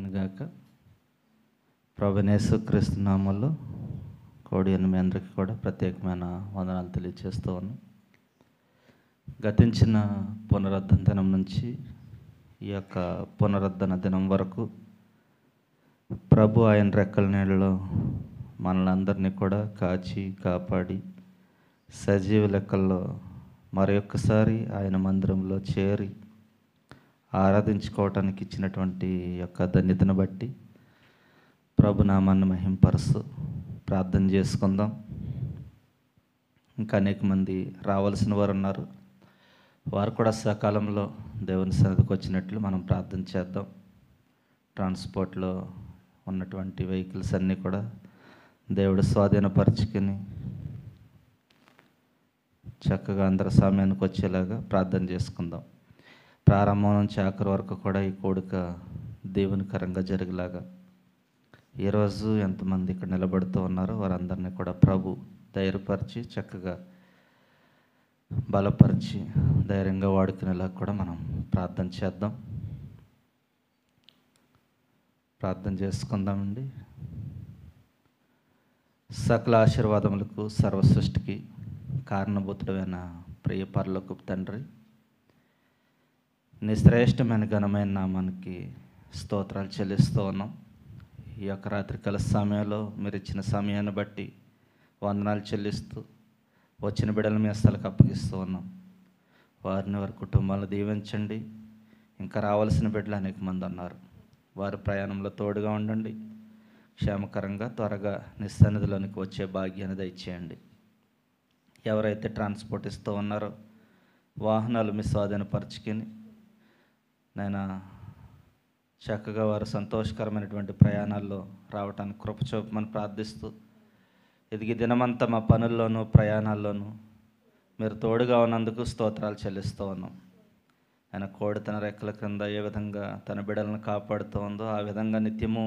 గాక ప్రభువైన యేసుక్రీస్తు నామములో కోడి అని మీ అందరికీ కూడా ప్రత్యేకమైన వందనాలు తెలియజేస్తూ ఉన్నాను. గతించిన పునరుద్ధరణ దినం నుంచి ఈ యొక్క పునరుద్ధరణ దినం వరకు ప్రభు ఆయన రెక్కల నీళ్ళలో మనల్ని అందరినీ కూడా కాచి కాపాడి సజీవ లెక్కల్లో మరొకసారి ఆయన మందిరంలో చేరి ఆరాధించుకోవటానికి ఇచ్చినటువంటి యొక్క ధన్యతను బట్టి ప్రభునామాన్ని మహింపరుస్తూ ప్రార్థన చేసుకుందాం. ఇంకా అనేక మంది రావాల్సిన వారు ఉన్నారు, వారు కూడా సకాలంలో దేవుని సన్నిధికి వచ్చినట్లు మనం ప్రార్థన చేద్దాం. ట్రాన్స్పోర్ట్లో ఉన్నటువంటి వెహికల్స్ అన్నీ కూడా దేవుడు స్వాధీనపరుచుకుని చక్కగా అందరి సమయానికి వచ్చేలాగా ప్రార్థన చేసుకుందాం. ప్రారంభం నుంచి ఆఖరి వరకు కూడా ఈ కోడిక దేవునికరంగా జరిగేలాగా ఈరోజు ఎంతమంది ఇక్కడ నిలబడుతూ ఉన్నారో వారందరినీ కూడా ప్రభు ధైర్యపరిచి చక్కగా బలపరిచి ధైర్యంగా వాడుకునేలా కూడా మనం ప్రార్థన చేద్దాం. ప్రార్థన చేసుకుందామండి. సకల ఆశీర్వాదములకు సర్వసృష్టికి కారణభూతుడైన ప్రియ పరలోకపు తండ్రి, నీ శ్రేష్టమైన ఘనమైన నామానికి స్తోత్రాలు చెల్లిస్తూ ఉన్నాం. ఈ యొక్క రాత్రికాల సమయంలో మీరు ఇచ్చిన సమయాన్ని బట్టి వందనాలు చెల్లిస్తూ వచ్చిన బిడ్డలు మీ స్థలకు అప్పగిస్తూ ఉన్నాం. వారిని వారి కుటుంబాలను దీవించండి. ఇంకా రావాల్సిన బిడ్డలు అనేక మంది ఉన్నారు, వారి ప్రయాణంలో తోడుగా ఉండండి. క్షేమకరంగా త్వరగా నీ సన్నిధిలోనికి వచ్చే భాగ్యాన్ని దయచేయండి. ఎవరైతే ట్రాన్స్పోర్ట్ ఇస్తూ ఉన్నారో వాహనాలు మీ స్వాధీనపరచుకుని నేను చక్కగా వారు సంతోషకరమైనటువంటి ప్రయాణాల్లో రావటానికి కృప చూపమని ప్రార్థిస్తూ, ఇది దినమంతా మా పనుల్లోనూ ప్రయాణాల్లోనూ మీరు తోడుగా ఉన్నందుకు స్తోత్రాలు చెల్లిస్తూ ఉన్నాం. ఆయన కోడి తన రెక్కల క్రింద ఏ విధంగా తన బిడ్డలను కాపాడుతూ ఉందో ఆ విధంగా నిత్యము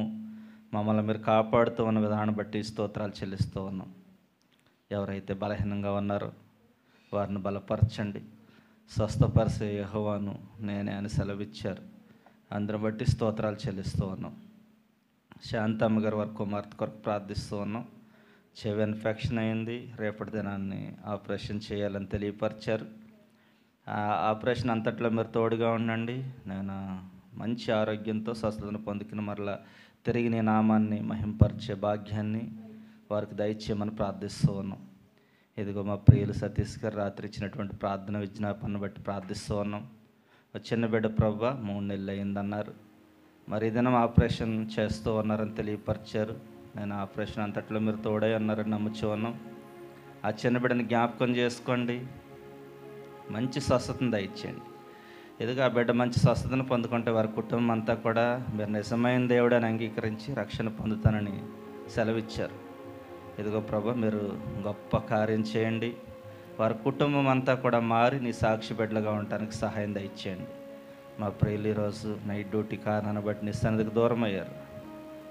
మమ్మల్ని మీరు కాపాడుతూ ఉన్న విధానం బట్టి స్తోత్రాలు చెల్లిస్తూ ఉన్నాం. ఎవరైతే బలహీనంగా ఉన్నారో వారిని బలపరచండి. స్వస్థపరిచే యెహోవాను నేనే అని సెలవిచ్చారు. అందరిని బట్టి స్తోత్రాలు చెల్లిస్తూ ఉన్నాం. శాంతమ్మ గారు వారి కుమార్తె కొరకు ప్రార్థిస్తూ ఉన్నాం. చెవి ఇన్ఫెక్షన్ అయింది, రేపటి దినాన్ని ఆపరేషన్ చేయాలని తెలియపరిచారు. ఆ ఆపరేషన్ అంతట్లో మీరు తోడుగా ఉండండి. నేను మంచి ఆరోగ్యంతో స్వస్థతను పొందుకుని మరలా తిరిగి నీ నామాన్ని మహింపరిచే భాగ్యాన్ని వారికి దయచేయమని ప్రార్థిస్తూ ఉన్నాం. ఇదిగో మా ప్రియులు సతీష్ గారు రాత్రి ఇచ్చినటువంటి ప్రార్థన విజ్ఞాపనను బట్టి ప్రార్థిస్తూ ఉన్నాం. చిన్న బిడ్డ ప్రభు 3 నెలలు అయిందన్నారు, మరి ఇదనం ఆపరేషన్ చేస్తూ ఉన్నారని తెలియపరిచారు. నేను ఆపరేషన్ అంతట్లో మీరు తోడై ఉన్నారని నమ్ముచూ ఉన్నాం. ఆ చిన్న బిడ్డని జ్ఞాపకం చేసుకోండి, మంచి స్వస్థతను దయచేయండి. ఇదిగో ఆ బిడ్డ మంచి స్వస్థతను పొందుకుంటే వారి కుటుంబం అంతా కూడా మీరు నిజమైన దేవుడని అంగీకరించి రక్షణ పొందుతానని సెలవిచ్చారు. ఇదిగో ప్రభు మీరు గొప్ప కార్యం చేయండి. వారి కుటుంబం అంతా కూడా మారి నీ సాక్షి బిడ్డలుగా ఉండటానికి సహాయం దయచేయండి. మా ప్రియులు ఈరోజు నైట్ డ్యూటీ కారణాన్ని బట్టి నీ సన్నిధికి దూరం అయ్యారు.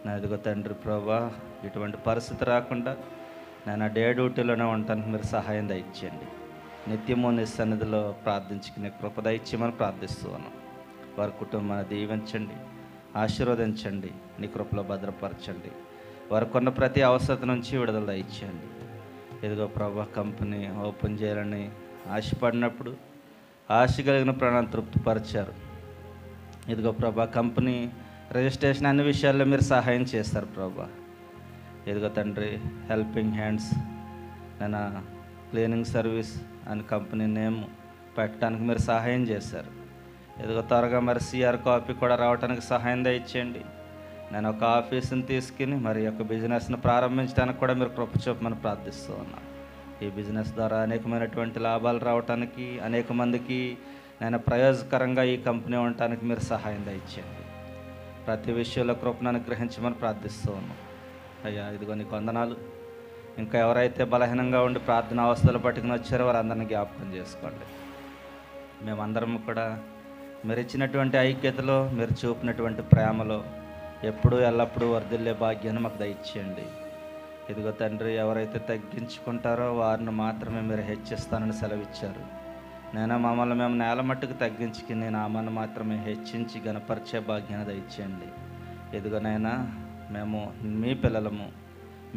నా ఇదిగో తండ్రి ప్రభా, ఇటువంటి పరిస్థితి రాకుండా నేను డే డ్యూటీలోనే ఉండటానికి మీరు సహాయం దయచేయండి. నిత్యము నీ సన్నిధిలో ప్రార్థించుకునే కృప దయచేయమని ప్రార్థిస్తూ ఉన్నాం. వారి కుటుంబాన్ని దీవించండి, ఆశీర్వదించండి, నీ కృపలో భద్రపరచండి. వారికి ఉన్న ప్రతి అవసరత నుంచి విడుదల దయచేయండి. ఇదిగో ప్రభా, కంపెనీ ఓపెన్ చేయాలని ఆశపడినప్పుడు ఆశ కలిగిన ప్రాణాన్ని తృప్తిపరిచారు. ఇదిగో ప్రభా, కంపెనీ రిజిస్ట్రేషన్ అన్ని విషయాల్లో మీరు సహాయం చేస్తారు ప్రభా. ఇదిగో తండ్రి, హెల్పింగ్ హ్యాండ్స్ నేను క్లీనింగ్ సర్వీస్ అని కంపెనీ నేమ్ పెట్టడానికి మీరు సహాయం చేశారు. ఇదిగో త్వరగా మరి సిఆర్ కాపీ కూడా రావడానికి సహాయం దయచేయండి. నేను ఒక ఆఫీసుని తీసుకుని మరి యొక్క బిజినెస్ను ప్రారంభించడానికి కూడా మీరు కృప చూపమని ప్రార్థిస్తూ ఉన్నాను. ఈ బిజినెస్ ద్వారా అనేకమైనటువంటి లాభాలు రావడానికి, అనేక మందికి నేను ప్రయోజకరంగా ఈ కంపెనీ ఉండటానికి మీరు సహాయం దయచేయండి. ప్రతి విషయంలో కృపను అనుగ్రహించమని ప్రార్థిస్తూ ఉన్నాం. అయ్యా ఇదిగో నీకు వందనాలు. ఇంకా ఎవరైతే బలహీనంగా ఉండి ప్రార్థన అవస్థలు పట్టుకుని వచ్చారో వారందరినీ జ్ఞాపకం చేసుకోండి. మేమందరం కూడా మీరు ఇచ్చినటువంటి ఐక్యతలో, మీరు చూపినటువంటి ప్రేమలో ఎప్పుడూ ఎల్లప్పుడూ వర్ధిల్లే భాగ్యాన్ని మాకు దయచేయండి. ఇదిగో తండ్రి, ఎవరైతే తగ్గించుకుంటారో వారిని మాత్రమే మీరు హెచ్చిస్తానని సెలవిచ్చారు. నేను మమ్మల్ని మేము నేల మట్టుకు తగ్గించుకుని నామాన్ని మాత్రమే హెచ్చించి గణపరిచే భాగ్యాన్ని దయచేయండి. ఎదుగనైనా మేము మీ పిల్లలము,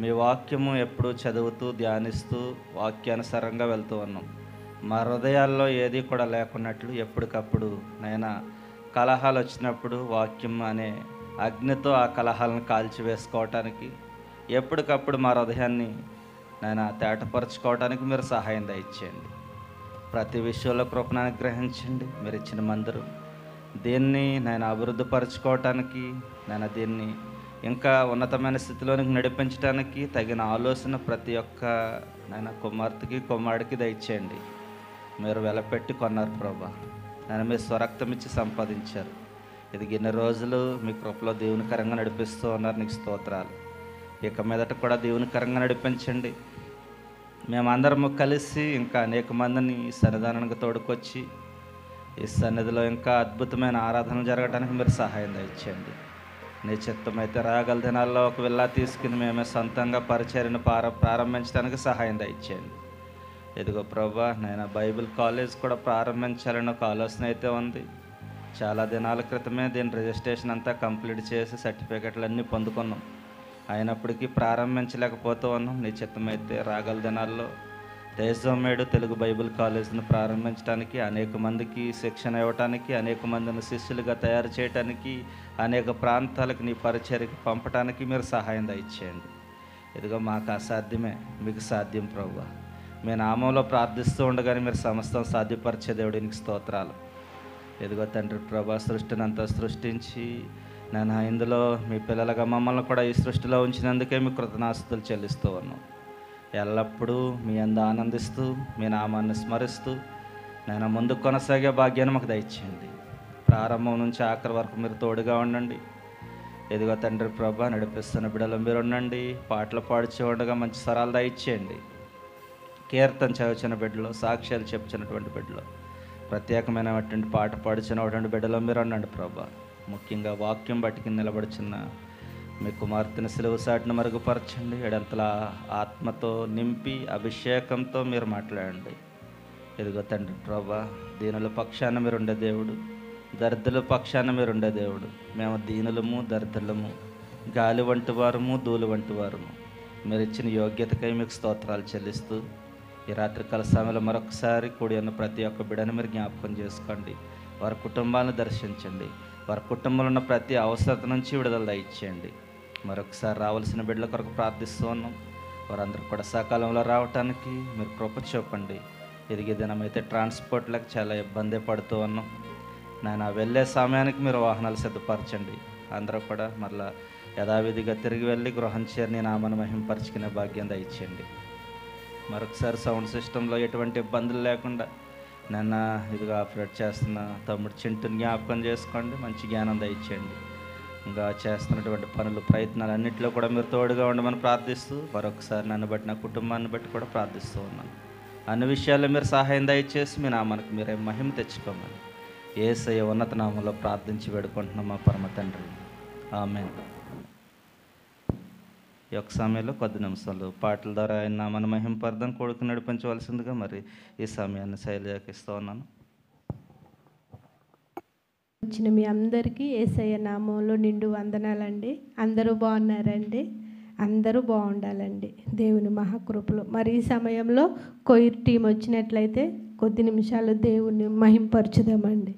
మీ వాక్యము ఎప్పుడూ చదువుతూ ధ్యానిస్తూ వాక్యానుసారంగా వెళ్తూ ఉన్నాం. మా హృదయాల్లో ఏది కూడా లేకున్నట్లు ఎప్పటికప్పుడు నైనా కలహాలు వచ్చినప్పుడు వాక్యం అనే అగ్నితో ఆ కలహాలను కాల్చివేసుకోవటానికి ఎప్పటికప్పుడు మా హృదయాన్ని నైనా తేటపరచుకోవడానికి మీరు సహాయం దయచేయండి. ప్రతి విషయంలో కృపను అనుగ్రహించండి. మీరు ఇచ్చిన మందిరం దీన్ని నేను అభివృద్ధి పరచుకోవటానికి, నేను దీన్ని ఇంకా ఉన్నతమైన స్థితిలోనికి నడిపించడానికి తగిన ఆలోచన ప్రతి ఒక్క నేను కుమార్తెకి కుమారుడికి దయచేయండి. మీరు వెలపెట్టి కొన్నారు ప్రభా, నేను మీ స్వరక్తం ఇచ్చి సంపాదించారు. ఇది ఇన్ని రోజులు మీ కృపలో దేవునికరంగా నడిపిస్తూ ఉన్నారు, నీకు స్తోత్రాలు. ఇక మీదట కూడా దేవునికరంగా నడిపించండి. మేమందరము కలిసి ఇంకా అనేక మందిని ఈ సన్నిధానానికి తోడుకొచ్చి ఈ సన్నిధిలో ఇంకా అద్భుతమైన ఆరాధన జరగడానికి మీరు సహాయం దయచేయండి. నీ చిత్తమైతే రాగల దినాల్లో ఒక విల్లా తీసుకుని మేమే సొంతంగా పరిచర్యను ప్రారంభించడానికి సహాయం దయచేయండి. ఇదిగో ప్రభా, నేను బైబిల్ కాలేజ్ కూడా ప్రారంభించాలని ఒక ఆలోచన అయితే ఉంది. చాలా దినాల క్రితమే దీని రిజిస్ట్రేషన్ అంతా కంప్లీట్ చేసి సర్టిఫికెట్లు అన్నీ పొందుకున్నాం. అయినప్పటికీ ప్రారంభించలేకపోతూ ఉన్నాం. నీ చిత్తమైతే రాగల దినాల్లో తేజోమేడు తెలుగు బైబిల్ కాలేజీని ప్రారంభించడానికి, అనేక మందికి శిక్షణ ఇవ్వటానికి, అనేక మందిని శిష్యులుగా తయారు చేయడానికి, అనేక ప్రాంతాలకు నీ పరిచర్యకు పంపడానికి మీరు సహాయం దయచేయండి. ఇదిగో మాకు అసాధ్యమే, మీకు సాధ్యం ప్రభువా. మీ నామంలో ప్రార్థిస్తూ ఉండగానే మీరు సమస్తం సాధ్యపరిచే దేవుడికి స్తోత్రాలు. ఇదిగో తండ్రి ప్రభా, సృష్టిని అంతా సృష్టించి నేను ఇందులో మీ పిల్లలుగా మమ్మల్ని కూడా ఈ సృష్టిలో ఉంచినందుకే మీ కృతజ్ఞతాస్తుతులు చెల్లిస్తూ ఉన్నాం. ఎల్లప్పుడూ మీ అందు ఆనందిస్తూ మీ నామాన్ని స్మరిస్తూ నేను ముందుకు కొనసాగే భాగ్యాన్ని మాకు దయచేయండి. ప్రారంభం నుంచి ఆఖరి వరకు మీరు తోడుగా ఉండండి. ఎదుగో తండ్రి ప్రభా, నడిపిస్తున్న బిడ్డలు మీరు ఉండండి. పాటలు పాడుచూ ఉండగా మంచి స్వరాలు దయచేయండి. కీర్తన చదువుచిన బిడ్డలో, సాక్ష్యాలు చెప్పుచున్నటువంటి బిడ్డలో, ప్రత్యేకమైనటువంటి పాట పాడుచున్నటువంటి బిడ్డలో మీరు ఉండండి ప్రభా. ముఖ్యంగా వాక్యం బట్టికి నిలబడుచున్న మీ కుమార్తెను సిలువ సాటును మరుగుపరచండి. ఎడంతలా ఆత్మతో నింపి అభిషేకంతో మీరు మాట్లాడండి. ఎదుగో తండ్రి ప్రభా, దీనుల పక్షాన మీరు ఉండే దేవుడు, దరిద్రుల పక్షాన మీరు ఉండే దేవుడు. మేము దీనులము, దరిద్రులము, గాలి వంటి వారము, ధూళి వంటి వారము. మీరు ఇచ్చిన యోగ్యతకై మీకు స్తోత్రాలు చెల్లిస్తూ ఈ రాత్రికాల సమయంలో మరొకసారి కూడి ఉన్న ప్రతి ఒక్క బిడ్డను మీరు జ్ఞాపకం చేసుకోండి. వారి కుటుంబాలను దర్శించండి. వారి కుటుంబంలో ఉన్న ప్రతి అవసరత నుంచి విడుదల దయచేయండి. మరొకసారి రావాల్సిన బిడ్డల కొరకు ప్రార్థిస్తూ ఉన్నాం. వారందరూ కూడా సకాలంలో రావటానికి మీరు కృప చూపండి. ఎదిగే దినమైతే ట్రాన్స్పోర్ట్లకు చాలా ఇబ్బంది పడుతూ ఉన్నాం. నేను వెళ్ళే సమయానికి మీరు వాహనాలు సిద్ధపరచండి. అందరూ కూడా మరలా యథావిధిగా తిరిగి వెళ్ళి గృహం చేరి నామను మహింపరుచుకునే భాగ్యం దయచేయండి. మరొకసారి సౌండ్ సిస్టంలో ఎటువంటి ఇబ్బందులు లేకుండా నన్ను ఇదిగా ఆపరేట్ చేస్తున్న తమ్ముడు చింటుని జ్ఞాపకం చేసుకోండి. మంచి జ్ఞానం దయచేయండి. ఇంకా చేస్తున్నటువంటి పనులు, ప్రయత్నాలు అన్నింటిలో కూడా మీరు తోడుగా ఉండమని ప్రార్థిస్తూ మరొకసారి నన్ను బట్టి, నా కుటుంబాన్ని బట్టి కూడా ప్రార్థిస్తూ ఉన్నాను. అన్ని విషయాల్లో మీరు సహాయం దయచేసి మీ నామానికి మీరే మహిమ తెచ్చుకోమని యేసయ్య ఉన్నత నామంలో ప్రార్థించి వేడుకుంటున్నాం మా పరమ తండ్రి, ఆమేన్. ఈ యొక్క సమయంలో కొద్ది నిమిషాలు పాటల ద్వారా ఆయన నామాన్ని మహింపర్థం కొడుకు నడిపించవలసిందిగా మరి ఈ సమయాన్ని శైలజకి ఇస్తూ ఉన్నాను. వచ్చిన మీ అందరికీ యేసయ్య నామంలో నిండు వందనాలండి. అందరూ బాగున్నారండి? అందరూ బాగుండాలండి దేవుని మహాకృపలో. మరి ఈ సమయంలో కొయిర్ టీం వచ్చినట్లయితే కొద్ది నిమిషాలు దేవుని మహింపరచుదామండి.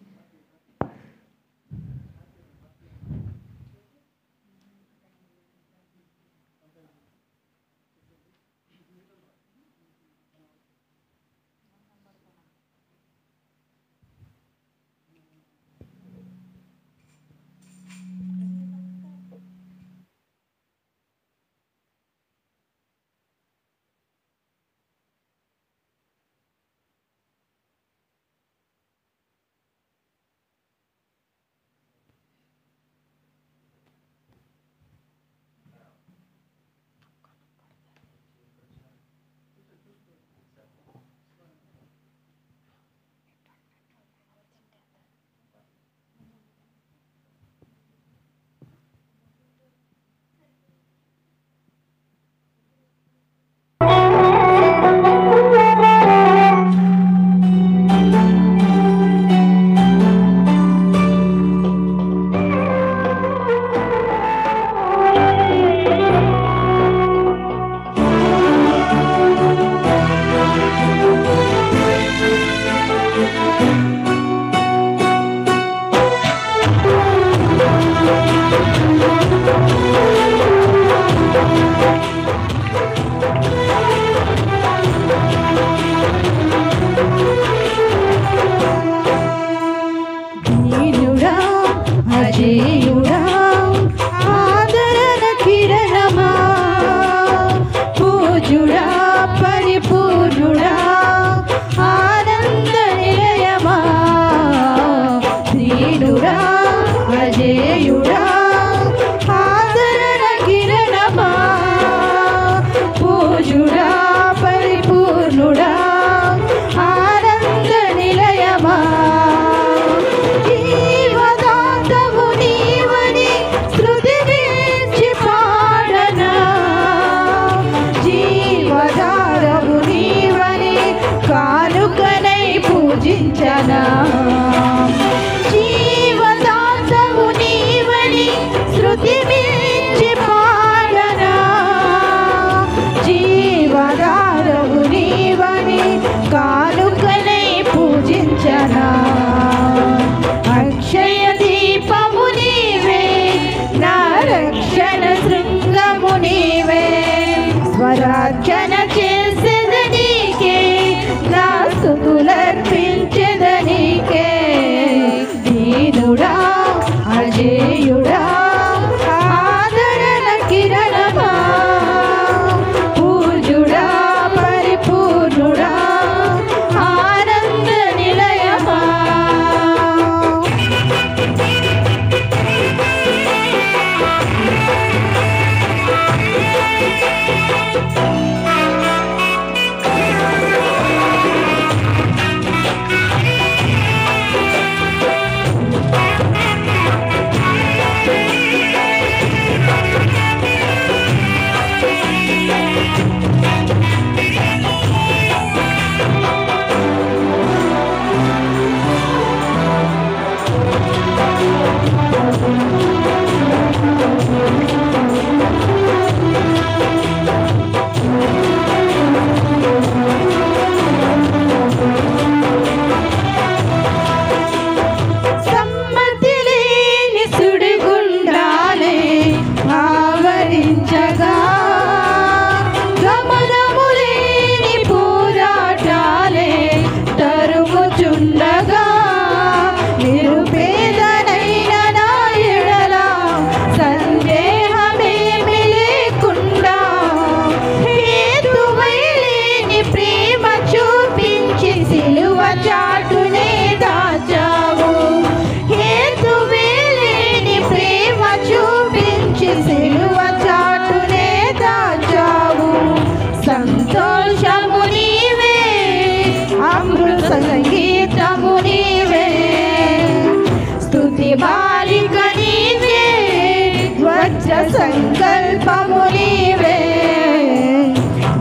సంకల్పము నీవే.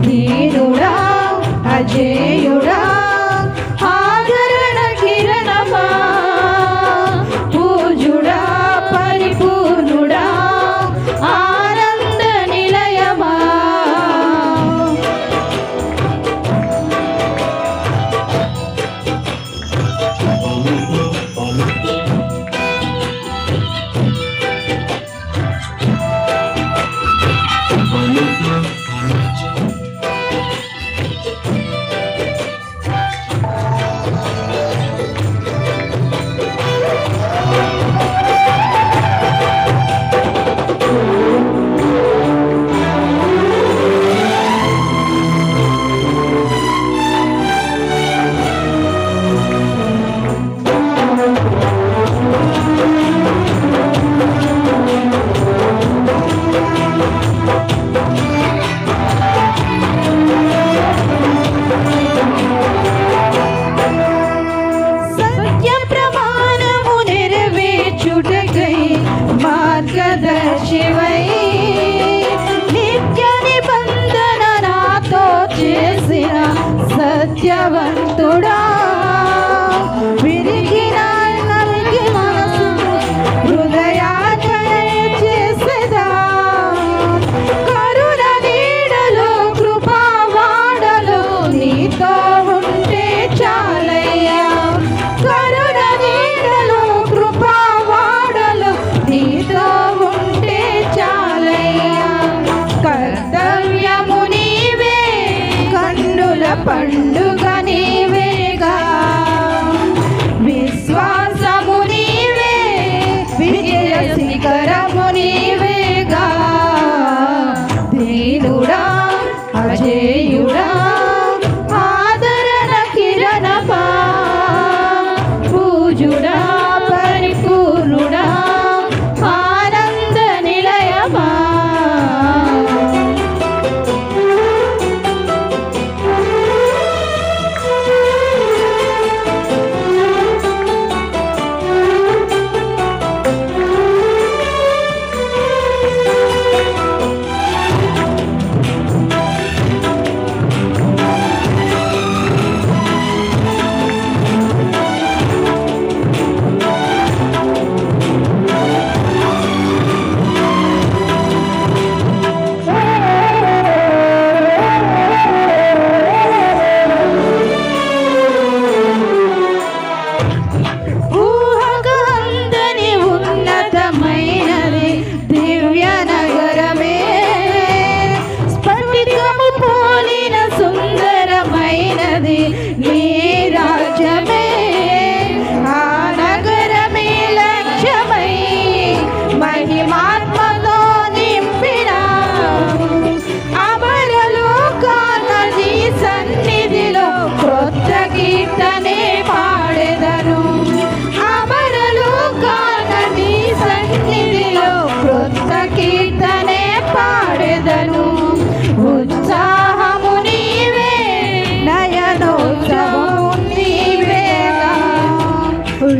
దీనుడా అజేయుడా ఆదరణ కిరణమా, పూజుడా పరిపూర్ణుడా ఆనంద నిలయమా. మార్గదర్శివై నిత్య నిబంధన నాతో చేసిన సత్యవంతుడా, విరిగిన నలిగి మనసు హృదయాన్ని చేసేదా. కరుణ నీడలో కృపావాడలో నీతో ఉంటే చాలయ్యా. కరుణ నీడలో కృపావాడలో నీతో ఉంటే చాలయ్యా. కర్తవ్యము నీవే, కన్నుల పండుగ నీవేగా. విశ్వాసము నీవే, విజయ శిఖరము నీవేగా. దీనుడా అజేయుడా ఆదరణ కిరణమా, పూజుడా పరిపూర్ణుడా ఆనంద నిలయమా.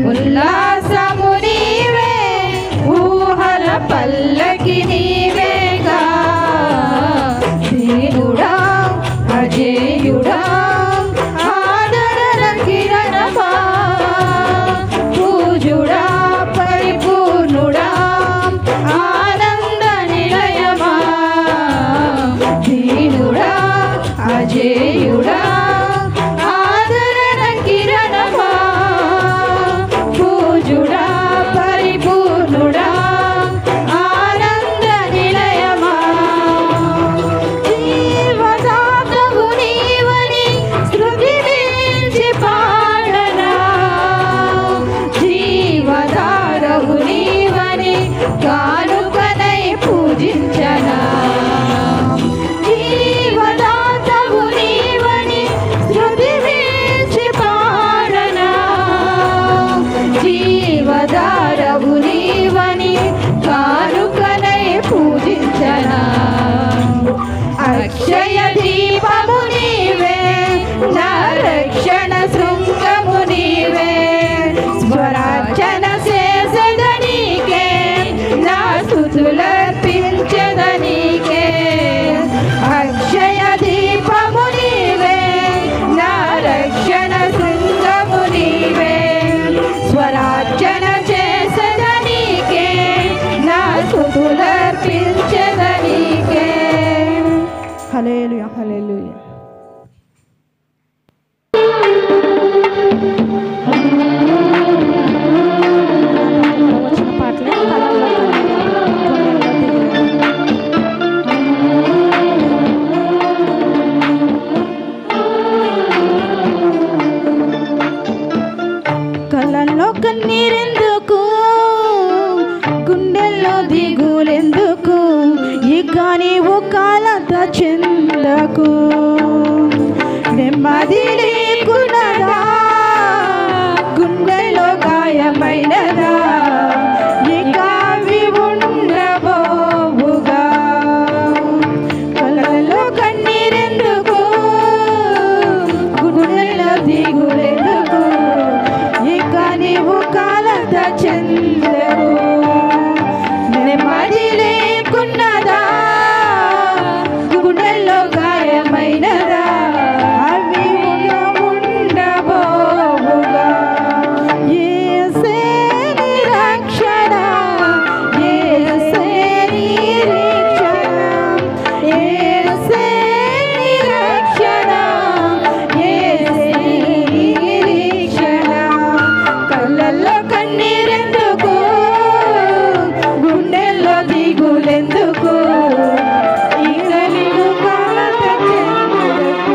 ఉల్లాసము నీవే, ఊహల పల్లకి నీవేగా. దీనుడా అజేయుడా ఆదరణ కిరణమా, పూజుడా పరిపూర్ణుడా ఆనంద నిలయమా. దీనుడా అజేయుడా పరిపూర్ణుడా ఆనంద నిలయమా. జీవదాతవు నీవని స్తుతి మించి పాడనా, జీవదాతవు నీవని కానుకనై పూజించనా. జీవదాతవు నీవని కలత చెందకు, నెమ్మది లేకున్నదా, గుండెలో గాయమైనదా, ఇక అవి ఉండబోవుగా. కళ్ళలో కన్నీరెందుకు, గుండెలో దిగులెందుకు, ఇక నీవు కలత చెందకు. నెమ్మది లేకున్నదా, గుండెల్లో గాయమైనదా, అవి ఉండబోవుగా. యేసే నిరీక్షణ, యేసే నిరీక్షణ, యేసే నిరీక్షణ, యేసే నిరీక్షణ. కళ్ళల్లో కన్నీరెందుకు, గుండెల్లో దిగులెందుకు, ఇక నీవు కలత చెందకు.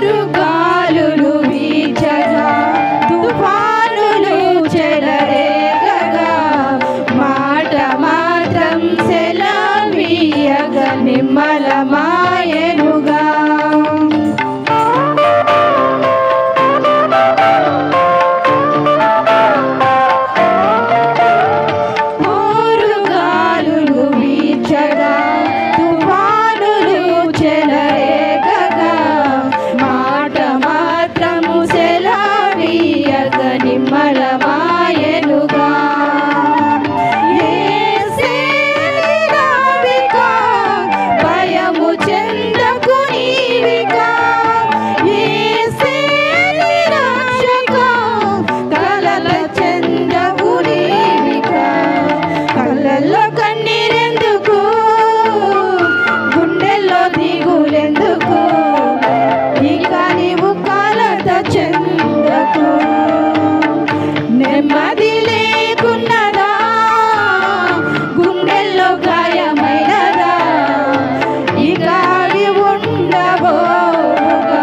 ఊరుగాలులు వీచగా, తుఫానులు చెలరేగగా, మాట మాత్రం సెలవీయగా నిమ్మలమాయెనుగా. ఊరుగాలులు వీచగా, తుఫానులు చెలరేగగా, మాట మాత్రము సెలవీయగ నిమ్మలమాయెనుగా. యేసే నావిక, భయము చెందకు నీవిక, యేసే నిరీక్షక, కలత చెందకు నీవిక. కళ్ళల్లో కన్నీరెందుకు, గుండెల్లో దిగులెందుకు, ఇక నీవు కలత చెందకు. నెమ్మది లేకున్నదా, గుండెల్లో గాయమైనదా, ఇక అవి ఉండబోవుగా.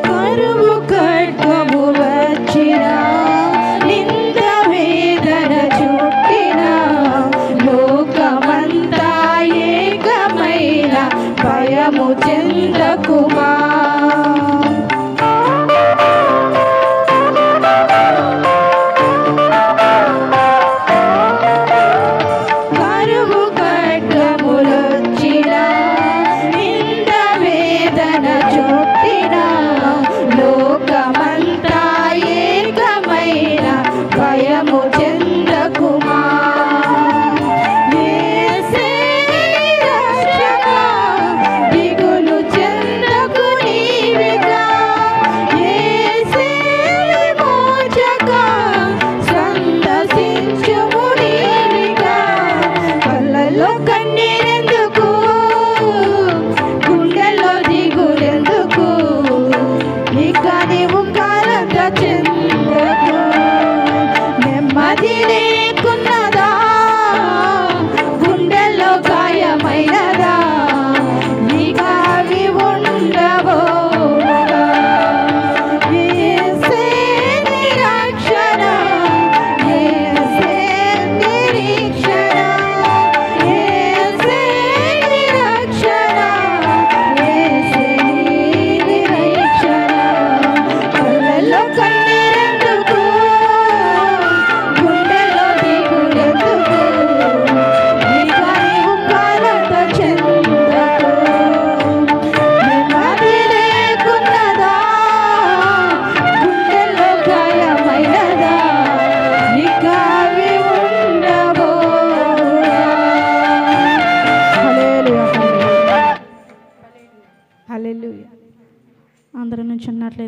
కరువు ఖడ్గము వచ్చినా, నింద వేదన చుట్టినా, లోకమంతా ఏకమైన భయము చెందకుమా. కరువు ఖడ్గములొచ్చినా, నింద వేదన చుట్టినా, లోకమంతా ఏకమైన భయము చెందకుమా. యేసే నిరీక్షక, దిగులు చెందకు నీవిక, యేసే విమోచక, సంతసించుము నీవిక. కళ్ళల్లో కన్నీరెందుకు, గుండెల్లో దిగులెందుకు, ఇక నీవు కలత చెందకు. నెమ్మది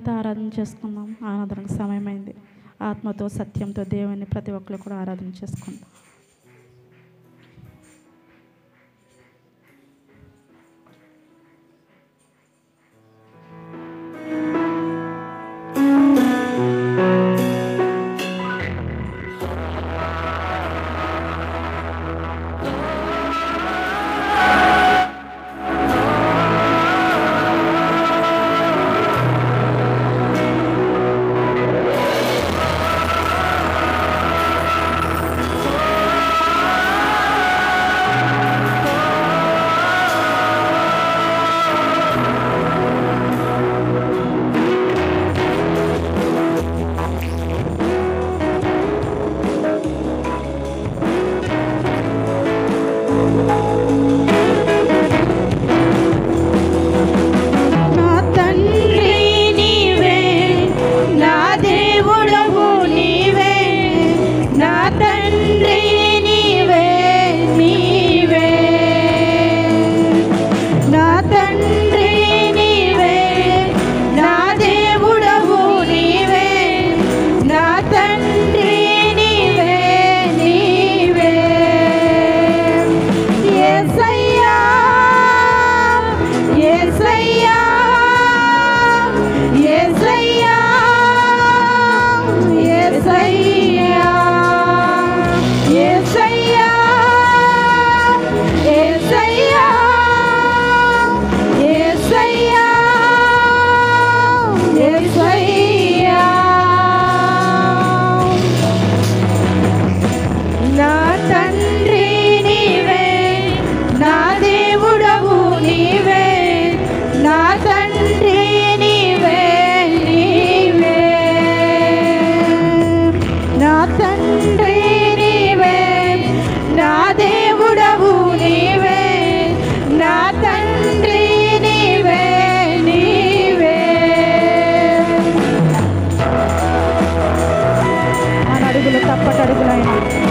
తర్వాత ఆరాధన చేసుకుందాం. ఆరాధనకు సమయమైంది. ఆత్మతో సత్యంతో దేవుని ప్రతి ఒక్కరు కూడా ఆరాధన చేసుకుందాం.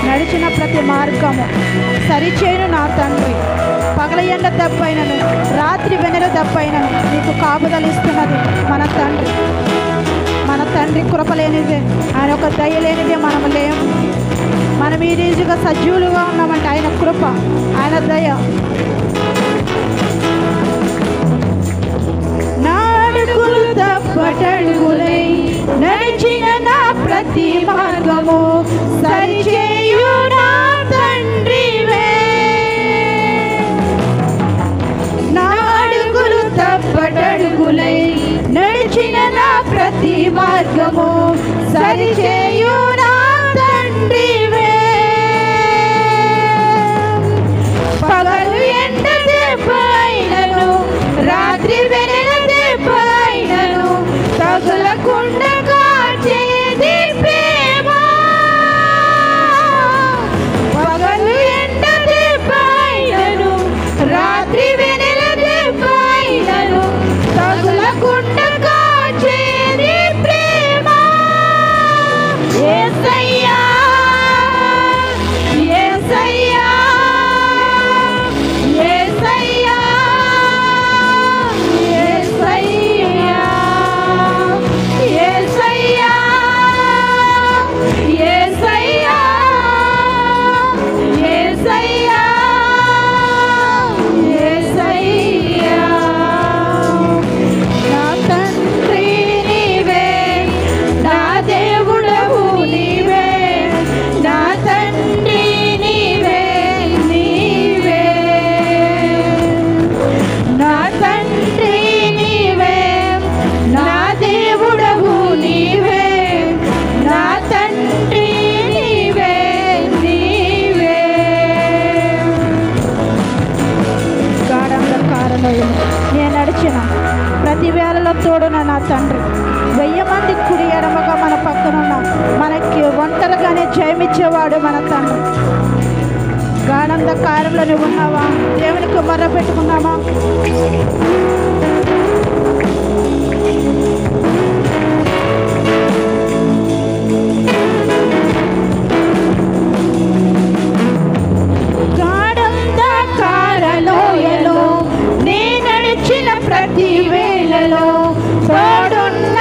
నడిచిన ప్రతి మార్గము సరిచేయును నా తండ్రి. పగల ఎండ దెబ్బైనను రాత్రి వెన్నెల దెబ్బైనను నీకు కాపుదలిస్తున్నది మన తండ్రి. మన తండ్రి కృప లేనిదే, ఆయన ఒక దయ లేనిదే మనము లేము. మనం ఈ రీజుగా సజీవులుగా ఉన్నామంటే ఆయన కృప, ఆయన దయ. నాడుగులు తప్పటడుగులై నడిచిన నా ప్రతి మార్గము సరిచేయు నా తండ్రివే. నాడుగులు తప్పటడుగులై నడిచిన నా ప్రతి మార్గము సరిచేయు నా తండ్రివే. పగలు ఎండ దెబ్బైనను రాత్రి వెన్నెల దెబ్బైనను తగులకుండా కాచేది ప్రేమ. పగలు ఎండ దెబ్బైనను రాత్రి వెన్నెల దెబ్బైనను తగులకుండా కాచేది ప్రేమ. యేసయ్యా యేసయ్యా యేసయ్యా యేసయ్యా యేసయ్యా యేసయ్యా యేసయ్యా యేసయ్యా. నా తండ్రి నీవే, నా దేవుడవు నీవే, నా తండ్రి నీవే నీవే. నా తండ్రి నీవే, నా దేవుడవు నీవే, నా తండ్రి నీవే నీవే. గాఢంధకారంలో నేను నడిచిన ప్రతి వేళలో తోడున నా తండ్రి. 1000 మంది కుడి ఎడమగా మన పక్కనున్న మనకి ఒంటరిగానే జయమిచ్చేవాడు మన తండ్రి. గాఢంధకారంలో నువ్వు ఉన్నావా? దేవునికి మొర్ర పెట్టుకున్నామా? గాఢంధకారలోయలో నే నడిచిన ప్రతి వేళలో తోడున్న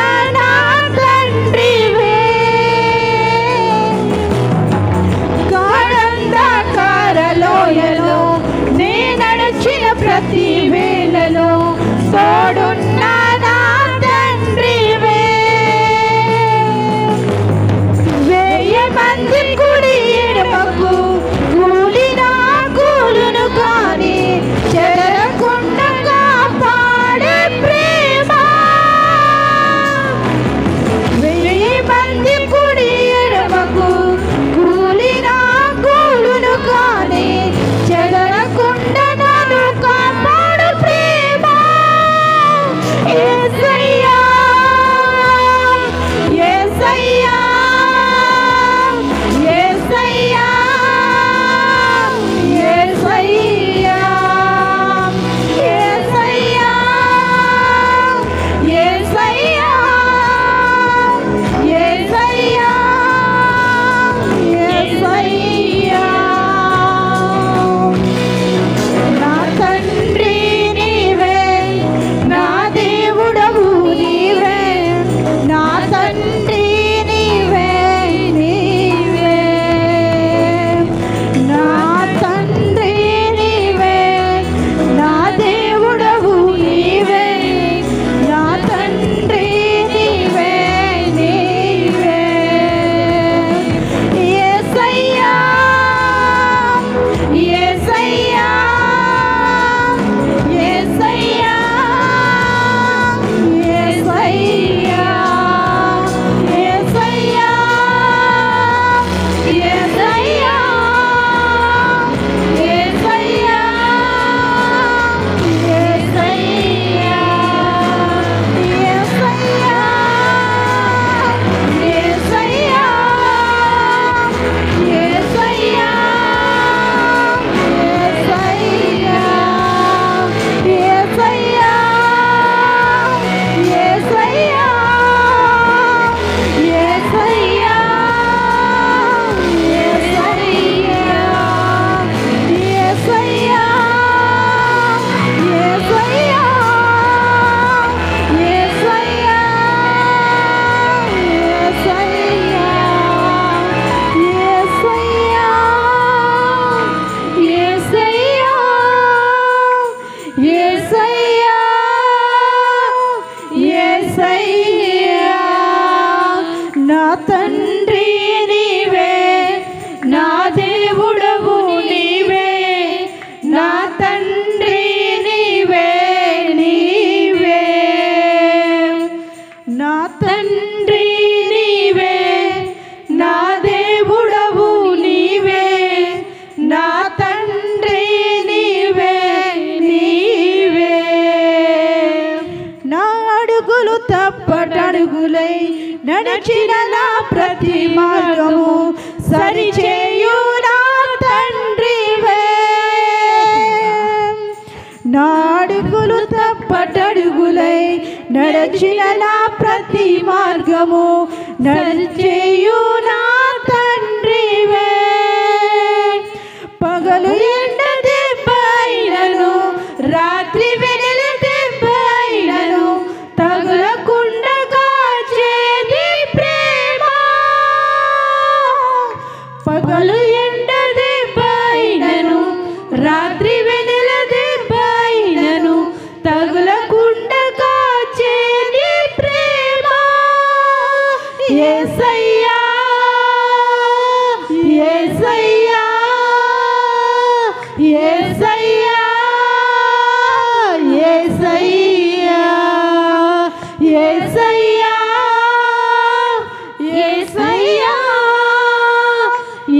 నడిచిన నా ప్రతి మార్గము సరిచేయు నా తండ్రివే. నా అడుగులు తప్పటడుగులై నడిచిన నా ప్రతి మార్గము సరిచేయు నా తండ్రివే. పగలు ఎండ దెబ్బైనను రాత్రి వెన్నెల దెబ్బైనను తగులకుండా కాచేది ప్రేమ. పగలు ఎండ దెబ్బైనను రాత్రి వెన్నెల దెబ్బైనను తగులకుండా కాచేది ప్రేమ. యేసయ్యా యేసయ్యా యేసయ్యా యేసయ్యా యేసయ్యా యేసయ్యా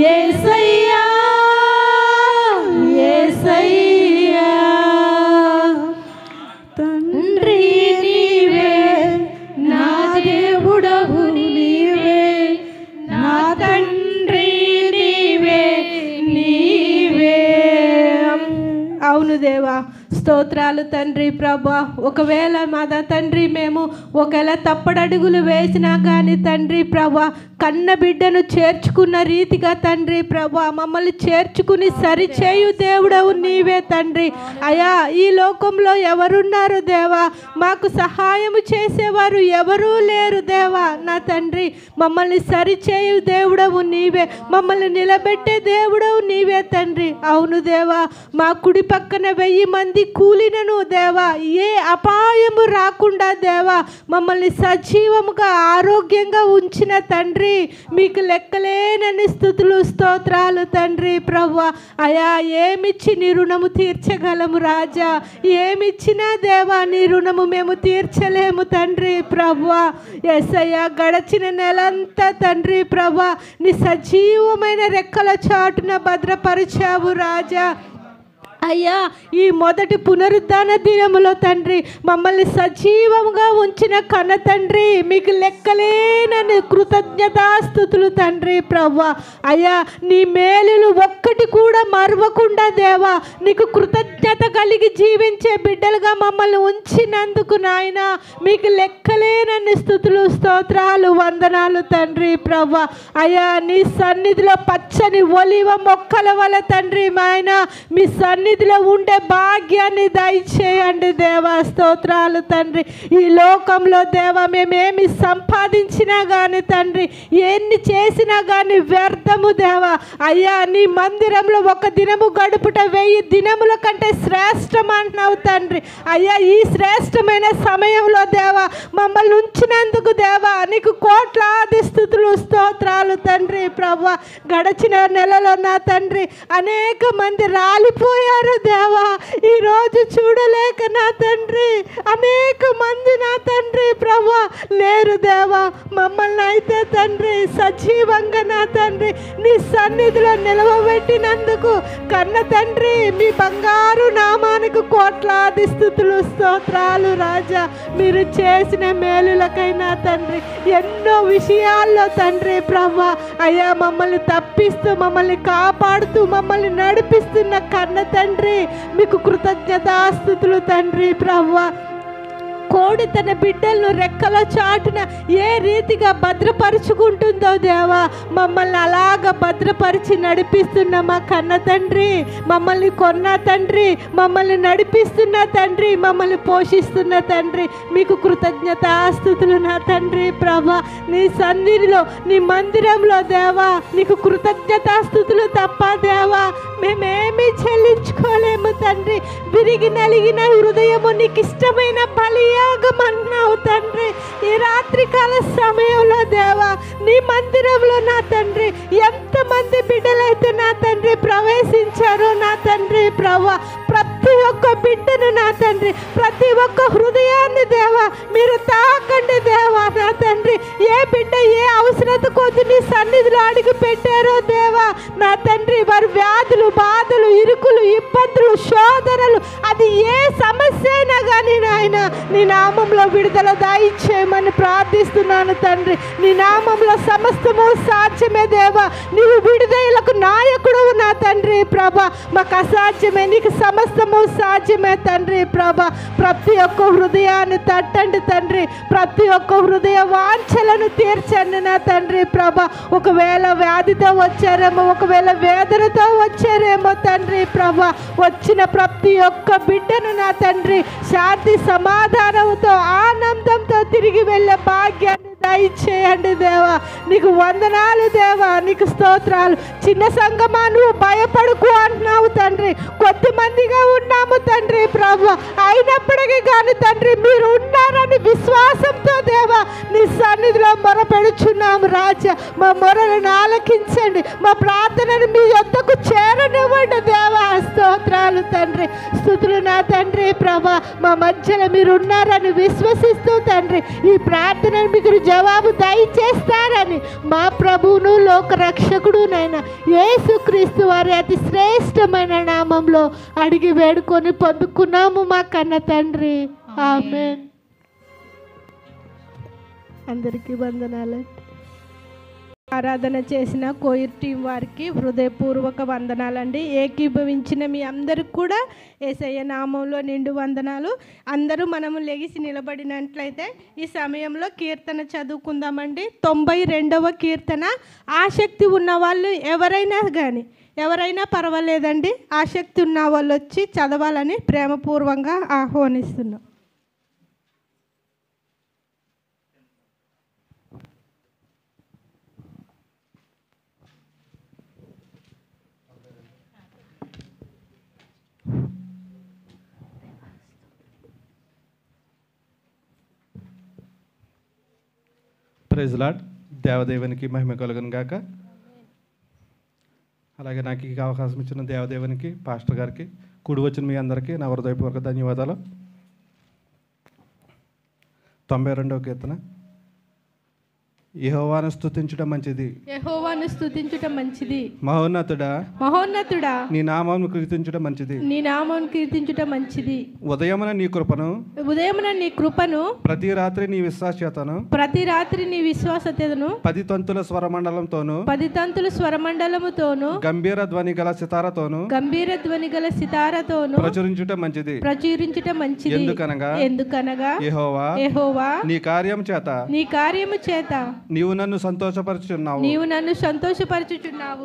యేసయ్యా యేసయ్యా. తండ్రి నీవే నా దేవుడవు నీవే, నా తండ్రి నీవే నీవే. అవును దేవా, స్తోత్రాలు తండ్రి ప్రభా. ఒకవేళ మా తండ్రి మేము ఒకవేళ తప్పడడుగులు వేసినా కానీ తండ్రి ప్రభా, కన్న బిడ్డను చేర్చుకున్న రీతిగా తండ్రి ప్రభా మమ్మల్ని చేర్చుకుని సరిచేయు దేవుడవు నీవే తండ్రి. అయా ఈ లోకంలో ఎవరున్నారు దేవా, మాకు సహాయము చేసేవారు ఎవరూ లేరు దేవా. నా తండ్రి మమ్మల్ని సరిచేయు దేవుడవు నీవే, మమ్మల్ని నిలబెట్టే దేవుడవు నీవే తండ్రి. అవును దేవా, మా కుడి పక్కన 1000 మంది కూలినను దేవా ఏ అపాయము రాకుండా దేవా మమ్మల్ని సజీవముగా ఆరోగ్యంగా ఉంచిన తండ్రి మీకు లెక్కలేనన్ని స్తుతులు స్తోత్రాలు తండ్రి ప్రభువా. అయా ఏమిచ్చి నీ రుణము తీర్చగలము రాజా, ఏమిచ్చినా దేవా నీ రుణము మేము తీర్చలేము తండ్రి ప్రభువా. యేసయ్యా గడచిన నెలంతా తండ్రి ప్రభువా నీ సజీవమైన రెక్కల చాటున భద్రపరిచావు రాజా. అయ్యా ఈ మొదటి పునరుద్ధాన దినములో తండ్రి మమ్మల్ని సజీవంగా ఉంచిన కన్న తండ్రి మీకు లెక్కలేనని కృతజ్ఞతాస్తుతులు తండ్రి ప్రభువా. అయ్యా నీ మేలులు ఒక్కటి కూడా మరవకుండా దేవా నీకు కృతజ్ఞత కలిగి జీవించే బిడ్డలుగా మమ్మల్ని ఉంచినందుకు నాయన మీకు లెక్కలేనన్ని స్తుతులు స్తోత్రాలు వందనాలు తండ్రి ప్రభువా. అయ్యా నీ సన్నిధిలో పచ్చని ఒలివ మొక్కల వల్ల తండ్రి మాయన మీ సన్నిధిలో ఉండే భాగ్యాన్ని దయచేయండి దేవా. స్తోత్రాలు తండ్రి. ఈ లోకంలో దేవా మేమేమి సంపాదించినా కానీ తండ్రి ఎన్ని చేసినా కానీ వ్యర్థము దేవా. అయ్యా నీ మందిరంలో ఒక దినము గడుపుట 1000 దినముల కంటే శ్రేష్టం అంటున్నావు తండ్రి. అయ్యా ఈ శ్రేష్టమైన సమయంలో దేవా మమ్మల్ని ఉంచినందుకు దేవా నీకు కోట్లాది స్తుతులు స్తోత్రాలు తండ్రి ప్రభువా. గడచిన నెలలో నా తండ్రి అనేక మంది రాలిపోయారు దేవా, ఈరోజు చూడలేక నా తండ్రి అనేక మంది నా తండ్రి ప్రభువా లేరు దేవా. మమ్మల్ని అయితే తండ్రి సజీవంగా నా తండ్రి నీ సన్నిధిలో నిలవబెట్టినందుకు కన్న తండ్రి మీ బంగారు నామానికి కోట్లాది స్తుతులు స్తోత్రాలు రాజా. మీరు చేసిన మేలులకైనా తండ్రి ఎన్నో విషయాల్లో తండ్రి ప్రభువా అయ్యా మమ్మల్ని తప్పిస్తూ మమ్మల్ని కాపాడుతూ మమ్మల్ని నడిపిస్తున్న కన్న తండ్రి మీకు కృతజ్ఞతాస్తుతులు తండ్రి ప్రభువా. కోడి తన బిడ్డలను రెక్కల చాటున ఏ రీతిగా భద్రపరుచుకుంటుందో దేవా మమ్మల్ని అలాగ భద్రపరిచి నడిపిస్తున్న మా కన్న తండ్రి, మమ్మల్ని కొన్న తండ్రి, మమ్మల్ని నడిపిస్తున్న తండ్రి, మమ్మల్ని పోషిస్తున్న తండ్రి మీకు కృతజ్ఞతాస్తుతులు నా తండ్రి ప్రభా. నీ సన్నిధిలో నీ మందిరంలో దేవా నీకు కృతజ్ఞతాస్తుతులు తప్ప దేవా మేమేమీ చెల్లించుకోలేము తండ్రి. విరిగి నలిగిన హృదయము నీకు ఇష్టమైన బలియాగమన్నావు తండ్రి. ఈ రాత్రికాల సమయంలో దేవా నీ మందిరంలో నా తండ్రి ఎంతమంది బిడ్డలైతే నా తండ్రి ప్రవేశించారో నా తండ్రి ప్రభా ప్రతి ఒక్క బిడ్డను నా తండ్రి ప్రతి ఒక్క హృదయాన్ని దేవా మీరు తాకండి దేవా. నా తండ్రి ఏ బిడ్డ ఏ అవసరత కొద్ది నీ సన్నిధిలో అడిగి పెట్టారో దేవా నా తండ్రి వారి వ్యాధులు బాధలు ఇరుకులు ఇబ్బందులు శోధనలు అది ఏ సమస్య అయినా కానీ నాయన నీ నామంలో విడుదల దయచేయమని ప్రార్థిస్తున్నాను తండ్రి. నీ నామంలో సమస్తము సాధ్యమే దేవా. నీవు విడుదలకు నాయకుడు నా తండ్రి ప్రభా. మాకు అసాధ్యమే, నీకు సమస్తము సాధ్యమే తండ్రి ప్రభా. ప్రతి ఒక్క హృదయాన్ని తట్టండి తండ్రి. ప్రతి ఒక్క హృదయ వాంఛలను తీర్చండి నా తండ్రి ప్రభా. ఒకవేళ వ్యాధితో వచ్చారేమో, ఒకవేళ వేదనతో వచ్చారేమో తండ్రి ప్రభా. వచ్చిన ప్రతి ఒక్క బిడ్డను నా తండ్రి శాంతి సమాధానంతో ఆనందంతో తిరిగి వెళ్ళే భాగ్యాన్ని దయచేయండి దేవా. నీకు వందనాలు దేవా, నీకు స్తోత్రాలు. చిన్న సంగమా నువ్వు భయపడుకు అంటున్నావు తండ్రి. కొద్దిమందిగా ఉన్నాము తండ్రి ప్రభు, అయినప్పటికీ కానీ తండ్రి మీరు ఉన్నారని విశ్వాసంతో దేవా నీ సన్నిధిలో మొరపెడుచున్నాము రాజా. మా మొరలను ఆలకించండి, మా ప్రార్థనను మీ యొద్దకు చేరనివ్వండి దేవా. స్తోత్రాలు తండ్రి, స్తుతులు నా తండ్రి ప్రభా. మా మధ్యలో మీరు ఉన్నారని విశ్వసిస్తూ తండ్రి ఈ ప్రార్థనను మీకు జవాబు దయచేస్తారని మా ప్రభువును లోక రక్షకుడునైనా యేసుక్రీస్తు వారి అతి శ్రేష్టమైన నామంలో అడిగి వేడుకొని పొందుకున్నాము మా కన్న తండ్రి. ఆమేన్. అందరికీ వందనాలు. ఆరాధన చేసిన కోయిర్ టీం వారికి హృదయపూర్వక వందనాలండి. ఏకీభవించిన మీ అందరికి కూడా యేసయ్య నామంలో నిండు వందనాలు. అందరూ మనము లెగిసి నిలబడినట్లయితే ఈ సమయంలో కీర్తన చదువుకుందామండి. 92వ కీర్తన. ఆసక్తి ఉన్న వాళ్ళు ఎవరైనా పర్వాలేదండి, ఆసక్తి ఉన్న వాళ్ళు వచ్చి చదవాలని ప్రేమపూర్వకంగా ఆహ్వానిస్తున్నాం. Praise lord. దేవదేవునికి మహిమ కలుగును గాక. అలాగే నాకు ఈ అవకాశం ఇచ్చిన దేవదేవునికి, పాస్టర్ గారికి, కూడి వచ్చిన మీ అందరికీ నా హృదయపూర్వక ధన్యవాదాలు. 92వ కీర్తన. యెహోవాను స్తుతించడం మంచిది, యెహోవాను స్తుతించడం మంచిది. మహోన్నతుడా నీ నామమును కీర్తించడం మంచిది, నీ నామమును కీర్తించడం మంచిది. ఉదయమున నీ కృపను ప్రతి రాత్రి నీ విశ్వాసతను 10 తంతుల స్వరమండలముతోను గంభీర ధ్వని గల సితారతోను ప్రచురించుట మంచిది. ఎందుకనగా యెహోవా నీ కార్యము చేత నీవు నన్ను సంతోషపరచుచున్నావు.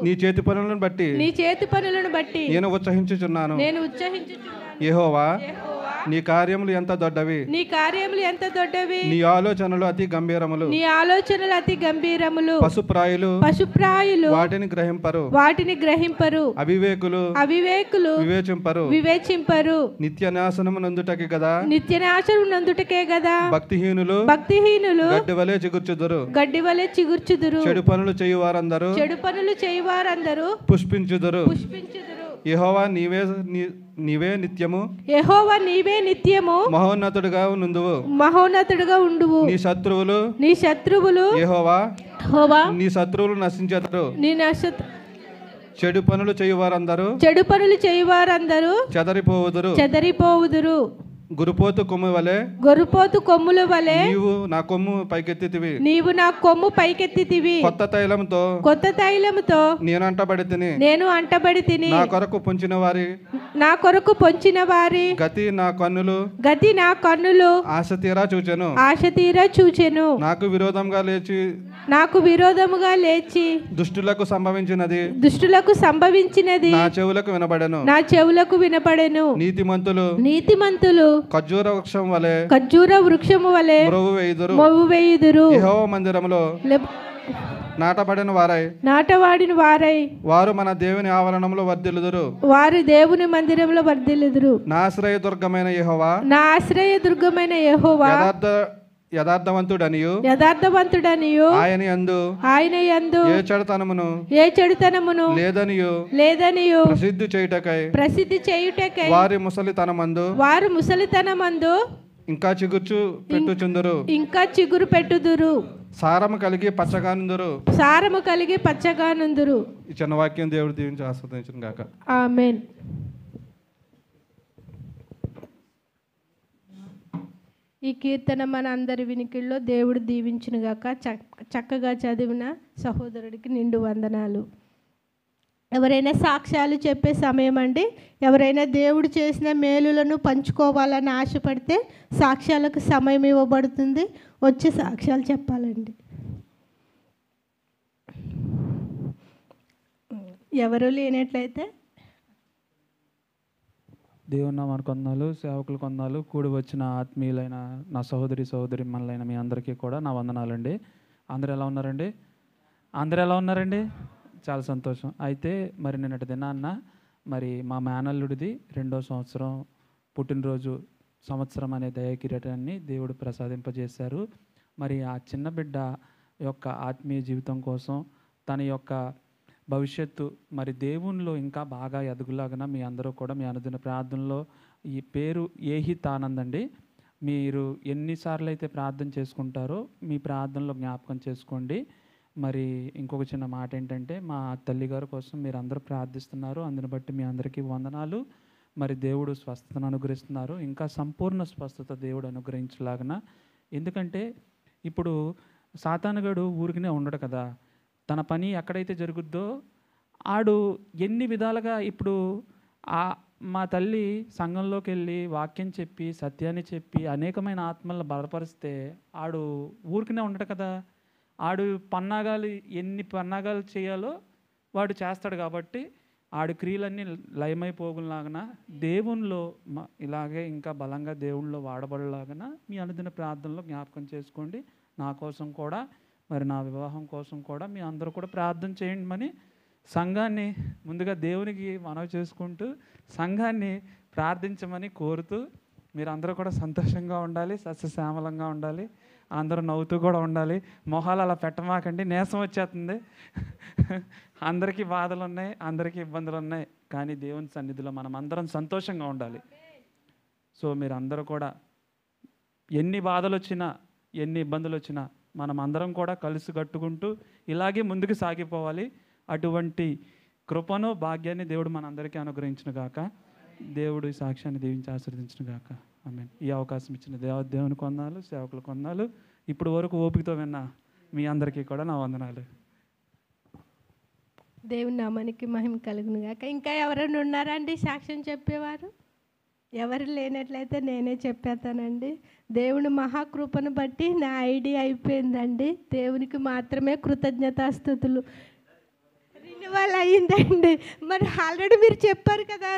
నీ చేతి పనులను బట్టి నేను ఉత్సహించుచున్నాను. యెహోవా నీ కార్యములు ఎంత దొడ్డవి, నీ ఆలోచనలు అతి గంభీరములు. పశుప్రాయులు వాటిని గ్రహింపరు, అవివేకులు వివేచింపరు. నిత్య నాశనము నందుటకే గదా భక్తిహీనులు గడ్డి వలె చిగుర్చుదురు. చెడు పనులు చేయువారందరూ పుష్పించుదురు. యెహోవా నీవే నిత్యము మహోన్నతుడుగా ఉండువు. నీ శత్రువులు యెహోవా నీ శత్రువులు నశించెదరు. చెడు పనులు చేయువారందరూ చెదరిపోవుదురు. గురుపోతు కొమ్ముల వలె నీవు నా కొమ్ము పైకెత్తితివి. కొత్త తైలముతో నేను అంటబడి తిని నా కొరకు పొంచిన వారి గతి నా కన్నులు ఆశ తీరా చూచెను. నాకు విరోధముగా లేచి దుష్టులకు సంభవించినది నా చెవులకు వినబడెను. నీతిమంతులు ఖర్జూర వృక్షము వలె మొవ్వు వేయుదురు. యెహోవా మందిరములో నాటబడిన వారై వారు మన దేవుని ఆవరణంలో వర్ధిల్లుదురు. నా ఆశ్రయ దుర్గమైన యెహోవా యథార్థవంతుడనియు ఆయన యందు ఏ చెడుతనమును లేదనియు ప్రసిద్ధి చేయుటకై వారి ముసలితనమందు ఇంకా చిగురు పెట్టుదురు. సారము కలిగి పచ్చగానుందురు. ఈ చిన్న వాక్యం దేవుడు దీవించి ఆస్వాదించును గాక. ఆమేన్. ఈ కీర్తన మన అందరి వినికిల్లో దేవుడు దీవించునుగాక. చక్కగా చదివిన సహోదరుడికి నిండు వందనాలు. ఎవరైనా సాక్ష్యాలు చెప్పే సమయం అండి. ఎవరైనా దేవుడు చేసిన మేలులను పంచుకోవాలని ఆశపడితే సాక్ష్యాలకు సమయం ఇవ్వబడుతుంది. వచ్చి సాక్ష్యాలు చెప్పాలండి. ఎవరు లేనట్లయితే దేవుని నామానికి వందనాలు, సేవకులు వందనాలు, కూడి వచ్చిన ఆత్మీయులైన నా సహోదరి మనలైన మీ అందరికీ కూడా నా వందనాలండి. అందరూ ఎలా ఉన్నారండి? చాలా సంతోషం. అయితే మరి నిన్నటి దినాన్న మరి మా మేనల్లుడిది 2వ సంవత్సరం పుట్టినరోజు సంవత్సరం అనే దయాకిరీటాన్ని దేవుడు ప్రసాదింపజేశారు. మరి ఆ చిన్న బిడ్డ యొక్క ఆత్మీయ జీవితం కోసం, తన యొక్క భవిష్యత్తు మరి దేవునిలో ఇంకా బాగా ఎదుగులాగా మీ అందరూ కూడా మీ అనుదిన ప్రార్థనలో, ఈ పేరు ఏహిత్ ఆనంద్ అండి. మీరు ఎన్నిసార్లు అయితే ప్రార్థన చేసుకుంటారో మీ ప్రార్థనలో జ్ఞాపకం చేసుకోండి. మరి ఇంకొక చిన్న మాట ఏంటంటే, మా తల్లిగారి కోసం మీరు అందరూ ప్రార్థిస్తున్నారు. అందుని బట్టి మీ అందరికీ వందనాలు. మరి దేవుడు స్వస్థతను అనుగ్రహిస్తున్నారు. ఇంకా సంపూర్ణ స్వస్థత దేవుడు అనుగ్రహించలాగన. ఎందుకంటే ఇప్పుడు సాతానుగాడు ఊరికినే ఉండడు కదా. తన పని ఎక్కడైతే జరుగుద్దో ఆడు ఎన్ని విధాలుగా ఇప్పుడు మా తల్లి సంఘంలోకి వెళ్ళి వాక్యం చెప్పి సత్యాన్ని చెప్పి అనేకమైన ఆత్మలను బలపరిస్తే ఆడు ఊరికినే ఉండడు కదా. ఆడు ఎన్ని పన్నాగాలు చేయాలో వాడు చేస్తాడు. కాబట్టి ఆడు క్రియలన్నీ లయమైపోగులాగన దేవునిలో ఇలాగే ఇంకా బలంగా దేవునిలో వాడబడలాగన మీ అనుదిన ప్రార్థనలో జ్ఞాపకం చేసుకోండి. నా కోసం కూడా, మరి నా వివాహం కోసం కూడా మీ అందరూ కూడా ప్రార్థన చేయండి. సంఘాన్ని ముందుగా దేవునికి మనవి చేసుకుంటూ సంఘాన్ని ప్రార్థించమని కోరుతూ, మీరందరూ కూడా సంతోషంగా ఉండాలి, సస్యశ్యామలంగా ఉండాలి, అందరూ నవ్వుతూ కూడా ఉండాలి. మొహాలు అలా పెట్టమాకండి, నీరసం వచ్చేస్తుంది. అందరికీ బాధలు ఉన్నాయి, అందరికీ ఇబ్బందులు ఉన్నాయి, కానీ దేవుని సన్నిధిలో మనం అందరం సంతోషంగా ఉండాలి. సో మీరందరూ కూడా ఎన్ని బాధలు వచ్చినా, ఎన్ని ఇబ్బందులు వచ్చినా మనం అందరం కూడా కలిసి కట్టుకుంటూ ఇలాగే ముందుకు సాగిపోవాలి. అటువంటి కృపను, భాగ్యాన్ని దేవుడు మనందరికీ అనుగ్రహించును గాక. దేవుడు ఈ సాక్ష్యాన్ని దీవించి ఆశీర్వదించును గాక. ఆమేన్. ఈ అవకాశం ఇచ్చిన దేవునికి వందనాలు, సేవకులకు వందనాలు. ఇప్పుడు వరకు ఓపికతో విన్న మీ అందరికీ కూడా నా వందనాలు. దేవుని నామానికి మహిమ కలుగును గాక. ఇంకా ఎవరైనా ఉన్నారండి సాక్ష్యం చెప్పేవారు? ఎవరు లేనట్లయితే నేనే చెప్పేస్తానండి. దేవుని మహాకృపను బట్టి నా ఐడి అయిపోయిందండి. దేవునికి మాత్రమే కృతజ్ఞతాస్తుతులు. రెన్యువల్ అయ్యిందండి. మరి ఆల్రెడీ మీరు చెప్పారు కదా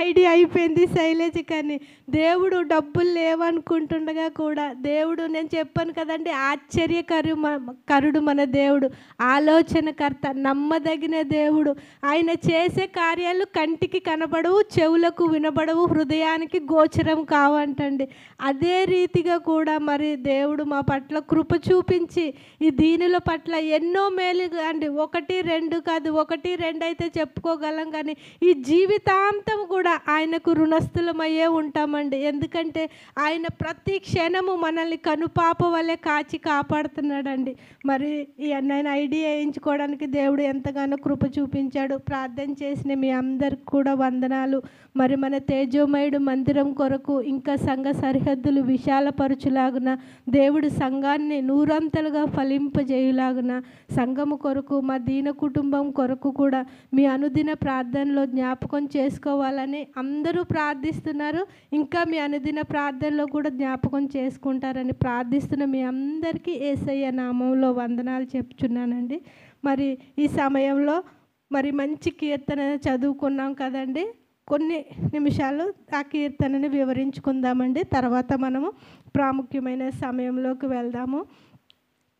ఐడి అయిపోయింది శైలేజ్ కానీ. దేవుడు డబ్బులు లేవనుకుంటుండగా కూడా దేవుడు, నేను చెప్పాను కదండి, ఆశ్చర్యకరుడు మన దేవుడు, ఆలోచనకర్త, నమ్మదగిన దేవుడు. ఆయన చేసే కార్యాలు కంటికి కనబడవు, చెవులకు వినబడవు, హృదయానికి గోచరం కావంటండి. అదే రీతిగా కూడా మరి దేవుడు మా పట్ల కృప చూపించి ఈ దీనుల పట్ల ఎన్నో మేలుగా అండి, 1, 2 కాదు, 1, 2 అయితే చెప్పుకోగలం కానీ ఈ జీవితాంతం కూడా ఆయనకు రుణస్థులమయ్యే ఉంటామండి. ఎందుకంటే ఆయన ప్రతి క్షణము మనల్ని కనుపాప వలె కాచి కాపాడుతున్నాడండి. మరి ఈ నేను ఐడియా వేయించుకోవడానికి దేవుడు ఎంతగానో కృప చూపించాడు. ప్రార్థన చేసిన మీ అందరికి కూడా వందనాలు. మరి మన తేజోమయుడు మందిరం కొరకు ఇంకా సంఘ సరిహద్దులు విశాలపరచులాగున, దేవుడు సంఘాన్ని నూరంతలుగా ఫలింపజేయులాగున, సంఘము కొరకు, మా దీన కుటుంబం కొరకు కూడా మీ అనుదిన ప్రార్థనలో జ్ఞాపకం చేసుకోవాలని అందరూ ప్రార్థిస్తున్నారు. ఇంకా మీ అనుదిన ప్రార్థనలో కూడా జ్ఞాపకం చేసుకుంటారని ప్రార్థిస్తున్న మీ అందరికీ యేసయ్య నామంలో వందనాలు చెప్తున్నానండి. మరి ఈ సమయంలో మరి మంచి కీర్తన చదువుకున్నాం కదండి. కొన్ని నిమిషాలు ఆ కీర్తనని వివరించుకుందామండి. తర్వాత మనము ప్రాముఖ్యమైన సమయంలోకి వెళ్దాము.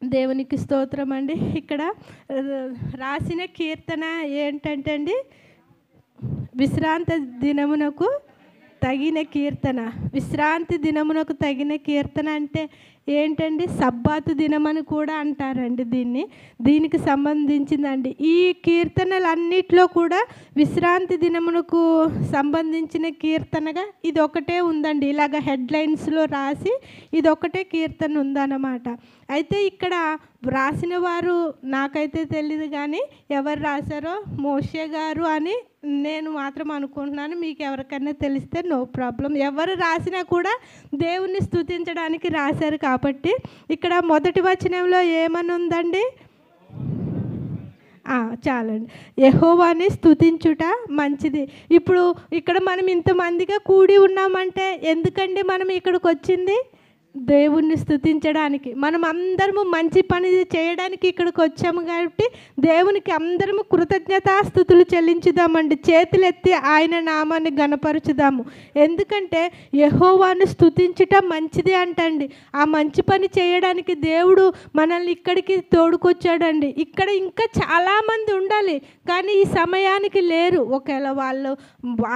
దేవునికి స్తోత్రం అండి. ఇక్కడ రాసిన కీర్తన ఏంటంటే అండి, విశ్రాంతి దినమునకు తగిన కీర్తన. విశ్రాంతి దినమునకు తగిన కీర్తన అంటే ఏంటండి? సబ్బాతు దినమని కూడా అంటారండి దీనికి సంబంధించిందండి. ఈ కీర్తనలన్నిట్లో కూడా విశ్రాంతి దినమునకు సంబంధించిన కీర్తనగా ఇది ఒకటే ఉందండి. ఇలాగ హెడ్లైన్స్లో రాసి ఇది ఒకటే కీర్తన ఉందన్నమాట. అయితే ఇక్కడ రాసిన వారు నాకైతే తెలియదు, కానీ ఎవరు రాశారో మోషే గారు అని నేను మాత్రం అనుకుంటున్నాను. మీకు ఎవరికైనా తెలిస్తే నో ప్రాబ్లం. ఎవరు రాసినా కూడా దేవుణ్ణి స్తుతించడానికి రాశారు. కాబట్టి ఇక్కడ మొదటి వచనంలో ఏమని ఉందండి? చాలండి, యెహోవాని స్తుతించుట మంచిది. ఇప్పుడు ఇక్కడ మనం ఇంతమందిగా కూడి ఉన్నామంటే ఎందుకండి మనం ఇక్కడికి వచ్చింది? దేవుణ్ణి స్తుతించడానికి. మనం అందరము మంచి పని చేయడానికి ఇక్కడికి వచ్చాము. కాబట్టి దేవునికి అందరము కృతజ్ఞతాస్తుతులు చెల్లించుదామండి. చేతులెత్తి ఆయన నామాన్ని గణపరచుదాము. ఎందుకంటే యెహోవాను స్తుతించుట మంచిది అంటండి. ఆ మంచి పని చేయడానికి దేవుడు మనల్ని ఇక్కడికి తోడుకొచ్చాడండి. ఇక్కడ ఇంకా చాలామంది ఉండాలి, కానీ ఈ సమయానికి లేరు. ఒకవేళ వాళ్ళు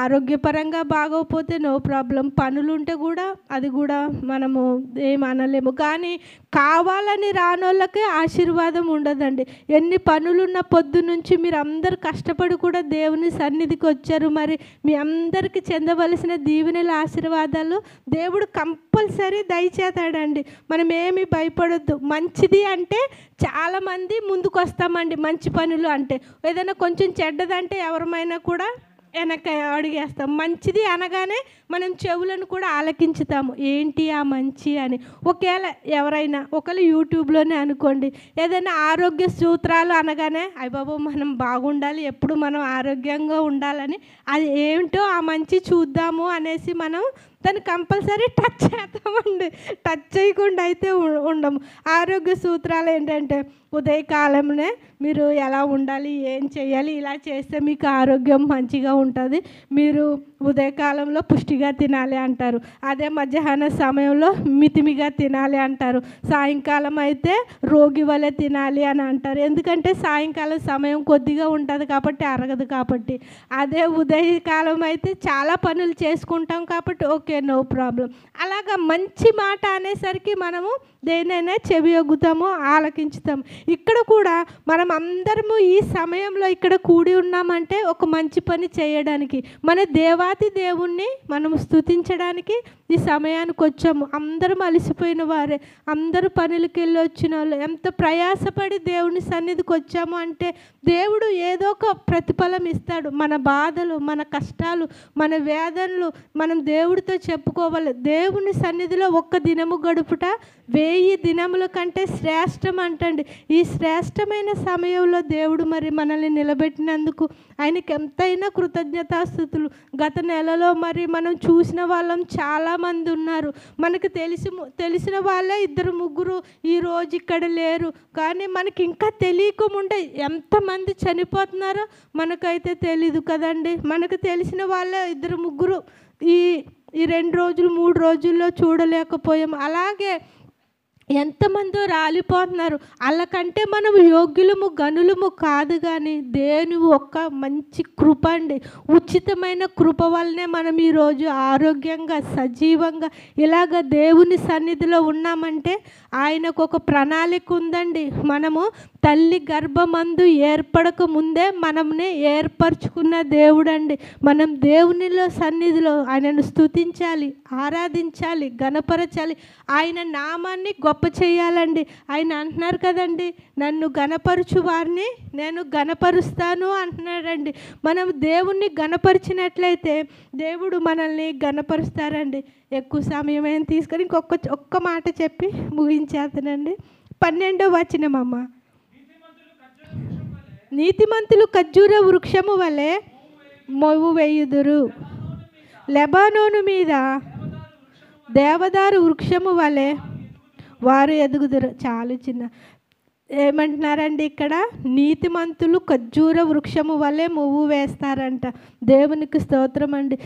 ఆరోగ్యపరంగా బాగోకపోతే నో ప్రాబ్లం, పనులు ఉంటే కూడా అది కూడా మనము ఏమనలేము. కానీ కావాలని రానోళ్ళకే ఆశీర్వాదం ఉండదండి. ఎన్ని పనులున్న పొద్దు నుంచి మీరు అందరు కష్టపడి కూడా దేవుని సన్నిధికి వచ్చారు. మరి మీ అందరికీ చెందవలసిన దీవెనల ఆశీర్వాదాలు దేవుడు కంపల్సరీ దయచేస్తాడండి. మనం ఏమి భయపడొద్దు. మంచిది అంటే చాలామంది ముందుకు వస్తామండి. మంచి పనులు అంటే ఏదైనా కొంచెం చెడ్డదంటే ఎవరమైనా కూడా వెనక అడిగేస్తాం. మంచిది అనగానే మనం చెవులను కూడా ఆలకించుతాము, ఏంటి ఆ మంచి అని. ఒకవేళ ఎవరైనా ఒకవేళ యూట్యూబ్లోనే అనుకోండి, ఏదైనా ఆరోగ్య సూత్రాలు అనగానే అయ్య బాబు మనం బాగుండాలి, ఎప్పుడు మనం ఆరోగ్యంగా ఉండాలని, అది ఏమిటో ఆ మంచి చూద్దాము అనేసి మనం దాన్ని కంపల్సరీ టచ్ చేస్తామండి. టచ్ చేయకుండా అయితే ఉండము. ఆరోగ్య సూత్రాలు ఏంటంటే ఉదయకాలంలో మీరు ఎలా ఉండాలి, ఏం చేయాలి, ఇలా చేస్తే మీకు ఆరోగ్యం మంచిగా ఉంటుంది, మీరు ఉదయకాలంలో పుష్టిగా తినాలి అంటారు. అదే మధ్యాహ్న సమయంలో మితిమిగా తినాలి అంటారు. సాయంకాలం అయితే రోగి వలె తినాలి అని అంటారు. ఎందుకంటే సాయంకాలం సమయం కొద్దిగా ఉంటుంది కాబట్టి, అరగదు కాబట్టి. అదే ఉదయకాలం అయితే చాలా పనులు చేసుకుంటాం కాబట్టి ఓకే నో ప్రాబ్లం. అలాగా మంచి మాట అనేసరికి మనము దేనైనా చెవి ఒగ్గుతాము, ఆలకించుతాము. ఇక్కడ కూడా మనం అందరము ఈ సమయంలో ఇక్కడ కూడి ఉన్నామంటే ఒక మంచి పని చేయడానికి, మన దేవాతి దేవుణ్ణి మనము స్తుతించడానికి ఈ సమయానికి వచ్చాము. అందరం అలసిపోయిన వారే, అందరూ పనులకి వెళ్ళి వచ్చిన వాళ్ళు, ఎంత ప్రయాసపడి దేవుని సన్నిధికి వచ్చాము అంటే దేవుడు ఏదో ఒక ప్రతిఫలం ఇస్తాడు. మన బాధలు, మన కష్టాలు, మన వేదనలు మనం దేవుడితో చెప్పుకోవాలి. దేవుని సన్నిధిలో ఒక్క దినము గడుపుట 1000 దినముల కంటే శ్రేష్టం అంటండి. ఈ శ్రేష్టమైన సమయంలో దేవుడు మరి మనల్ని నిలబెట్టినందుకు ఆయనకి ఎంతైనా కృతజ్ఞతాస్తుతులు. గత నెలలో మరి మనం చూసిన వాళ్ళం చాలామంది ఉన్నారు. మనకు తెలిసిన వాళ్ళే 2-3 ఈరోజు ఇక్కడ లేరు. కానీ మనకి ఇంకా తెలియకముందే ఎంతమంది చనిపోతున్నారో మనకైతే తెలీదు కదండి. మనకు తెలిసిన వాళ్ళే 2-3 ఈ 2 రోజులు 3 రోజుల్లో చూడలేకపోయాం. అలాగే ఎంతమందో రాలిపోతున్నారు. వాళ్ళకంటే మనం యోగ్యులము గనులము కాదు, కానీ దేని ఒక్క మంచి కృప అండి. ఉచితమైన కృప వల్లనే మనం ఈరోజు ఆరోగ్యంగా సజీవంగా ఇలాగ దేవుని సన్నిధిలో ఉన్నామంటే ఆయనకు ఒక ప్రణాళిక ఉందండి. మనము తల్లి గర్భమందు ఏర్పడక ముందే మనల్ని ఏర్పరచుకున్న దేవుడండి. మనం దేవునిలో సన్నిధిలో ఆయనను స్తుతించాలి, ఆరాధించాలి, గణపరచాలి, ఆయన నామాన్ని గొప్ప చేయాలండి. ఆయన అంటున్నారు కదండి, నన్ను గణపరచు వారిని నేను గణపరుస్తాను అంటున్నాడండి. మనం దేవుణ్ణి గణపరిచినట్లయితే దేవుడు మనల్ని గణపరుస్తారండి. ఎక్కువ సమయం ఏం తీసుకొని ఒక్క మాట చెప్పి ముగించేస్తానండి. 12వ వచనం అమ్మ. నీతిమంతులు ఖర్జూర వృక్షము వలె మొవ్వు వేయుదురు, లెబానోను మీద దేవదారు వృక్షము వలె వారు ఎదుగుదురు. చాలా చిన్న ఏమంటున్నారండి ఇక్కడ, నీతిమంతులు ఖర్జూర వృక్షము వలె మొవ్వు వేస్తారంట. దేవునికి స్తోత్రం అండి.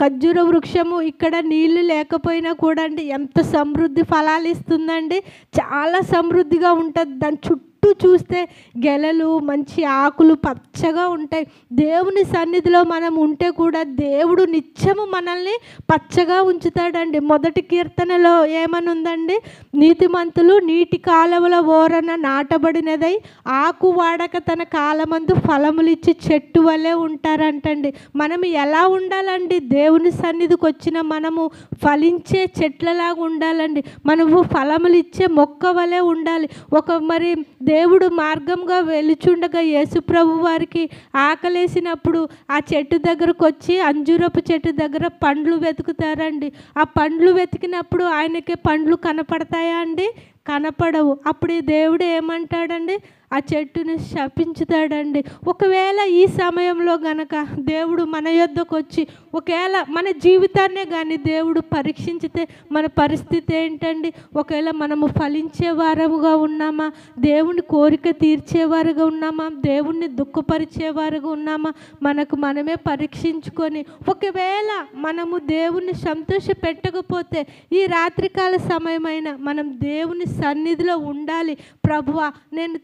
ఖర్జూర వృక్షము ఇక్కడ నీళ్లు లేకపోయినా కూడా అండి ఎంత సమృద్ధి ఫలాలు ఇస్తుందండి. చాలా సమృద్ధిగా ఉంటుంది. దాని చుట్టూ చూస్తే గెలలు, మంచి ఆకులు, పచ్చ పచ్చగా ఉంటాయి. దేవుని సన్నిధిలో మనం ఉంటే కూడా దేవుడు నిత్యము మనల్ని పచ్చగా ఉంచుతాడండి. మొదటి కీర్తనలో ఏమని ఉందండి? నీతిమంతులు నీటి కాలువల ఓరన నాటబడినదై ఆకు వాడక తన కాలమందు ఫలములిచ్చి చెట్టు వలె ఉంటారంటండి. మనం ఎలా ఉండాలండి? దేవుని సన్నిధికి వచ్చిన మనము ఫలించే చెట్లలాగా ఉండాలండి. మనము ఫలములు ఇచ్చే మొక్క వలె ఉండాలి. మరి దేవుడు మార్గంగా వెలుచుండగా యేసుప్రభు వారికి ఆకలేసినప్పుడు ఆ చెట్టు దగ్గరకు వచ్చి అంజూరపు చెట్టు దగ్గర పండ్లు వెతుకుతారండి. ఆ పండ్లు వెతికినప్పుడు ఆయనకి పండ్లు కనపడతాయా అండి? కనపడవు. అప్పుడు దేవుడు ఏమంటాడండి? ఆ చెట్టుని శపించుతాడండి. ఒకవేళ ఈ సమయంలో గనక దేవుడు మన యొద్దకు వచ్చి ఒకవేళ మన జీవితాన్నే కానీ దేవుడు పరీక్షించితే మన పరిస్థితి ఏంటండి? ఒకవేళ మనము ఫలించే వారముగా ఉన్నామా? దేవుని కోరిక తీర్చేవారుగా ఉన్నామా? దేవుణ్ణి దుఃఖపరిచేవారుగా ఉన్నామా? మనకు మనమే పరీక్షించుకొని ఒకవేళ మనము దేవుణ్ణి సంతోష పెట్టకపోతే ఈ రాత్రికాల సమయమైన మనం దేవుని సన్నిధిలో ఉండాలి. ప్రభువా, నేను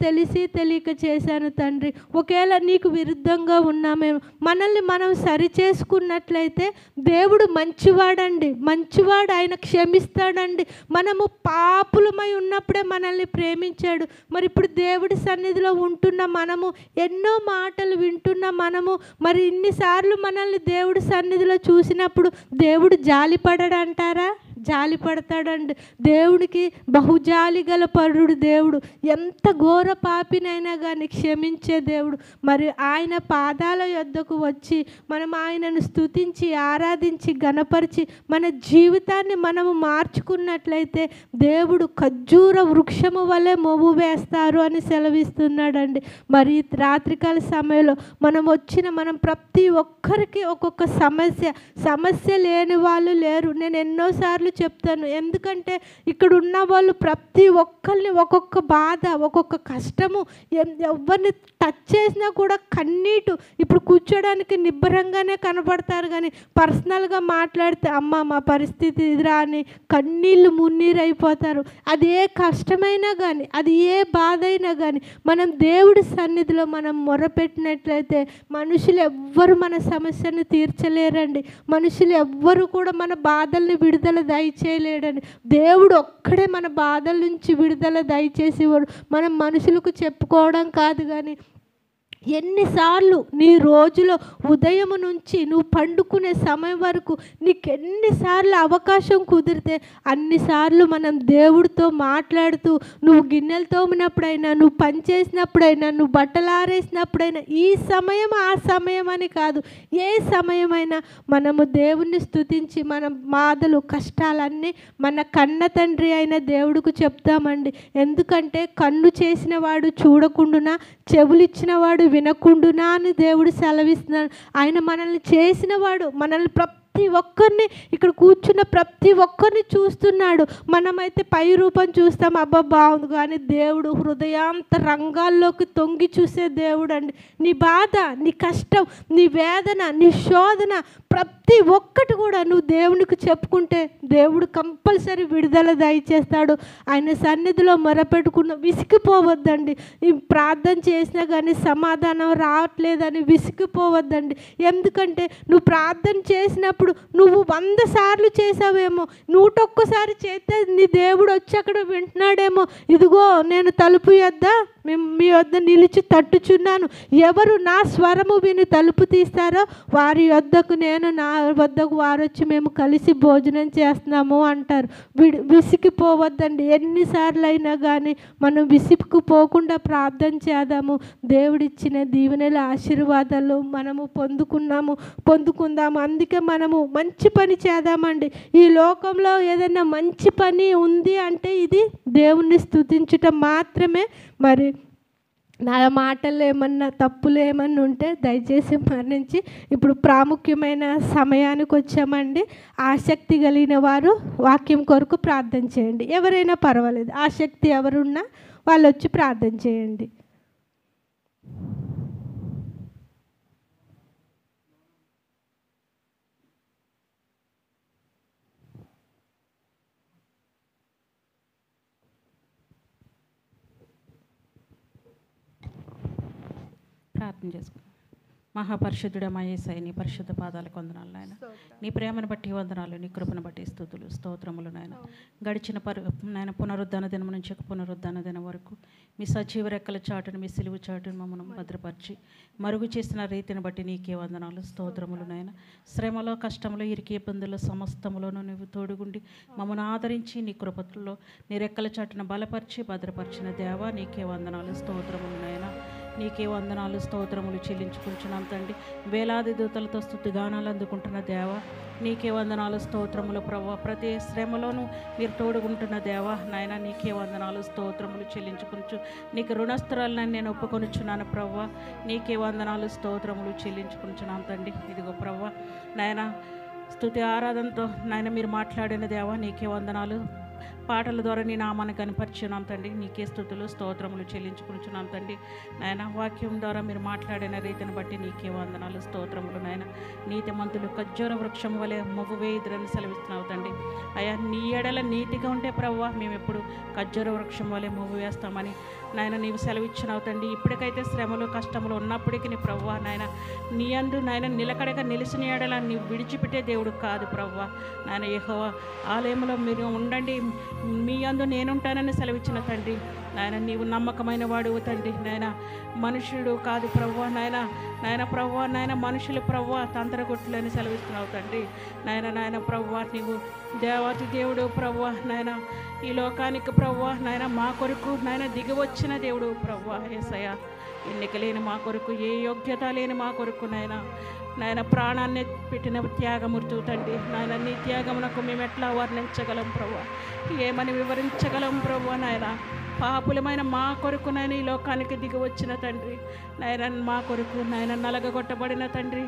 తెలియక చేశాను తండ్రి. ఒకవేళ నీకు విరుద్ధంగా ఉన్నామేమో మనల్ని మనం సరిచేసుకున్నట్లయితే దేవుడు మంచివాడండి. మంచివాడు, ఆయన క్షమిస్తాడండి. మనము పాపులమై ఉన్నప్పుడే మనల్ని ప్రేమించాడు. మరి ఇప్పుడు దేవుడి సన్నిధిలో ఉంటున్న మనము, ఎన్నో మాటలు వింటున్న మనము, మరి ఇన్నిసార్లు మనల్ని దేవుడి సన్నిధిలో చూసినప్పుడు దేవుడు జాలిపడడంటారా? జాలి పడతాడండి. దేవుడికి బహుజాలి గల పరుడు దేవుడు. ఎంత ఘోర పాపినైనా కానీ క్షమించే దేవుడు. మరి ఆయన పాదాల యొద్దకు వచ్చి మనం ఆయనను స్తుతించి ఆరాధించి గణపరిచి మన జీవితాన్ని మనము మార్చుకున్నట్లయితే దేవుడు ఖర్జూర వృక్షము వలె మొవ్వు వేస్తారు అని సెలవిస్తున్నాడండి. మరి రాత్రికాల సమయంలో మనం ప్రతి ఒక్కరికి ఒక్కొక్క సమస్య లేని వాళ్ళు లేరు. నేను ఎన్నోసార్లు చెప్తాను. ఎందుకంటే ఇక్కడ ఉన్న వాళ్ళు ప్రతి ఒక్కరిని ఒక్కొక్క బాధ, ఒక్కొక్క కష్టము, ఎవరిని టచ్ చేసినా కూడా కన్నీటు. ఇప్పుడు కూర్చోడానికి నిబ్బరంగానే కనపడతారు, కానీ పర్సనల్గా మాట్లాడితే అమ్మ మా పరిస్థితి ఇదిరా అని కన్నీళ్ళు మున్నీరు అయిపోతారు. అది ఏ కష్టమైనా కానీ, అది ఏ బాధ అయినా కానీ మనం దేవుడి సన్నిధిలో మనం మొరపెట్టినట్లయితే మనుషులు ఎవ్వరు మన సమస్యను తీర్చలేరండి. మనుషులు ఎవ్వరు కూడా మన బాధల్ని విడుదల దయచేయలేడండి. దేవుడు ఒక్కడే మన బాధల నుంచి విడుదల దయచేసేవాడు. మనం మనుషులకు చెప్పుకోవడం కాదు, కానీ ఎన్నిసార్లు నీ రోజులో ఉదయం నుంచి నువ్వు పండుకునే సమయం వరకు నీకు ఎన్నిసార్లు అవకాశం కుదిరితే అన్నిసార్లు మనం దేవుడితో మాట్లాడుతూ, నువ్వు గిన్నెలు తోమినప్పుడైనా, నువ్వు పని చేసినప్పుడైనా, నువ్వు బట్టలు ఆరేసినప్పుడైనా, ఈ సమయం ఆ సమయం అని కాదు, ఏ సమయమైనా మనము దేవుణ్ణి స్తుతించి మన బాధలు కష్టాలన్నీ మన కన్న తండ్రి అయిన దేవుడికి చెప్తామండి. ఎందుకంటే కన్ను చేసిన వాడు చూడకుండునా, చెవులిచ్చిన వాడు వినకుండునా అని దేవుడు సెలవిస్తున్నాడు. ఆయన మనల్ని చేసినవాడు, మనల్ని ప్రతి ఒక్కరిని, ఇక్కడ కూర్చున్న ప్రతి ఒక్కరిని చూస్తున్నాడు. మనమైతే పై రూపం చూస్తాం, అబ్బా బాగుంది, కానీ దేవుడు హృదయాంత రంగాల్లోకి తొంగి చూసే దేవుడు అండి. నీ బాధ, నీ కష్టం, నీ వేదన, నీ శోధన ప్రతి ఒక్కటి కూడా నువ్వు దేవునికి చెప్పుకుంటే దేవుడు కంపల్సరీ విడుదల దయచేస్తాడు. ఆయన సన్నిధిలో మొరపెట్టుకున్న విసిగిపోవద్దండి. ఈ ప్రార్థన చేసినా కానీ సమాధానం రావట్లేదని విసిగిపోవద్దండి. ఎందుకంటే నువ్వు ప్రార్థన చేసినప్పుడు నువ్వు 100 సార్లు చేసావేమో, 101 చేస్తే నీ దేవుడు వచ్చి అక్కడ వింటున్నాడేమో. ఇదిగో నేను తలుపు యొద్ద మీ వద్ద నిలిచి తట్టుచున్నాను, ఎవరు నా స్వరము విని తలుపు తీస్తారో వారి వద్దకు నేను, నా వద్దకు వారు వచ్చి మేము కలిసి భోజనం చేస్తున్నాము అంటారు. విసిగిపోవద్దండి. ఎన్నిసార్లు అయినా కానీ మనం విసిగిపోకుండా ప్రార్థన చేద్దాము. దేవుడిచ్చిన దీవెనల ఆశీర్వాదాలు మనము పొందుకుందాము. అందుకే మనము మంచి పని చేద్దామండి. ఈ లోకంలో ఏదైనా మంచి పని ఉంది అంటే ఇది దేవుణ్ణి స్తుతించటం మాత్రమే. మరి నా మాటల్లో ఏమన్నా తప్పులు ఏమన్నా ఉంటే దయచేసి మరణించి, ఇప్పుడు ప్రాముఖ్యమైన సమయానికి వచ్చామండి. ఆసక్తి కలిగిన వారు వాక్యం కొరకు ప్రార్థన చేయండి. ఎవరైనా పర్వాలేదు, ఆసక్తి ఎవరున్నా వాళ్ళు వచ్చి ప్రార్థన చేయండి. ప్రార్థన చేసుకుందాం. మహాపరిశుద్ధుడా మా యేసయ్య, నీ పరిశుద్ధ పాదాలకు వందనాలు నాయన. నీ ప్రేమను బట్టి వందనాలు, నీ కృపను బట్టి స్తుతులు స్తోత్రములు నాయన. గడిచిన నాయన పునరుద్ధాన దినం నుంచి పునరుద్ధాన దినం వరకు మీ సజీవ రెక్కల చాటును, మీ సిలువు చాటును మమ్మల్ని భద్రపరిచి మరుగు చేసిన రీతిని బట్టి నీకే వందనాలు స్తోత్రములు నాయన. శ్రమలో, కష్టంలో, ఇరికి ఇబ్బందులు సమస్తములోనూ నువ్వు తోడుగుండి మమ్మల్ని ఆదరించి నీ కృపలో నీ రెక్కల చాటును బలపరిచి భద్రపరిచిన దేవా నీకే వందనాలు స్తోత్రములు నాయన. నీకే వందనాలు స్తోత్రములు చెల్లించుకుంటున్నాం తండ్రి. వేలాది దూతలతో స్తుతిగానాలు అందుకుంటున్న దేవ నీకే వందనాలు స్తోత్రములు ప్రభా. ప్రతి శ్రమలోనూ మీరు తోడుకుంటున్న దేవ నాయన నీకే వందనాలు స్తోత్రములు చెల్లించుకుంటూ నీకు రుణస్థురాలను నేను ఒప్పుకొనుచున్నాను ప్రభా. నీకే వందనాలు స్తోత్రములు చెల్లించుకుంటున్నాం తండ్రి. ఇదిగో ప్రభా నాయన స్తుతి ఆరాధనతో నాయన మీరు మాట్లాడిన దేవ నీకే వందనాలు. పాటల ద్వారా నీ నామాన్ని కనపరిచున్నాం తండ్రి. నీకే స్తుతులు స్తోత్రములు చెల్లించుకుంటున్నాం తండ్రి. నాయన వాక్యం ద్వారా మీరు మాట్లాడిన రీతిని బట్టి నీకే వందనాలు స్తోత్రములు నాయన. నీతిమంతులు ఖర్జూర వృక్షం వలె మొగువేయుదురని సెలవిస్తున్నావు తండ్రి. అయ్యా నీ ఎడల నీతిగా ఉంటే ప్రవ్వా మేము ఎప్పుడు ఖర్జూర వృక్షం వలె మొగు వేస్తామని నాయన నీవు సెలవిచ్చినావు తండ్రి. ఇప్పటికైతే శ్రమలు కష్టములు ఉన్నప్పటికీ నీ ప్రవ్వా నాయన నీ అందు నాయన నిలకడగా నిలిచిన ఎడల నీవు విడిచిపెట్టే దేవుడు కాదు ప్రవ్వా నాయన. యెహోవా ఆలయంలో మీరు ఉండండి, మీ అందు నేనుంటానని సెలవిచ్చిన తండ్రి. నాయన నీవు నమ్మకమైన వాడు తండ్రి. నాయన మనుషుడు కాదు ప్రవ్వా నాయన. నాయన ప్రవ్వా నాయన మనుషులు ప్రవ్వా తంత్రగొట్టులని సెలవిస్తున్నావు తండ్రి. నాయన ప్రవ్వా నీవు దేవాతి దేవుడు ప్రవ్వా నాయన. ఈ లోకానికి ప్రవ్వా నాయన మా కొరకు నాయన దిగి వచ్చిన దేవుడు ప్రవ్వా యేసయ్య. ఎన్నిక లేని మా కొరకు, ఏ యోగ్యత లేని మా కొరకు నాయన ప్రాణాన్ని పెట్టిన త్యాగమూర్తి తండ్రి. నాయన నీ త్యాగమునకు మేము ఎట్లా వర్ణించగలం ప్రభా, ఏమని వివరించగలం ప్రభా నాయన. పాపులమైన మా కొరకు నాయన ఈ లోకానికి దిగి వచ్చిన తండ్రి. నాయన మా కొరకు నాయన నలగగొట్టబడిన తండ్రి.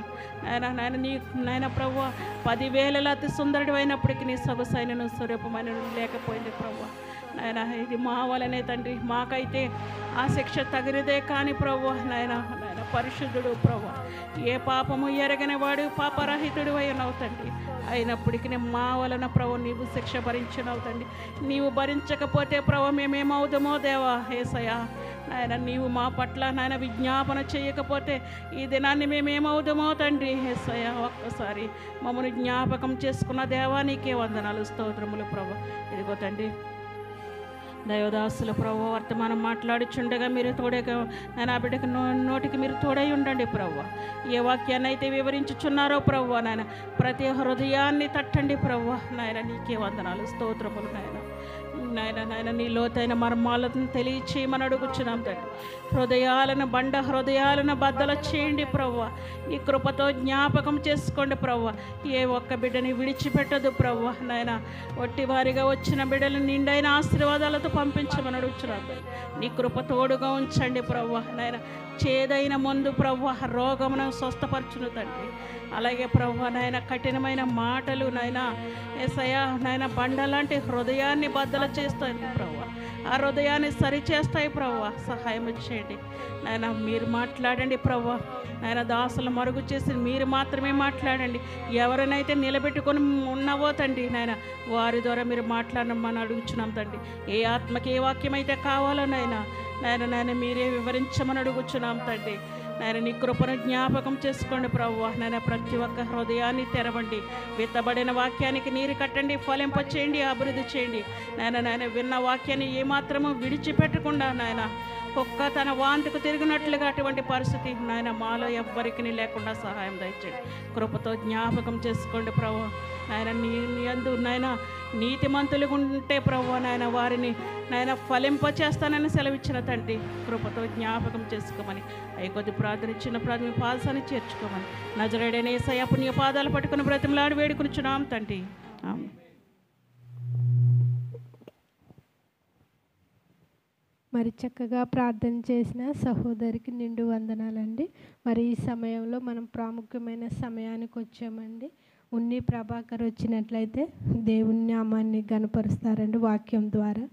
నాయన నీ నాయన ప్రభా 10,000 అతి సుందరుడు అయినప్పటికీ నీ సొగసైనను స్వరూపమైన లేకపోయింది ప్రభా నాయన. ఇది మా వలనే తండ్రి. మాకైతే ఆ శిక్ష తగినదే కానీ ప్రభా నాయన పరిశుద్ధుడు ప్రభా, ఏ పాపము ఎరగని వాడు పాపరహితుడు అయినావు తండ్రి. అయినప్పటికీ మా వలన ప్రభు నీవు శిక్ష భరించినావు తండ్రి. నీవు భరించకపోతే ప్రభు మేమేమవుతామో దేవా యేసయ్య. నాయన నీవు మా పట్ల నాయన విజ్ఞాపన చేయకపోతే ఈ దినాన్ని మేమేమవుతామో తండ్రి యేసయ్య. ఒక్కసారి మమ్మల్ని జ్ఞాపకం చేసుకున్న దేవా నీకే వందనాలు స్తోత్రములు ప్రభు. ఇదిగో తండ్రి దైవదాసుల ప్రభు వర్తమానం మాట్లాడుచుండగా మీరు తోడేగా నాయన ఆ బిడ్డకి నోటికి మీరు తోడై ఉండండి ప్రభు. ఏ వాక్యాన్ని అయితే వివరించుచున్నారో ప్రభు నాయన ప్రతి హృదయాన్ని తట్టండి ప్రభు నాయన. నీకే వందనాలు స్తోత్రములు నాయన నీ లోతైన మర్మాలను తెలియచేయమని అడుగుచున్నాం తండ్రి. హృదయాలను బద్దలు చేయండి ప్రభు. ఈ కృపతో జ్ఞాపకం చేసుకోండి ప్రభు. ఏ ఒక్క బిడ్డని విడిచిపెట్టదు ప్రభు నాయన. ఒట్టివారిగా వచ్చిన బిడ్డలు నిండైన ఆశీర్వాదాలతో పంపించమని అడుగుచున్నాం. నీ కృప తోడుగా ఉంచండి ప్రభు నాయన. చేదైన మందు ప్రభు రోగమును స్వస్థపరచును తండ్రి. అలాగే ప్రభు నాయన కఠినమైన మాటలు నాయన యేసయ్య నాయన బండ లాంటి హృదయాన్ని బద్దలు చేస్తాయి ప్రభు. ఆ హృదయాన్ని సరిచేస్తాయి ప్రభు. సహాయం చేయండి నాయన. మీరు మాట్లాడండి ప్రభు నాయన. దాసులు మరుగు చేసి మీరు మాత్రమే మాట్లాడండి. ఎవరినైతే నిలబెట్టుకొని ఉన్నావో తండ్రి నాయన వారి ద్వారా మీరు మాట్లాడమని అడుగుచున్నాం తండ్రి. ఏ ఆత్మకి ఏ వాక్యం అయితే కావాలో నాయన మీరే వివరించమని అడుగుచున్నాం తండ్రి. నాయన నీ కృపను జ్ఞాపకం చేసుకోండి ప్రభు నాయన. ప్రతి ఒక్క హృదయాన్ని తెరవండి. విత్తబడిన వాక్యానికి నీరు కట్టండి, ఫలింపచేయండి, అభివృద్ధి చేయండి నాయన. విన్న వాక్యాన్ని ఏమాత్రము విడిచిపెట్టకుండా నాయన ఒక్క తన వాంతికు తిరిగినట్లుగా అటువంటి పరిస్థితి నాయన మాలో ఎవ్వరికి లేకుండా సహాయం దయచేయండి. కృపతో జ్ఞాపకం చేసుకోండి ప్రభు నాయన. నీ యందు నాయన నీతిమంతులు ఉంటే ప్రభు నాయన వారిని నాయన ఫలింపచేస్తానని సెలవిచ్చిన తండ్రి. కృపతో జ్ఞాపకం చేసుకోమని అవి కొద్ది ప్రార్థన ఇచ్చిన ప్రార్థన పాదసాన్ని చేర్చుకోమని నజరేయుడైన యేసయ్య పుణ్య పాదాలు పట్టుకుని బ్రతిమలాడి వేడుకొనుచున్నాం తండ్రి. ఆమేన్. మరి చక్కగా ప్రార్థన చేసిన సహోదరికి నిండు వందనాలండి. మరి ఈ సమయంలో మనం ప్రాముఖ్యమైన సమయానికి వచ్చామండి. ఉన్ని ప్రభాకర్ వచ్చినట్లయితే దేవుని నామాన్ని గణపరుస్తారండి వాక్యం ద్వారా.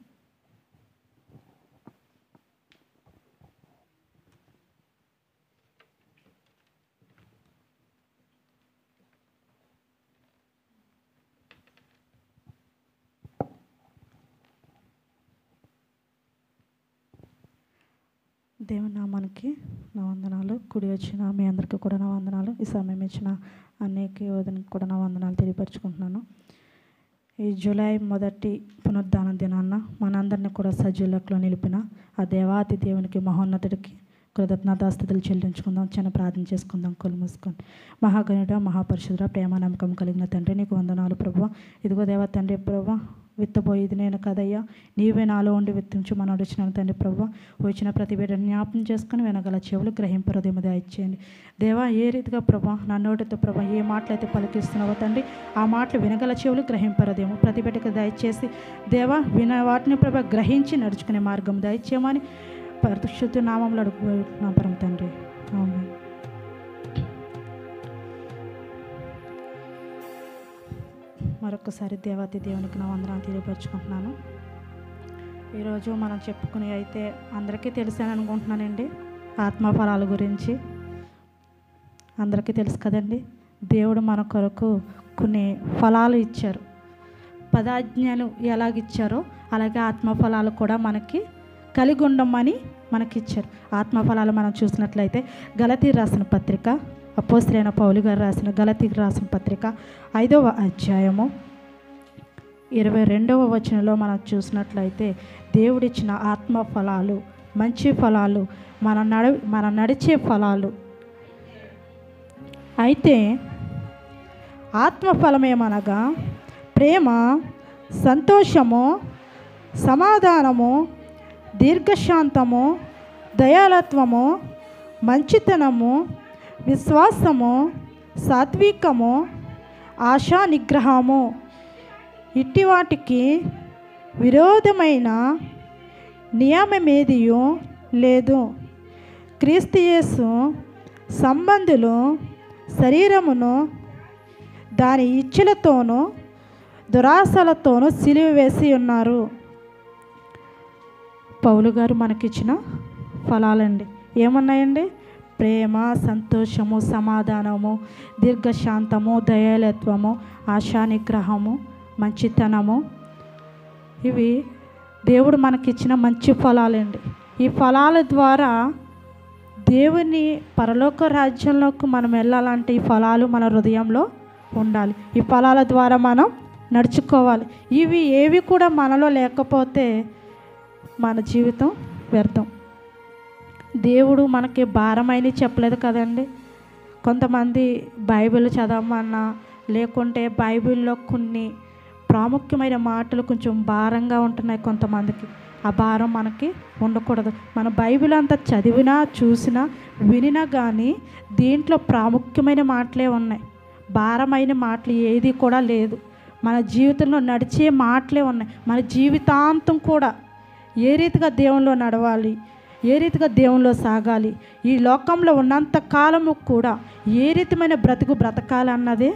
దేవుని నామానికి నా వందనాలు. కుడి వచ్చిన మీ అందరికీ కూడా నా వందనాలు. ఈ సమయం ఇచ్చిన అనేక యోధనకి కూడా నా వందనాలు తెలియపరుచుకుంటున్నాను. ఈ జూలై 1 పునరుద్ధాన దినాన్న మనందరినీ కూడా సజీవులకులో నిలిపిన ఆ దేవాతి దేవునికి మహోన్నతుడికి కృతజ్ఞతాస్తుతులు చెల్లించుకుందాం. చిన్న ప్రార్థన చేసుకుందాం. కళ్ళు మూసుకొని. మహాగణుడ, మహాపరిశుద్ధుడ, ప్రేమ నమ్మకం కలిగిన తండ్రి, నీకు వందనాలు ప్రభువా. ఇదిగో దేవా తండ్రి ప్రభువా, విత్తబోయేది నేను కదయ్యా, నీవే నాలో ఉండి విత్తించు మనం వచ్చినాను తండ్రి ప్రభువా. వచ్చిన ప్రతి బిడ్డను జ్ఞాపకం చేసుకుని వినగల చెవులు గ్రహింపరదేమో దయచేయండి దేవా. ఏ రీతిగా ప్రభా నా నోటితో ప్రభా ఏ మాటలైతే పలికిస్తున్నావో తండ్రి, ఆ మాటలు వినగల చెవులు గ్రహింపరదేమో ప్రతి బిడ్డకు దయచేసి దేవా, వాటిని ప్రభా గ్రహించి నడుచుకునే మార్గం దయచేయమని పరిశుద్ధ నామంలో అడుగుతున్నాం పరమ తండ్రి. ఆమేన్. మరొకసారి దేవాతి దేవునికి నా వందనాలు తెలియపరుచుకుంటున్నాను. ఈరోజు మనం చెప్పుకునే అయితే అందరికీ తెలుసని అనుకుంటున్నానండి. ఆత్మఫలాల గురించి అందరికీ తెలుసు కదండి. దేవుడు మన కొరకు కొన్ని ఫలాలు ఇచ్చారు. 10 ఆజ్ఞలు ఎలాగిచ్చారో అలాగే ఆత్మఫలాలు కూడా మనకి కలిగి ఉండమని మనకిచ్చారు. ఆత్మఫలాలు మనం చూసినట్లయితే గలతీయులకు రాసిన పత్రిక, అపోస్తలుడైన పౌలు గారు రాసిన గలతీయులకు రాసిన పత్రిక 5వ అధ్యాయము 22వ వచనంలో మనం చూసినట్లయితే దేవుడిచ్చిన ఆత్మ ఫలాలు, మంచి ఫలాలు, మన నడిచే ఫలాలు. అయితే ఆత్మఫలమేమనగా ప్రేమ, సంతోషము, సమాధానము, దీర్ఘశాంతము, దయాళత్వము, మంచితనము, విశ్వాసము, సాత్వికము, ఆశా నిగ్రహము. ఇట్టి వాటికి విరోధమైన నియమమేదియూ లేదు. క్రీస్తు యేసు సంబంధులు శరీరమును దాని ఇచ్ఛలతోనూ దురాశలతోనూ సిలువ వేసి ఉన్నారు. పౌలు గారు మనకిచ్చిన ఫలాలండి ఏమున్నాయండి? ప్రేమ, సంతోషము, సమాధానము, దీర్ఘశాంతము, దయాళత్వము, ఆశా నిగ్రహము, మంచితనము. ఇవి దేవుడు మనకిచ్చిన మంచి ఫలాలండి. ఈ ఫలాల ద్వారా దేవుని పరలోక రాజ్యంలోకి మనం వెళ్ళాలంటే ఈ ఫలాలు మన హృదయంలో ఉండాలి. ఈ ఫలాల ద్వారా మనం నడుచుకోవాలి. ఇవి ఏవి కూడా మనలో లేకపోతే మన జీవితం వ్యర్థం. దేవుడు మనకి భారమైనవి చెప్పలేదు కదండి. కొంతమంది బైబిల్ చదవమన్నా లేకుంటే బైబిల్లో కొన్ని ప్రాముఖ్యమైన మాటలు కొంచెం భారంగా ఉంటున్నాయి కొంతమందికి. ఆ భారం మనకి ఉండకూడదు. మన బైబిల్ అంతా చదివినా, చూసినా, వినినా కానీ దీంట్లో ప్రాముఖ్యమైన మాటలే ఉన్నాయి. భారమైన మాటలు ఏది కూడా లేదు. మన జీవితంలో నడిచే మాటలే ఉన్నాయి. మన జీవితాంతం కూడా ఏ రీతిగా దేవునిలో నడవాలి, ఏ రీతిగా దేవునిలో సాగాలి, ఈ లోకంలో ఉన్నంత కాలము కూడా ఏ రీతిమైన బ్రతకాలి అన్నదే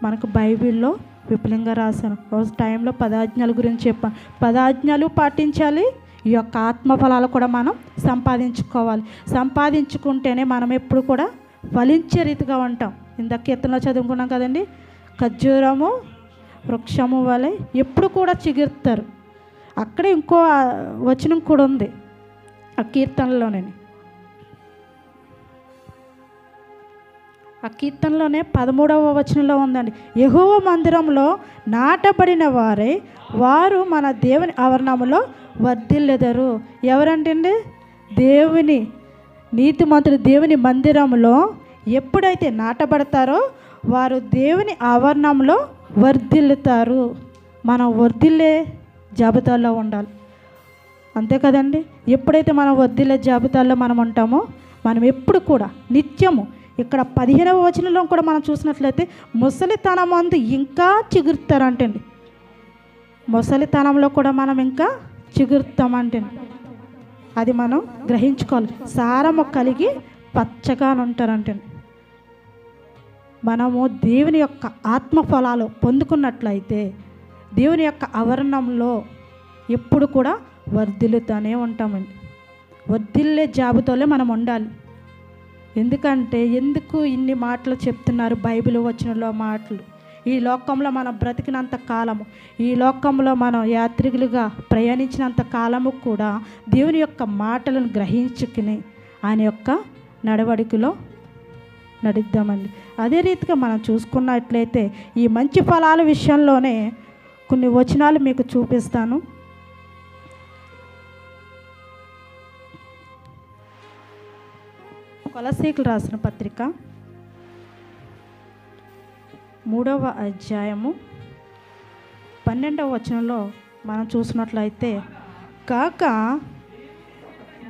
మనకు బైబిల్లో విపులంగా రాశాను. రోజు టైంలో 10 ఆజ్ఞల గురించి చెప్పాను. 10 ఆజ్ఞలు పాటించాలి. ఈ యొక్క ఆత్మఫలాలు కూడా మనం సంపాదించుకోవాలి. సంపాదించుకుంటేనే మనం ఎప్పుడు కూడా ఫలించే రీతిగా ఉంటాం. ఇందాక కీర్తనలో చదువుకున్నాం కదండి, ఖర్జూరము వృక్షము వలె ఎప్పుడు కూడా చిగురుతారు. అక్కడే ఇంకో వచనం కూడా ఉంది ఆ కీర్తనలోనే. ఆ కీర్తనలోనే 13వ వచనంలో ఉందండి, యెహోవా మందిరంలో నాటబడిన వారు మన దేవుని ఆవరణములో వర్ధిల్లెదరు. ఎవరంటే దేవుని నీతిమంతులు దేవుని మందిరంలో ఎప్పుడైతే నాటబడతారో వారు దేవుని ఆవరణంలో వర్ధిల్లుతారు. మనం వర్ధిల్లే జాబితాలో ఉండాలి. అంతే కదండి. ఎప్పుడైతే మనం వర్ధిల్లే జాబితాల్లో మనం ఉంటామో మనం ఎప్పుడు కూడా నిత్యము ఇక్కడ 15వ వచనంలో కూడా మనం చూసినట్లయితే ముసలితనం అందు ఇంకా చిగురుతారంటండి. ముసలితనంలో కూడా మనం ఇంకా చిగురుతామంటండి. అది మనం గ్రహించుకోవాలి. సారము కలిగి పచ్చగా ఉంటారంటండి. మనము దేవుని యొక్క ఆత్మఫలాలు పొందుకున్నట్లయితే దేవుని యొక్క ఆవరణంలో ఎప్పుడు కూడా వర్ధిల్లుతూనే ఉంటామండి. వర్ధిల్లే జాబితాలో మనం ఉండాలి. ఎందుకు ఇన్ని మాటలు చెప్తున్నారు బైబిల్ వచనంలో మాటలు? ఈ లోకంలో మనం బ్రతికినంత కాలము, ఈ లోకంలో మనం యాత్రికులుగా ప్రయాణించినంత కాలము కూడా దేవుని యొక్క మాటలను గ్రహించుకుని ఆయన యొక్క నడవడికలో నడుద్దామండి. అదే రీతిగా మనం చూసుకున్నట్లయితే ఈ మంచి ఫలాల విషయంలోనే కొన్ని వచనాలు మీకు చూపిస్తాను. కొలసీకులు రాసిన పత్రిక 3వ అధ్యాయము 12వ వచనంలో మనం చూసినట్లయితే, కాక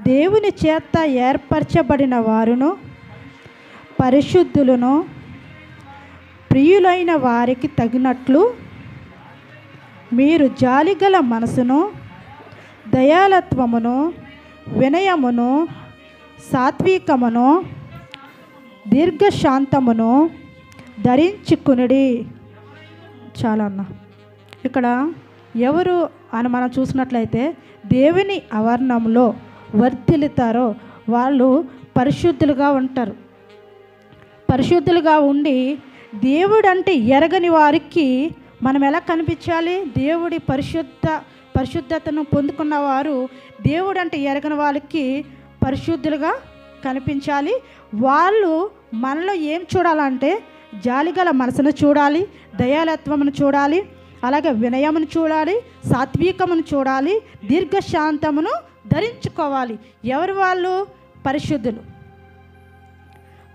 దేవుని చేత ఏర్పరచబడిన వారును పరిశుద్ధులను ప్రియులైన వారికి తగినట్లు మీరు జాలిగల మనసును, దయాలత్వమును, వినయమును, సాత్వికమును, దీర్ఘశాంతమును ధరించుకునుడి. చాలా అన్న ఇక్కడ ఎవరు అని మనం చూసినట్లయితే దేవుని ఆవరణంలో వర్ధిల్లుతారో వాళ్ళు పరిశుద్ధులుగా ఉంటారు. పరిశుద్ధులుగా ఉండి దేవుడు అంటే ఎరగని వారికి మనం ఎలా కనిపించాలి? దేవుడి పరిశుద్ధతను పొందుకున్న వారు దేవుడు అంటే ఎరగని వాళ్ళకి పరిశుద్ధులుగా కనిపించాలి. వాళ్ళు మనలో ఏం చూడాలంటే జాలిగల మనసును చూడాలి, దయాలత్వమును చూడాలి, అలాగే వినయమును చూడాలి, సాత్వికమును చూడాలి, దీర్ఘశాంతమును ధరించుకోవాలి. ఎవరు వాళ్ళు? పరిశుద్ధులు.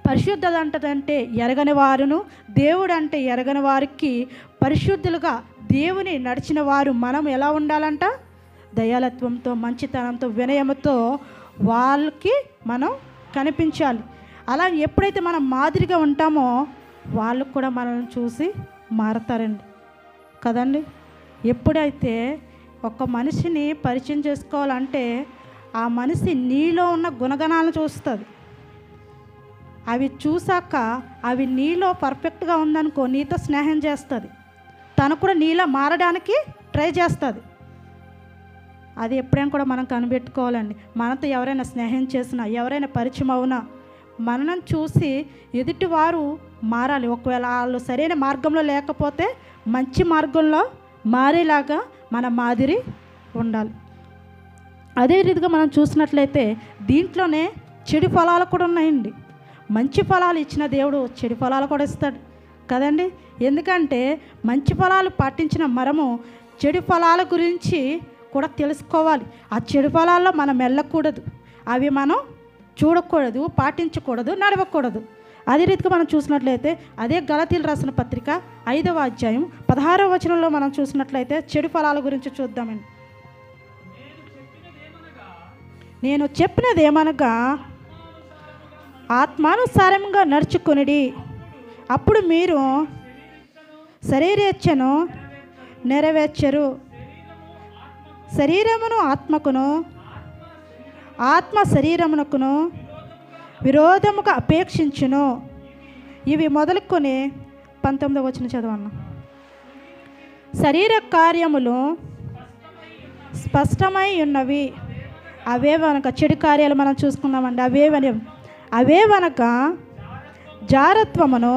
పరిశుద్ధత అంటదంటే ఎరగని వారును, దేవుడు అంటే ఎరగని వారికి పరిశుద్ధులుగా దేవుని నడిచిన వారు మనం ఎలా ఉండాలంట? దయాలత్వంతో, మంచితనంతో, వినయముతో వాళ్ళకి మనం కనిపించాలి. అలా ఎప్పుడైతే మనం మాదిరిగా ఉంటామో వాళ్ళు కూడా మనల్ని చూసి మారతారండి కదండి. ఎప్పుడైతే ఒక మనిషిని పరిచయం చేసుకోవాలంటే ఆ మనిషి నీలో ఉన్న గుణగణాలను చూస్తుంది. అవి చూసాక అవి నీలో పర్ఫెక్ట్గా ఉందనుకో నీతో స్నేహం చేస్తుంది. తను కూడా నీలో మారడానికి ట్రై చేస్తుంది. అది ఎప్పుడైనా కూడా మనం కనిపెట్టుకోవాలండి. మనతో ఎవరైనా స్నేహం చేసినా, ఎవరైనా పరిచయం అవునా మనల్ని చూసి ఎదుటి వారు మారాలి. ఒకవేళ వాళ్ళు సరైన మార్గంలో లేకపోతే మంచి మార్గంలో మారేలాగా మన మాదిరి ఉండాలి. అదే రీతిగా మనం చూసినట్లయితే దీంట్లోనే చెడు ఫలాలు కూడా ఉన్నాయండి. మంచి ఫలాలు ఇచ్చిన దేవుడు చెడు ఫలాలు కూడా ఇస్తాడు కదండి. ఎందుకంటే మంచి ఫలాలు పాటించిన మనము చెడు ఫలాల గురించి కూడా తెలుసుకోవాలి. ఆ చెడు ఫలాల్లో మనం వెళ్ళకూడదు, అవి మనం చూడకూడదు, పాటించకూడదు, నడవకూడదు. అదే రీతిగా మనం చూసినట్లయితే అదే గలతీయులు రాసిన పత్రిక 5వ అధ్యాయం 16వ వచనంలో మనం చూసినట్లయితే చెడు ఫలాల గురించి చూద్దామండి. నేను చెప్పినదేమనగా ఆత్మానుసారంగా నడుచుకొనిడి, అప్పుడు మీరు శరీరేచ్ఛను నెరవేర్చరు. శరీరమును ఆత్మకును, ఆత్మ శరీరమునకును విరోధముగా అపేక్షించును. ఇవి మొదలుకొని 19వ వచనం చదవన్న. శరీర కార్యములు స్పష్టమై ఉన్నవి. అవేవనక చెడు కార్యాలు మనం చూసుకున్నామండి. అవేవనక జారత్వమును,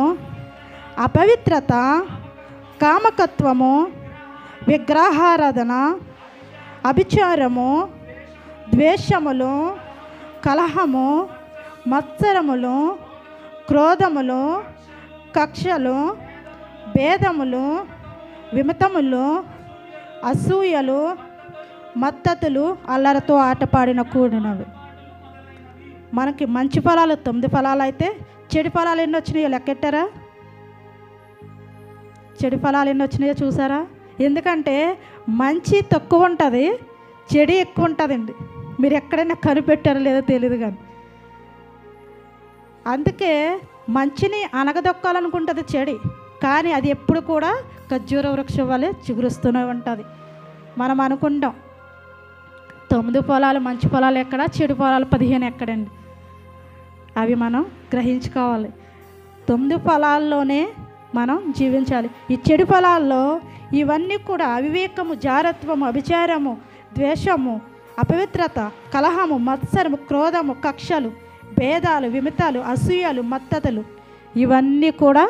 అపవిత్రత, కామకత్వము, విగ్రహారాధన, అభిచారము, ద్వేషములు, కలహము, మత్సరములు, క్రోధములు, కక్షలు, భేదములు, విమతములు, అసూయలు, మత్తతులు, అల్లరితో ఆటపాడిన కూడినవి. మనకి మంచి ఫలాలు 9 ఫలాలు అయితే చెడు ఫలాలు ఎన్ని వచ్చినాయో లెక్కెట్టారా? చెడు ఫలాలు ఎన్ని వచ్చినాయో చూసారా? ఎందుకంటే మంచి తక్కువ ఉంటుంది, చెడు ఎక్కువ ఉంటుందండి. మీరు ఎక్కడైనా కనిపెట్టారో లేదో తెలియదు కానీ. అందుకే మంచిని అనగదొక్కాలనుకుంటుంది చెడు, కానీ అది ఎప్పుడు కూడా ఖర్జూర వృక్షం వల్లే చిగురుస్తూనే ఉంటుంది. మనం అనుకుంటాం 9 ఫలాలు మంచి ఫలాలు ఎక్కడ, చెడు ఫలాలు 15 ఎక్కడండి. అవి మనం గ్రహించుకోవాలి. 9 ఫలాల్లోనే మనం జీవించాలి. ఈ చెడు ఫలాల్లో ఇవన్నీ కూడా అవివేకము, జారత్వము, అభిచారము, ద్వేషము, అపవిత్రత, కలహము, మత్సరము, క్రోధము, కక్షలు, భేదాలు, విమితాలు, అసూయలు, మత్తతులు, ఇవన్నీ కూడా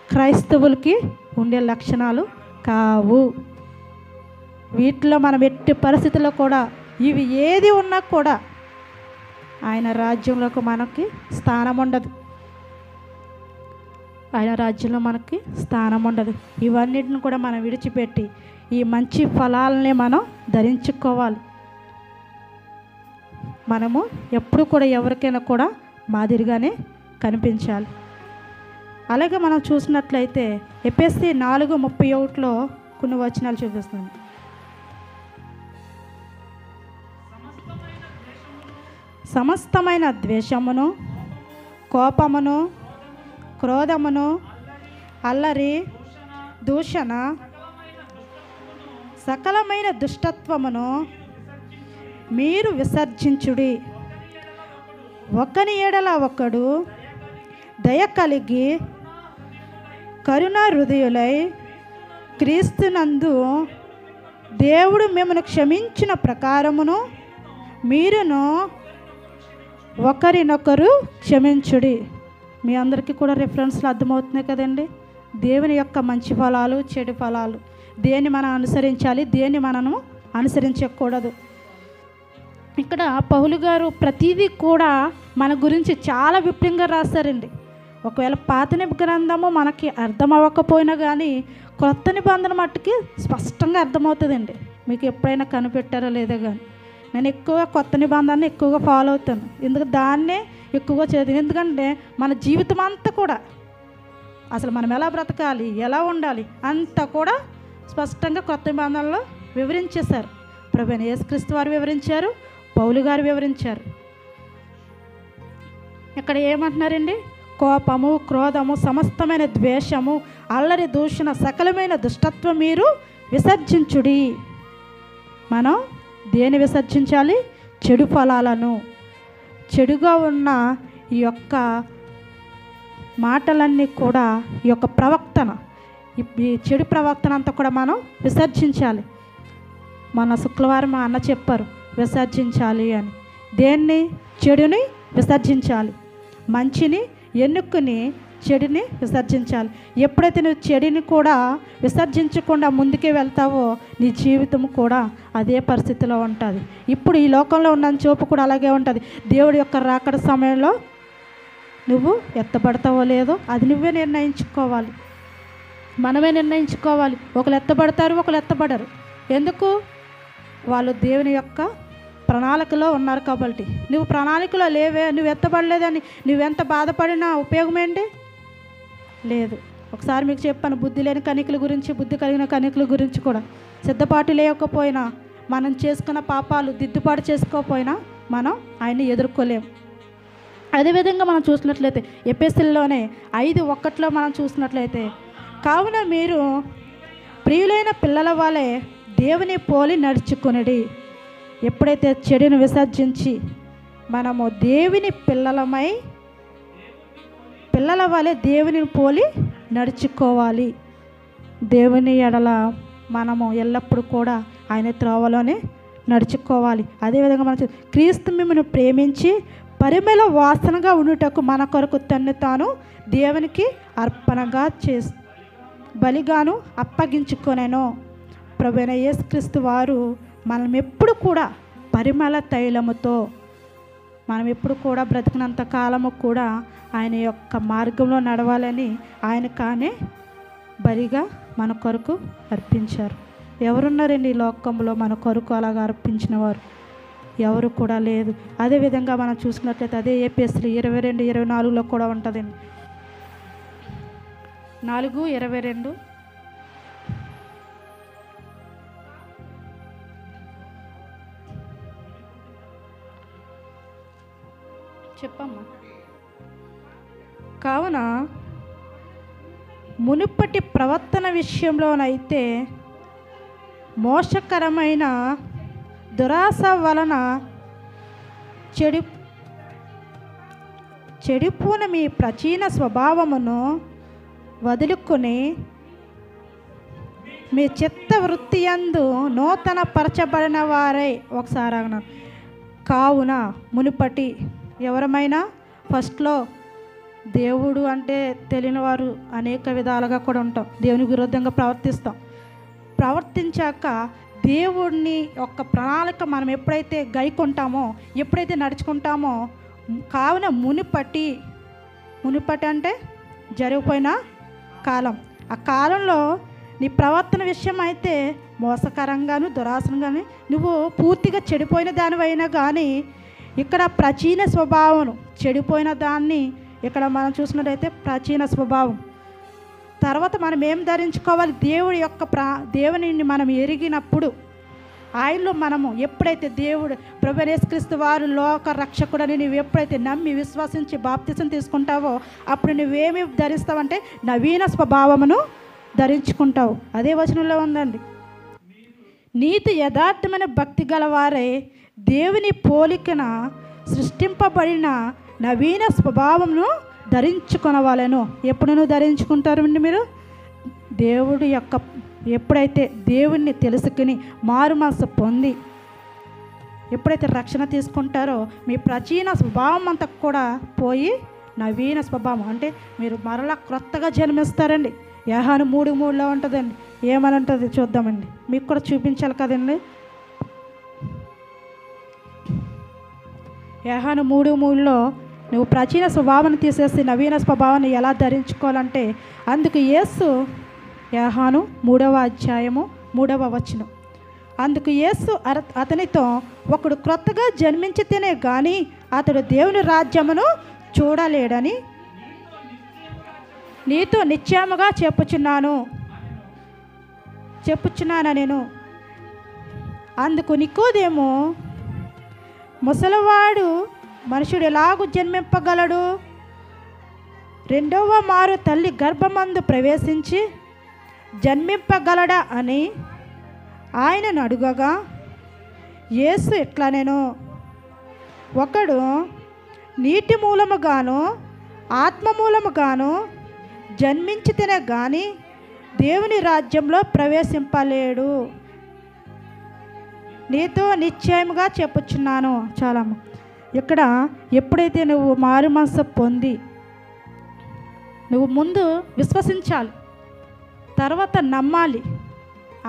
క్రైస్తవులకి ఉండే లక్షణాలు కావు. వీటిలో మనం ఎట్టి పరిస్థితుల్లో కూడా ఇవి ఏది ఉన్నా కూడా ఆయన రాజ్యంలోకి మనకి స్థానం ఉండదు. ఆయన రాజ్యంలో మనకి స్థానం ఉండదు. ఇవన్నిటిని కూడా మనం విడిచిపెట్టి ఈ మంచి ఫలాలనే మనం ధరించుకోవాలి. మనము ఎప్పుడు కూడా ఎవరికైనా కూడా మాదిరిగానే కనిపించాలి. అలాగే మనం చూసినట్లయితే ఎఫెసీ 4:31 కొన్ని వచనాలు చూపిస్తున్నాను. సమస్తమైన ద్వేషమును, కోపమును, క్రోధమును, అల్లరి, దూషణ, సకలమైన దుష్టత్వమును మీరు విసర్జించుడి. ఒకని ఎడల ఒకడు దయ కలిగి కరుణా హృదయులై క్రీస్తునందు దేవుడు మిమ్మల్ని క్షమించిన ప్రకారమును మీరును ఒకరినొకరు క్షమించుడి. మీ అందరికీ కూడా రిఫరెన్స్లు అర్థమవుతున్నాయి కదండి. దేవుని యొక్క మంచి ఫలాలు, చెడు ఫలాలు, దేన్ని మనం అనుసరించాలి, దేన్ని మనము అనుసరించకూడదు. ఇక్కడ పౌలు గారు ప్రతిదీ కూడా మన గురించి చాలా విపులంగా రాశారండి. ఒకవేళ పాత గ్రంథము మనకి అర్థం అవ్వకపోయినా కానీ క్రొత్త నిబంధన మట్టుకి స్పష్టంగా అర్థమవుతుందండి. మీకు ఎప్పుడైనా కనిపెట్టారో లేదో కానీ నేను ఎక్కువగా కొత్త నిబంధనని ఎక్కువగా ఫాలో అవుతాను. ఎందుకు దాన్నే ఎక్కువగా చదువు. ఎందుకంటే మన జీవితం అంతా కూడా అసలు మనం ఎలా బ్రతకాలి, ఎలా ఉండాలి అంతా కూడా స్పష్టంగా కొత్త నిబంధనలో వివరించేశారు. ప్రభువైన యేసుక్రీస్తు వారు వివరించారు, పౌలు గారు వివరించారు. ఇక్కడ ఏమంటున్నారండి? కోపము, క్రోధము, సమస్తమైన ద్వేషము, అల్లరి, దూషణ, సకలమైన దుష్టత్వం మీరు విసర్జించుడి. మనం దేని విసర్జించాలి? చెడు ఫలాలను. చెడుగా ఉన్న ఈ యొక్క మాటలన్నీ కూడా, ఈ యొక్క ప్రవక్తన, ఈ చెడు ప్రవక్తన అంతా కూడా మనం విసర్జించాలి. మన శుక్రవారం మా అన్న చెప్పారు విసర్జించాలి అని. దేన్ని? చెడుని విసర్జించాలి. మంచిని ఎన్నుకుని చెడుని విసర్జించాలి. ఎప్పుడైతే నువ్వు చెడుని కూడా విసర్జించకుండా ముందుకే వెళ్తావో నీ జీవితం కూడా అదే పరిస్థితిలో ఉంటుంది. ఇప్పుడు ఈ లోకంలో ఉన్న చూపు కూడా అలాగే ఉంటుంది. దేవుడి యొక్క రాకడ సమయంలో నువ్వు ఎత్తబడతావో లేదో అది నువ్వే నిర్ణయించుకోవాలి. మనమే నిర్ణయించుకోవాలి. ఒకరు ఎత్తబడతారు, ఒకరు ఎత్తబడరు. ఎందుకు? వాళ్ళు దేవుని యొక్క ప్రణాళికలో ఉన్నారు కాబట్టి. నువ్వు ప్రణాళికలో లేవే, నువ్వు ఎత్తబడలేదని నువ్వెంత బాధపడినా ఉపయోగం ఏంటి? లేదు. ఒకసారి మీకు చెప్పాను బుద్ధి లేని కనికల గురించి, బుద్ధి కలిగిన కనికల గురించి కూడా. సిద్ధపాటు లేకపోయినా, మనం చేసుకున్న పాపాలు దిద్దుబాటు చేసుకోకపోయినా మనం ఆయన్ని ఎదుర్కోలేం. అదేవిధంగా మనం చూసినట్లయితే ఎఫెసీలోనే 5:1 మనం చూసినట్లయితే, కావున మీరు ప్రియులైన పిల్లల వలె దేవుని పోలి నడుచుకునడి. ఎప్పుడైతే చెడును విసర్జించి మనము దేవుని పిల్లల వలె దేవుని పోలి నడుచుకోవాలి. దేవుని ఎడల మనము ఎల్లప్పుడూ కూడా ఆయన త్రోవలోనే నడుచుకోవాలి. అదేవిధంగా మనం క్రీస్తు మిమ్మల్ని ప్రేమించి పరిమళ వాసనగా ఉండుటకు మన కొరకు తన్ను తాను దేవునికి అర్పణగా బలిగాను అప్పగించుకొనెను. ప్రభువైన యేసుక్రీస్తు వారు మనం ఎప్పుడు కూడా పరిమళ తైలముతో, మనం ఎప్పుడు కూడా బ్రతికినంత కాలము కూడా ఆయన యొక్క మార్గంలో నడవాలని ఆయన కానే బలిగా మన కొరకు అర్పించారు. ఎవరున్నారండి ఈ లోకంలో మన కొరకు అలాగా అర్పించిన వారు? ఎవరు కూడా లేదు. అదేవిధంగా మనం చూసినట్లయితే అదే ఎఫెసీలు 22:24 కూడా ఉంటుందండి. 4:22 చెప్పమ్మా. కావున మునుపటి ప్రవర్తన విషయంలోనైతే మోసకరమైన దురాశ వలన చెడిపోయిన మీ ప్రాచీన స్వభావమును వదులుకొని మీ చిత్త వృత్తి యందు నూతన పరచబడిన వారై. ఒకసారి అన్నాను. కావున మునుపటి ఎవరమైనా ఫస్ట్లో దేవుడు అంటే తెలియని వారు అనేక విధాలుగా కూడా ఉంటాం. దేవునికి విరుద్ధంగా ప్రవర్తించాక దేవుడిని యొక్క ప్రణాళిక మనం ఎప్పుడైతే గైకొంటామో, ఎప్పుడైతే నడుచుకుంటామో, కావున మునిపటి అంటే జరిగిపోయిన కాలం, ఆ కాలంలో నీ ప్రవర్తన విషయం అయితే మోసకరంగాను దురాసనంగాను నువ్వు పూర్తిగా చెడిపోయిన దానివైనా కానీ, ఇక్కడ ప్రాచీన స్వభావం, చెడిపోయిన దాన్ని ఇక్కడ మనం చూసినట్టయితే ప్రాచీన స్వభావం. తర్వాత మనం ఏం ధరించుకోవాలి? దేవుడి యొక్క దేవునిని మనం ఎరిగినప్పుడు, ఆయనలో మనము ఎప్పుడైతే దేవుడు ప్రభువైన యేసుక్రీస్తు వారు లోక రక్షకుడని నువ్వు ఎప్పుడైతే నమ్మి విశ్వసించి బాప్తిసం తీసుకుంటావో, అప్పుడు నువ్వేమి ధరిస్తావంటే నవీన స్వభావమును ధరించుకుంటావు. అదే వచనంలో ఉందండి, నీతి యథార్థమైన భక్తి గలవారే దేవుని పోలికన సృష్టింపబడిన నవీన స్వభావమును ధరించుకొనవాలను. ఎప్పుడు నువ్వు ధరించుకుంటారండి మీరు? దేవుడు యొక్క ఎప్పుడైతే దేవుణ్ణి తెలుసుకుని మారు మనసు పొంది ఎప్పుడైతే రక్షణ తీసుకుంటారో, మీ ప్రాచీన స్వభావం అంతా కూడా పోయి నవీన స్వభావం అంటే మీరు మరలా క్రొత్తగా జన్మిస్తారండి. యోహాను 3:3 ఉంటుందండి. ఏమని ఉంటుంది చూద్దామండి, మీకు కూడా చూపించాలి కదండి. యోహాను 3:3 నువ్వు ప్రాచీన స్వభావాన్ని తీసేసి నవీన స్వభావాన్ని ఎలా ధరించుకోవాలంటే, అందుకు యేసు, యోహాను 3:3 అందుకు యేసు అతనితో, ఒకడు క్రొత్తగా జన్మించితేనే కానీ అతడు దేవుని రాజ్యమును చూడలేడని నీతో నిశ్చయముగా చెప్పుచున్నాను నేను. అందుకు నికోదేము, ముసలివాడు మనుషుడు ఎలాగూ జన్మింపగలడు? రెండవ మారు తల్లి గర్భమందు ప్రవేశించి జన్మింపగలడా అని ఆయనను అడుగగా, యేసు ఇట్లా నేను, ఒకడు నీటి మూలముగాను ఆత్మ మూలముగాను జన్మించితేనే కానీ దేవుని రాజ్యంలో ప్రవేశింపలేడు. నీతో నిశ్చయముగా చెప్పుచున్నాను. చాలా ఇక్కడ ఎప్పుడైతే నువ్వు మారు మనసు పొంది నువ్వు ముందు విశ్వసించాలి, తర్వాత నమ్మాలి.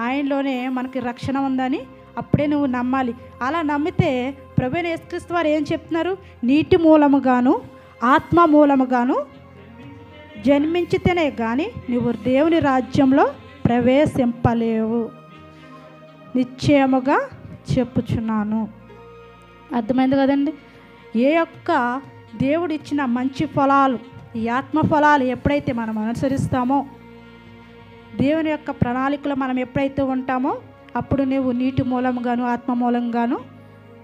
ఆయనలోనే మనకి రక్షణ ఉందని అప్పుడే నువ్వు నమ్మాలి. అలా నమ్మితే ప్రభువైన యేసుక్రీస్తు వారు ఏం చెప్తున్నారు? నీటి మూలముగాను ఆత్మ మూలముగాను జన్మించితేనే కానీ నువ్వు దేవుని రాజ్యంలో ప్రవేశింపలేవు. నిశ్చయముగా చెప్పుచున్నాను. అర్థమైంది కదండి? ఏ యొక్క దేవుడు ఇచ్చిన మంచి ఫలాలు, ఈ ఆత్మ ఫలాలు ఎప్పుడైతే మనం అనుసరిస్తామో, దేవుని యొక్క ప్రణాళికలో మనం ఎప్పుడైతే ఉంటామో, అప్పుడు నువ్వు నీటి మూలంగాను ఆత్మ మూలంగాను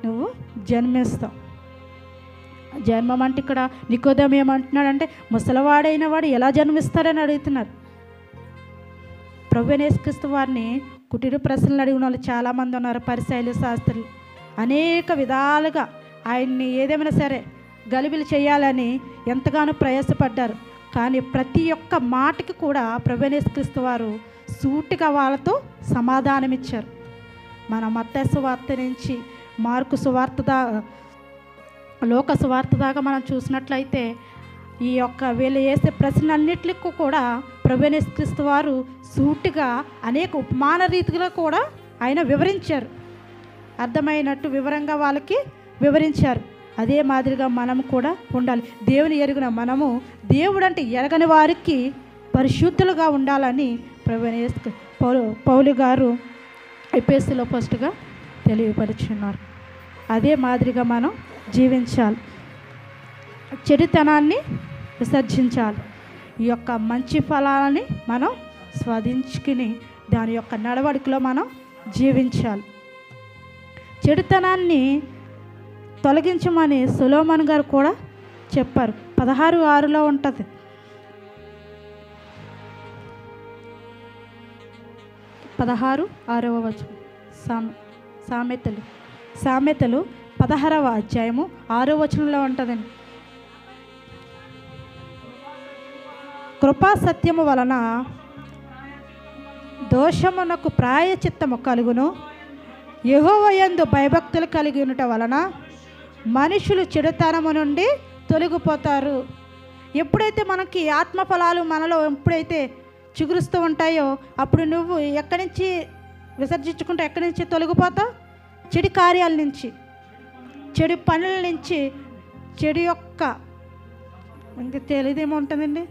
నువ్వు జన్మిస్తావు. జన్మం అంటే ఇక్కడ నికోదేము ఏమంటున్నాడంటే, ముసలివాడైన వాడు ఎలా జన్మిస్తారని అడుగుతున్నారు. ప్రభువైన యేసుక్రీస్తు వారిని కుటీర ప్రశ్నలు అడిగిన వాళ్ళు చాలామంది ఉన్నారు. పరిసయ్యులు, శాస్త్రులు అనేక విధాలుగా ఆయన్ని ఏదేమైనా సరే గలిబిలి చేయాలని ఎంతగానో ప్రయాసపడ్డారు. కానీ ప్రతి ఒక్క మాటకి కూడా ప్రభువైన యేసుక్రీస్తు వారు సూటిగా వాళ్ళతో సమాధానమిచ్చారు. మన మత్తయి సువార్త నుంచి మార్కు సువార్త లోక సువార్త దాకా మనం చూసినట్లయితే ఈ యొక్క వీళ్ళు వేసే ప్రశ్నలన్నిటికీ కూడా ప్రభువైన యేసుక్రీస్తు వారు సూటిగా అనేక ఉపమాన రీతిగా కూడా ఆయన వివరించారు. అర్థమైనట్టు వివరంగా వాళ్ళకి వివరించారు. అదే మాదిరిగా మనము కూడా ఉండాలి. దేవుని ఎరిగిన మనము దేవుడు అంటే ఎరగని వారికి పరిశుద్ధులుగా ఉండాలని ప్రభువైన పౌలు గారు ఎఫెసీయులో ఫస్ట్గా తెలియపరుచున్నారు. అదే మాదిరిగా మనం జీవించాలి, చెడుతనాన్ని విసర్జించాలి. ఈ యొక్క మంచి ఫలాలని మనం స్వాదించుకుని దాని యొక్క నడవడికలో మనం జీవించాలి. చెడుతనాన్ని తొలగించమని సొలొమోను గారు కూడా చెప్పారు. 16:6 ఉంటుంది. సామెతలు 16వ అధ్యాయము 6వ వచనంలో ఉంటుందండి. కృపా సత్యము వలన దోషమునకు ప్రాయచిత్తము కలుగును, యెహోవా యందు భయభక్తులు కలిగి ఉండటం వలన మనుషులు చెడుతనము నుండి తొలగిపోతారు. ఎప్పుడైతే మనకి ఆత్మఫలాలు మనలో ఎప్పుడైతే చిగురుస్తూ ఉంటాయో, అప్పుడు నువ్వు ఎక్కడి నుంచి విసర్జించుకుంటూ ఎక్కడి నుంచి తొలగిపోతావు? చెడు కార్యాల నుంచి, చెడు పనుల నుంచి, చెడు యొక్క ఇంకా తెలియదేముంటుందండి.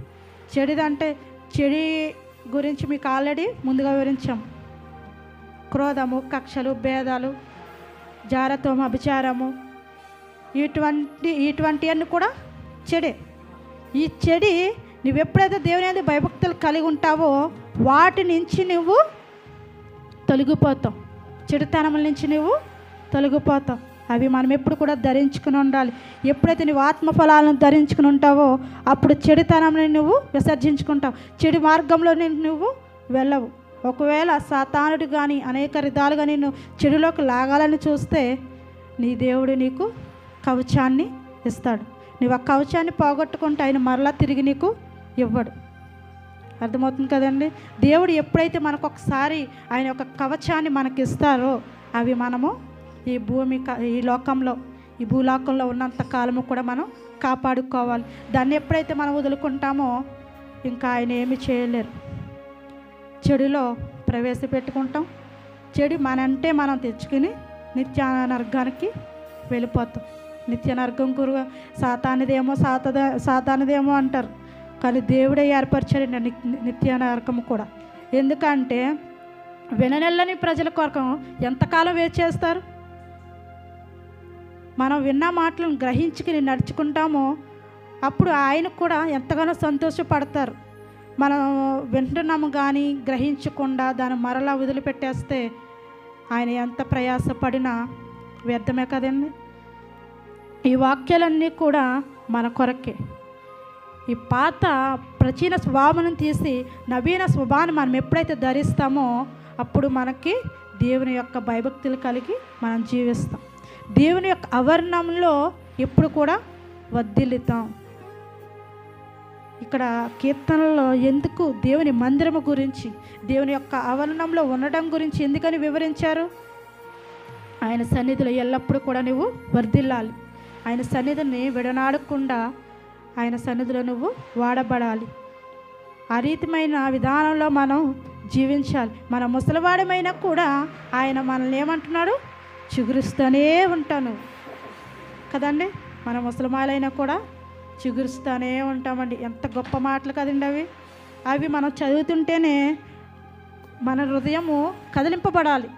చెడుదంటే చెడు గురించి మీకు ఆల్రెడీ ముందుగా వివరించాం. క్రోధము, కక్షలు, భేదాలు, జారత్వం, అభిచారము, ఇటువంటివన్నీ కూడా చెడే. ఈ చెడి నువ్వు ఎప్పుడైతే దేవుని యందు భయభక్తులు కలిగి ఉంటావో వాటి నుంచి నువ్వు తొలగిపోతావు. చెడుతనముల నుంచి నువ్వు తొలగిపోతావు. అవి మనం ఎప్పుడు కూడా ధరించుకుని ఉండాలి. ఎప్పుడైతే నువ్వు ఆత్మఫలాలను ధరించుకుని ఉంటావో అప్పుడు చెడుతనాన్ని నువ్వు విసర్జించుకుంటావు. చెడు మార్గంలో నువ్వు వెళ్ళవు. ఒకవేళ సాతానుడు కానీ అనేక విధాలుగా నిన్ను చెడులోకి లాగాలని చూస్తే నీ దేవుడు నీకు కవచాన్ని ఇస్తాడు. నువ్వు ఆ కవచాన్ని పోగొట్టుకుంటే ఆయన మరలా తిరిగి నీకు ఇవ్వడు. అర్థమవుతుంది కదండి. దేవుడు ఎప్పుడైతే మనకు ఒకసారి ఆయన యొక్క కవచాన్ని మనకి ఇస్తారో అవి మనము ఈ లోకంలో, ఈ భూలోకంలో ఉన్నంత కాలము కూడా మనం కాపాడుకోవాలి. దాన్ని ఎప్పుడైతే మనం వదులుకుంటామో ఇంకా ఆయన ఏమి చేయలేరు. చెడులో ప్రవేశపెట్టుకుంటాం. చెడు మనంటే మనం తెచ్చుకుని నిత్య నరకానికి వెళ్ళిపోతాం. నిత్య నరకం గురువు సాతానిదేమో అంటారు, కానీ దేవుడే ఏర్పరిచాడు నిత్య నరకము కూడా. ఎందుకంటే విననెల్లని ప్రజల కొరకు ఎంతకాలం వేచి చేస్తారు? మనం విన్న మాటలను గ్రహించుకుని నడుచుకుంటామో అప్పుడు ఆయనకు కూడా ఎంతగానో సంతోషపడతారు. మనం వింటున్నాము కానీ గ్రహించకుండా దాన్ని మరలా వదిలిపెట్టేస్తే ఆయన ఎంత ప్రయాసపడినా వ్యర్థమే కదండి. ఈ వాక్యాలన్నీ కూడా మన కొరకే. ఈ పాత ప్రాచీన స్వభావం తీసి నవీన స్వభావాన్ని మనం ఎప్పుడైతే ధరిస్తామో అప్పుడు మనకి దేవుని యొక్క భయభక్తులు కలిగి మనం జీవిస్తాం. దేవుని యొక్క ఆవరణంలో ఎప్పుడు కూడా వర్ధిల్లుతాం. ఇక్కడ కీర్తనలో ఎందుకు దేవుని మందిరము గురించి, దేవుని యొక్క ఆవరణంలో ఉండడం గురించి ఎందుకని వివరించారు? ఆయన సన్నిధిలో ఎల్లప్పుడూ కూడా నువ్వు వర్ధిల్లాలి. ఆయన సన్నిధిని విడనాడకుండా ఆయన సన్నిధిలో నువ్వు వాడబడాలి. ఆ రీతిమైన విధానంలో మనం జీవించాలి. మన ముసలివాడమైనా కూడా ఆయన మనల్ని ఏమంటున్నాడు? చిగురుస్తూనే ఉంటాను కదండి. మన ముసలిమాలైనా కూడా చిగురుస్తూనే ఉంటామండి. ఎంత గొప్ప మాటలు కదండి అవి. అవి మనం చదువుతుంటేనే మన హృదయము కదిలింపబడాలి.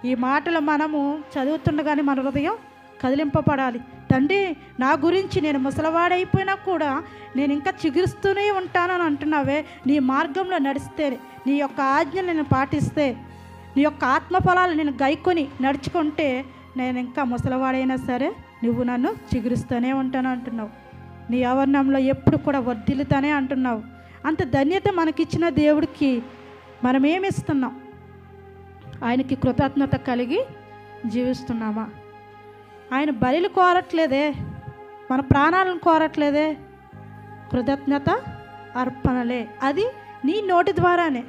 ఈ మాటలు మనము చదువుతుండగానే మన హృదయం కదిలింపబడాలి. తండ్రి, నా గురించి నేను ముసలివాడైపోయినా కూడా నేను ఇంకా చిగురుస్తూనే ఉంటానని అంటున్నావే. నీ మార్గంలో నడిస్తే, నీ యొక్క ఆజ్ఞలు నేను పాటిస్తే, నీ యొక్క ఆత్మఫలాలు నేను గైకొని నడుచుకుంటే నేను ఇంకా ముసలివాడైనా సరే నువ్వు నన్ను చిగురుస్తూనే ఉంటాను అంటున్నావు. నీ ఆవరణంలో ఎప్పుడు కూడా వర్ధిల్లుతానే అంటున్నావు. అంత ధన్యత మనకిచ్చిన దేవుడికి మనం ఏమిస్తున్నాం? ఆయనకి కృతజ్ఞత కలిగి జీవిస్తున్నామా? ఆయన బలిలు కోరట్లేదే, మన ప్రాణాలను కోరట్లేదే. కృతజ్ఞత అర్పణలే. అది నీ నోటి ద్వారానే,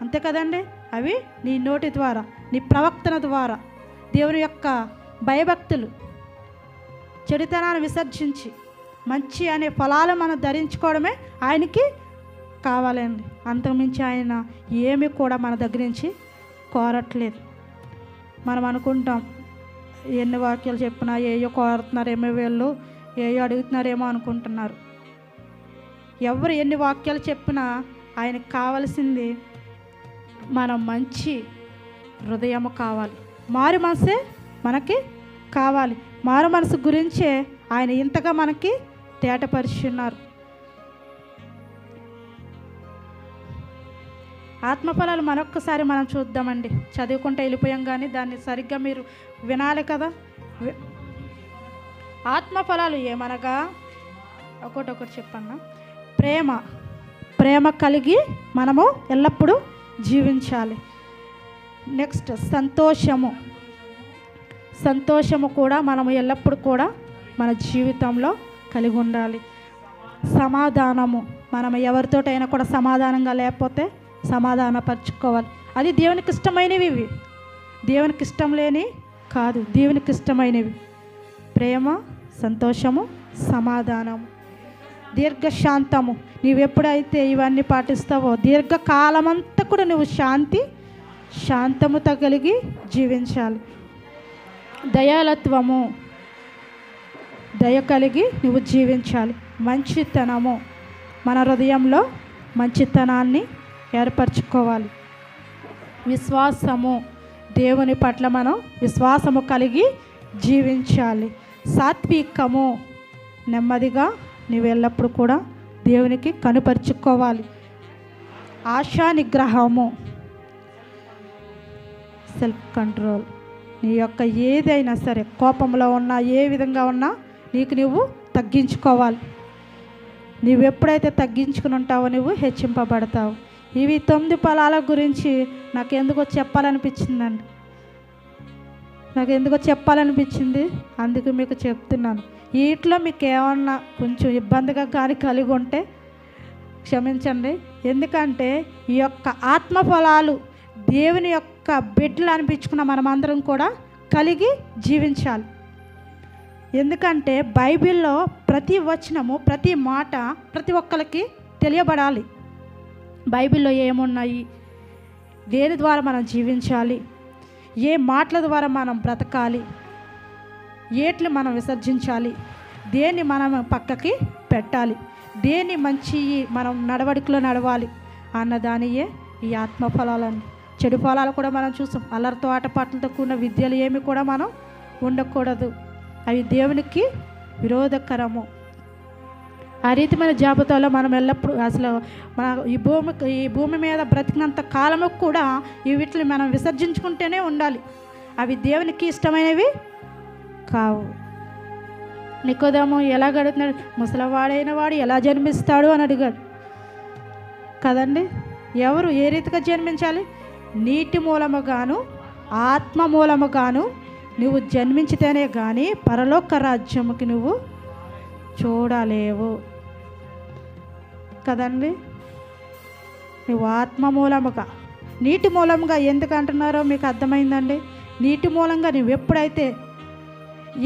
అంతే కదండి. అవి నీ నోటి ద్వారా, నీ ప్రవక్తన ద్వారా దేవుని యొక్క భయభక్తులు, చెడుతనాన్ని విసర్జించి మంచి అనే ఫలాలు మనం ధరించుకోవడమే ఆయనకి కావాలండి. అంతకుమించి ఆయన ఏమి కూడా మన దగ్గర నుంచి కోరట్లేదు. మనం అనుకుంటాం ఎన్ని వాక్యాలు చెప్పినా ఏయో కోరుతున్నారేమో, వీళ్ళు ఏయో అడుగుతున్నారేమో అనుకుంటున్నారు. ఎవరు ఎన్ని వాక్యాలు చెప్పినా ఆయనకు కావాల్సింది మనం మంచి హృదయము కావాలి. మారు మనసే మనకి కావాలి. మారు మనసు గురించే ఆయన ఇంతగా మనకి తేటపరుచున్నారు. ఆత్మఫలాలు మరొక్కసారి మనం చూద్దామండి. చదువుకుంటే వెళ్ళిపోయాం కానీ దాన్ని సరిగ్గా మీరు వినాలి కదా. ఆత్మఫలాలు ఏమనగా ఒకటొకటి చెప్పన్నా. ప్రేమ కలిగి మనము ఎల్లప్పుడూ జీవించాలి. నెక్స్ట్ సంతోషము కూడా మనము ఎల్లప్పుడూ కూడా మన జీవితంలో కలిగి ఉండాలి. సమాధానము, మనం ఎవరితోటైనా కూడా సమాధానంగా లేకపోతే సమాధానపరచుకోవాలి. అది దేవునికి ఇష్టమైనవి. ఇవి దేవునికి ఇష్టం లేని కాదు, దేవునికి ఇష్టమైనవి. ప్రేమ, సంతోషము, సమాధానము, దీర్ఘశాంతము. నీవెప్పుడైతే ఇవన్నీ పాటిస్తావో దీర్ఘకాలమంతా కూడా నువ్వు శాంతి శాంతముతో కలిగి జీవించాలి. దయాలత్వము, దయ కలిగి నువ్వు జీవించాలి. మంచితనము, మన హృదయంలో మంచితనాన్ని ఏర్పరచుకోవాలి. విశ్వాసము, దేవుని పట్ల మనం విశ్వాసము కలిగి జీవించాలి. సాత్వికము, నెమ్మదిగా నువ్వు ఎల్లప్పుడూ కూడా దేవునికి కనుపరుచుకోవాలి. ఆశా నిగ్రహము, సెల్ఫ్ కంట్రోల్, నీ యొక్క ఏదైనా సరే కోపంలో ఉన్నా ఏ విధంగా ఉన్నా నీకు నువ్వు తగ్గించుకోవాలి. నువ్వు ఎప్పుడైతే తగ్గించుకుని ఉంటావో నువ్వు హెచ్చింపబడతావు. ఇవి 9 ఫలాల గురించి నాకు ఎందుకో చెప్పాలనిపించిందండి. అందుకు మీకు చెప్తున్నాను. వీటిలో మీకు ఏమన్నా కొంచెం ఇబ్బందిగా కానీ కలిగి ఉంటే క్షమించండి. ఎందుకంటే ఈ యొక్క ఆత్మ ఫలాలు దేవుని యొక్క బిడ్డలు అనిపించుకున్న మనమందరం కూడా కలిగి జీవించాలి. ఎందుకంటే బైబిల్లో ప్రతి వచనము, ప్రతి మాట ప్రతి ఒక్కరికి తెలియబడాలి. బైబిల్లో ఏమున్నాయి, దేని ద్వారా మనం జీవించాలి, ఏ మాటల ద్వారా మనం బ్రతకాలి, ఏట్లు మనం విసర్జించాలి, దేన్ని మనం పక్కకి పెట్టాలి, దేన్ని మంచి మనం నడవడికలో నడవాలి అన్నదానియే ఈ ఆత్మ ఫలాలని. చెడు ఫలాలు కూడా మనం చూసాం. అల్లరితో ఆటపాటలతో కూడిన విద్యలు ఏమి కూడా మనం ఉండకూడదు. అవి దేవునికి విరోధకరము. ఆ రీతిమైన జాబితాలో మనం ఎల్లప్పుడూ అసలు మన ఈ భూమి మీద బ్రతికినంత కాలము కూడా వీటిని మనం విసర్జించుకుంటూనే ఉండాలి. అవి దేవునికి ఇష్టమైనవి కావు. నికోదేము ఎలా గడుతున్నాడు, ముసలివాడైన వాడు ఎలా జన్మిస్తాడు అని అడిగాడు కదండి. ఎవరు ఏ రీతిగా జన్మించాలి? నీటి మూలముగాను ఆత్మ మూలముగాను నువ్వు జన్మించితేనే కానీ పరలోక రాజ్యముకి నువ్వు చూడలేవు కదండి. నువ్వు ఆత్మ మూలముగా, నీటి మూలంగా ఎందుకు అంటున్నారో మీకు అర్థమైందండి. నీటి మూలంగా నువ్వు ఎప్పుడైతే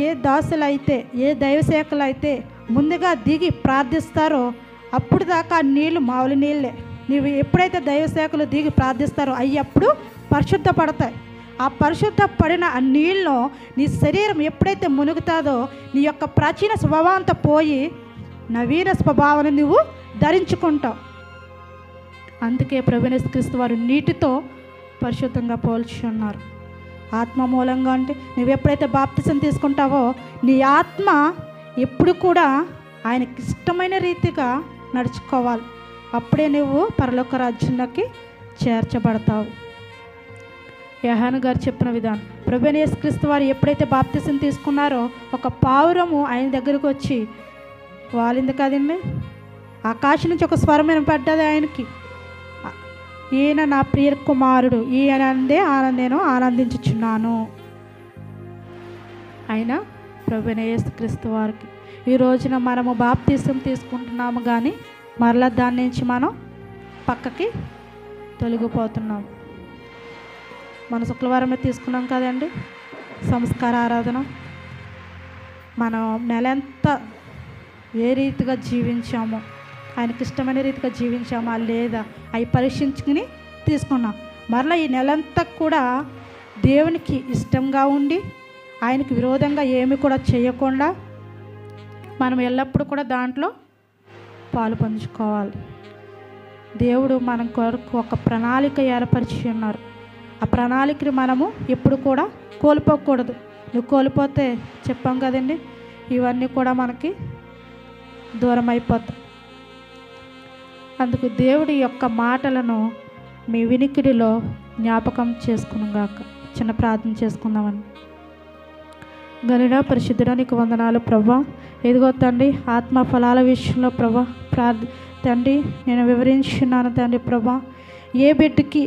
ఏ దాసులైతే ఏ దైవసేవకులు అయితే ముందుగా దిగి ప్రార్థిస్తారో అప్పుడు దాకా నీళ్ళు మామూలు నీళ్ళే. నువ్వు ఎప్పుడైతే దైవసేవకులు దిగి ప్రార్థిస్తారో అవి అప్పుడు పరిశుద్ధపడతాయి. ఆ పరిశుద్ధపడిన ఆ నీళ్ళలో నీ శరీరం ఎప్పుడైతే మునుగుతాదో నీ యొక్క ప్రాచీన స్వభావం అంతా పోయి నవీన స్వభావాన్ని నువ్వు ధరించుకుంటావు. అందుకే ప్రభువైన యేసుక్రీస్తు వారు నీటితో పరిశుద్ధంగా పోల్చి ఉన్నారు. ఆత్మ మూలంగా అంటే నువ్వు ఎప్పుడైతే బాప్తిసం తీసుకుంటావో నీ ఆత్మ ఎప్పుడు కూడా ఆయనకి ఇష్టమైన రీతిగా నడుచుకోవాలి. అప్పుడే నువ్వు పరలోక రాజ్యంలోకి చేర్చబడతావు. యోహాను గారు చెప్పిన విధానం, ప్రభువైన యేసుక్రీస్తు వారు ఎప్పుడైతే బాప్తిసం తీసుకున్నారో ఒక పావురము ఆయన దగ్గరకు వచ్చి వాలింది కదండి. ఆకాశం నుంచి ఒక స్వరం వినపడ్డది ఆయనకి, ఈయన నా ప్రియ కుమారుడు, ఈయనందే నేను ఆనందించుచున్నాను. ఆయన ప్రభువైన యేసుక్రీస్తు వారికి ఈ రోజున మనము బాప్తిసం తీసుకుంటున్నాము కానీ మరలా దాని నుంచి మనం పక్కకి తొలగిపోతున్నాము. మన శుక్రవారమే తీసుకున్నాం కదండి సంస్కార ఆరాధన. మనం నెలంతా ఏ రీతిగా జీవించామో, ఆయనకి ఇష్టమైన రీతిగా జీవించామా లేదా అవి పరీక్షించుకుని తీసుకున్నాం. మరలా ఈ నెలంతా కూడా దేవునికి ఇష్టంగా ఉండి ఆయనకి విరోధంగా ఏమి కూడా చేయకుండా మనం ఎల్లప్పుడూ కూడా దాంట్లో పాలు పంచుకోవాలి. దేవుడు మన కొరకు ఒక ప్రణాళిక ఏర్పరిచి ఉన్నారు. ఆ ప్రణాళికని మనము ఎప్పుడు కూడా కోల్పోకూడదు. నువ్వు కోల్పోతే చెప్పాం కదండి ఇవన్నీ కూడా మనకి దూరం అయిపోతాయి. అందుకు దేవుడి యొక్క మాటలను మీ వినికిడిలో జ్ఞాపకం చేసుకున్నాగాక. చిన్న ప్రార్థన చేసుకుందామని. గనుడా పరిశుద్ధుడా నీకు వందనాలు ప్రభా. ఎదుగో తండ్రి ఆత్మ ఫలాల విషయంలో ప్రభా తండ్రి నేను వివరించున్నాను తండ్రి ప్రభా. ఏ బిడ్డకి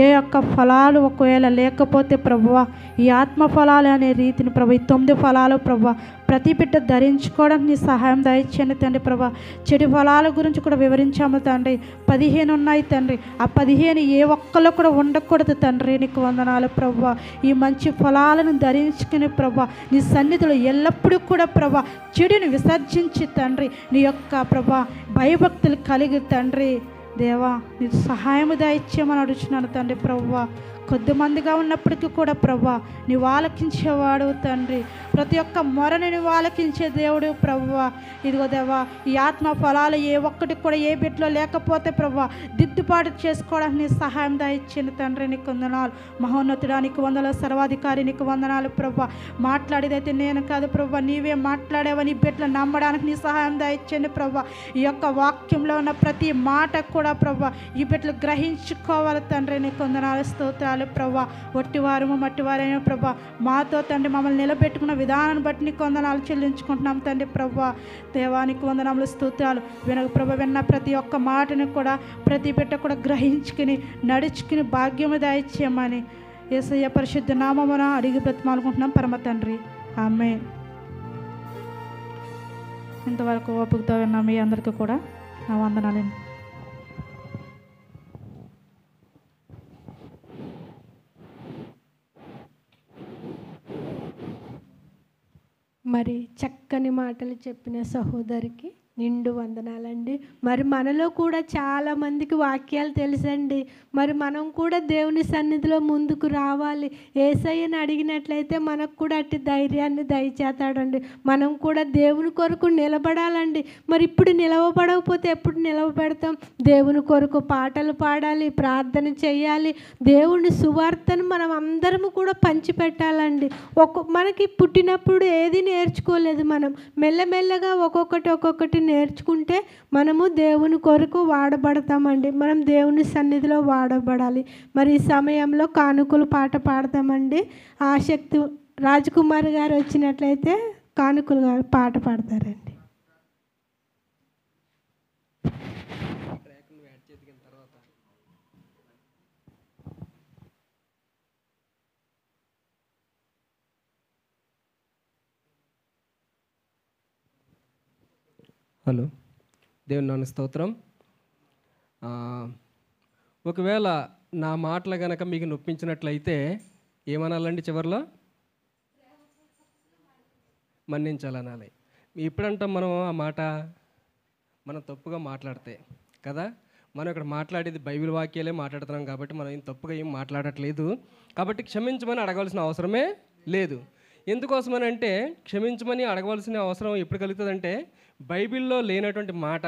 ఏ యొక్క ఫలాలు ఒకవేళ లేకపోతే ప్రభువా ఈ ఆత్మ ఫలాలు అనే రీతిని ప్రభు ఈ 9 ఫలాలు ప్రభు ప్రతి బిడ్డ ధరించుకోవడానికి నీ సహాయం దయచేయండి తండ్రి ప్రభా. చెడు ఫలాల గురించి కూడా వివరించాము తండ్రి. 15 ఉన్నాయి తండ్రి. ఆ 15 ఏ ఒక్కళ్ళు కూడా ఉండకూడదు తండ్రి. నీకు వందనాలు ప్రభా. ఈ మంచి ఫలాలను ధరించుకుని ప్రభా నీ సన్నిధిలో ఎల్లప్పుడూ కూడా ప్రభా చెడుని విసర్జించి తండ్రి నీ యొక్క ప్రభా భయభక్తులు కలిగి తండ్రి దేవా నీ సహాయము దయచేయమని అడుగుతున్నాను తండ్రి ప్రభువా. కొద్దిమందిగా ఉన్నప్పటికీ కూడా ప్రభా నీవు ఆలకించేవాడు తండ్రి. ప్రతి ఒక్క మొరని నీవు ఆలకించే దేవుడు ప్రభువా. ఇదిగో దేవా, ఈ ఆత్మ ఫలాలు ఏ ఒక్కటి కూడా ఏ బిడ్డలో లేకపోతే ప్రభా దిద్దుబాటు చేసుకోవడానికి నీ సహాయం దయచేయండి తండ్రి. నీకు వందనాలు మహోన్నతుడా, నీకు వందనాలు సర్వాధికారి, నీకు వందనాలు ప్రభా. మాట్లాడేదైతే నేను కాదు ప్రభా, నీవే మాట్లాడేవని బిడ్డలు నమ్మడానికి నీ సహాయం దయచేయండి ప్రభా. ఈ యొక్క వాక్యంలో ఉన్న ప్రతి మాట కూడా ప్రభా ఈ బిడ్డలు గ్రహించుకోవాలి తండ్రి. నీకు వందనాలు స్తోత్రాలు ప్రభా. ఒట్టివారము మట్టివారైన ప్రభా మాతో తండ్రి మమ్మల్ని నిలబెట్టుకున్న విధానాన్ని బట్టి నీకు వందనాలు చెల్లించుకుంటున్నాం తండ్రి ప్రభా. దేవానికి వందనాలు స్తోత్రాలు. విన్న ప్రతి ఒక్క మాటని కూడా ప్రతి బిడ్డ కూడా గ్రహించుకుని నడుచుకుని భాగ్యము దయచేయమని యేసయ్య పరిశుద్ధ నామమున అడిగి బ్రతిమాలుకుంటున్నాం పరమ తండ్రి. ఆమేన్. ఇంతవరకు ఓపికతో విన్న మీ అందరికీ కూడా నా వందనాలండి. మరి చక్కని మాటలు చెప్పిన సహోదరికి నిండు వందనాలండి. మరి మనలో కూడా చాలామందికి వాక్యాలు తెలుసండి. మరి మనం కూడా దేవుని సన్నిధిలో ముందుకు రావాలి. యేసయ్యని అడిగినట్లయితే మనకు కూడా అట్టి ధైర్యాన్ని దయచేస్తాడండి. మనం కూడా దేవుని కొరకు నిలబడాలండి. మరి ఇప్పుడు నిలవబడకపోతే ఎప్పుడు నిలవబెడతాం? దేవుని కొరకు పాటలు పాడాలి, ప్రార్థన చేయాలి, దేవుని సువార్తను మనం అందరము కూడా పంచిపెట్టాలండి. మనకి పుట్టినప్పుడు ఏది నేర్చుకోలేదు. మనం మెల్లమెల్లగా ఒక్కొక్కటి నేర్చుకుంటే మనము దేవుని కొరకు వాడబడతామండి. మనం దేవుని సన్నిధిలో వాడబడాలి. మరి ఈ సమయంలో కానుకలు పాట పాడతామండి. ఆసక్తి రాజ్కుమార్ గారు వచ్చినట్లయితే కానుకలు గారు పాట పాడతారండి. హలో, దేవుని నామమునకు స్తోత్రం. ఒకవేళ నా మాటలు కనుక మీకు నొప్పించినట్లయితే ఏమనాలండి? చివరిలో మన్నించాలనాలి. ఎప్పుడంటాం మనం ఆ మాట? మనం తప్పుగా మాట్లాడితే కదా. మనం ఇక్కడ మాట్లాడేది బైబిల్ వాక్యాలే మాట్లాడుతున్నాం కాబట్టి మనం ఏం తప్పుగా ఏం మాట్లాడట్లేదు. కాబట్టి క్షమించమని అడగవలసిన అవసరమే లేదు. ఎందుకోసమని అంటే క్షమించమని అడగవలసిన అవసరం ఎప్పుడు కలుగుతుందంటే బైబిల్లో లేనటువంటి మాట,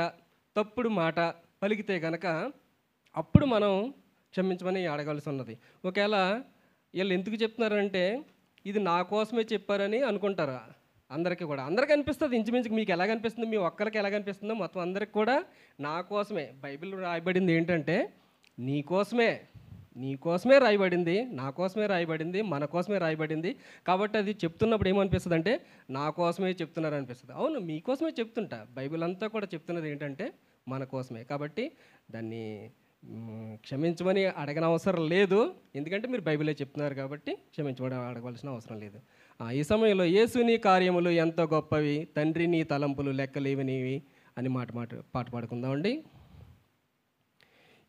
తప్పుడు మాట పలికితే కనుక అప్పుడు మనం క్షమించమని అడగవలసి ఉన్నది. ఒకవేళ వీళ్ళు ఎందుకు చెప్తున్నారంటే ఇది నా కోసమే చెప్పారని అనుకుంటారు. అందరికీ అనిపిస్తుంది. ఇంచుమించుకు మీకు ఎలా కనిపిస్తుంది, మీ ఒక్కరికి ఎలా కనిపిస్తుందో మొత్తం అందరికి కూడా నా కోసమే. బైబిల్ రాయబడింది ఏంటంటే నీకోసమే రాయబడింది, నా కోసమే రాయబడింది, మన కోసమే రాయబడింది. కాబట్టి అది చెప్తున్నప్పుడు ఏమనిపిస్తుంది అంటే నా కోసమే చెప్తున్నారు అనిపిస్తుంది. అవును, మీకోసమే చెప్తుంటా. బైబిల్ అంతా కూడా చెప్తున్నది ఏంటంటే మన కోసమే. కాబట్టి దాన్ని క్షమించమని అడగనవసరం లేదు. ఎందుకంటే మీరు బైబిలే చెప్తున్నారు కాబట్టి క్షమించమని అడగవలసిన అవసరం లేదు. ఈ సమయంలో యేసుని కార్యములు ఎంతో గొప్పవి, తండ్రి నీ తలంపులు లెక్కలేవనివి అని పాట పాడుకుందామండి.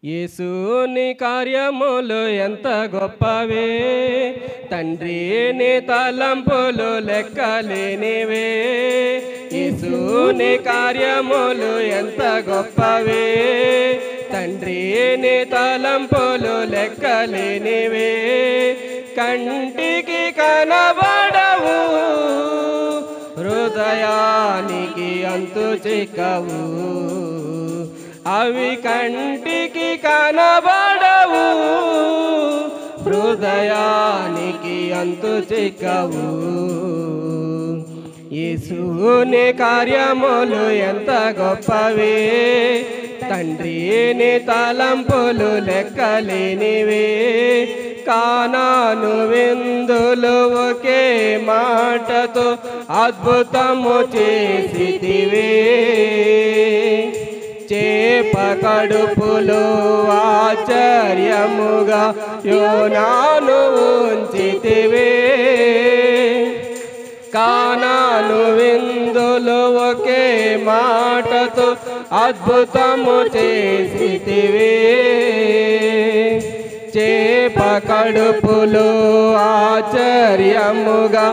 యేసుని కార్యములు ఎంత గొప్పవే, తండ్రి నీ తలంపులు లెక్కలేనివే. యేసుని కార్యములు ఎంత గొప్పవే, తండ్రి నీ తలంపులు లెక్కలేనివే. కంటికి కనబడవు, హృదయానికి అంతు చిక్కవు. అవి కంటికి కనబడవు, హృదయానికి అంతు చిక్కవు. యేసుని కార్యములు ఎంత గొప్పవే, తండ్రి నీ తలంపులు లెక్కలేనివే. కానాను విందులు ఒకే మాటతో అద్భుతము చేసితివే. చేప కడుపులో ఆశ్చర్యముగా యోనాను ఉంచితివే. కానాను విందులు ఒకే మాటతో అద్భుతము చేసితివే. చేప కడుపులో ఆశ్చర్యముగా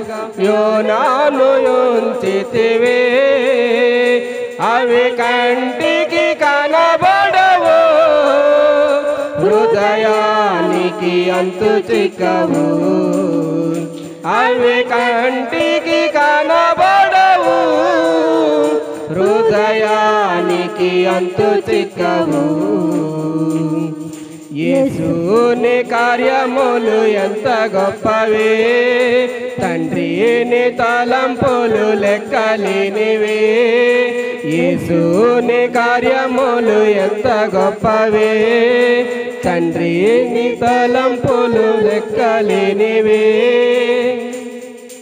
యోనాను ఉంచితివే. అవి కంటికి కనబడవు, హృదయానికి హృదయానికి అంతు చిక్కవు, అవి కంటికి కనబడవు, హృదయానికి అంతు చిక్కవు. యేసుని కార్యములు ఎంత గొప్పవే, తండ్రిని తలంపులు లెక్కలేనివే. యేసుని కార్యములు ఎంత గొప్పవే, తండ్రిని తలంపులు లెక్కలేనివే.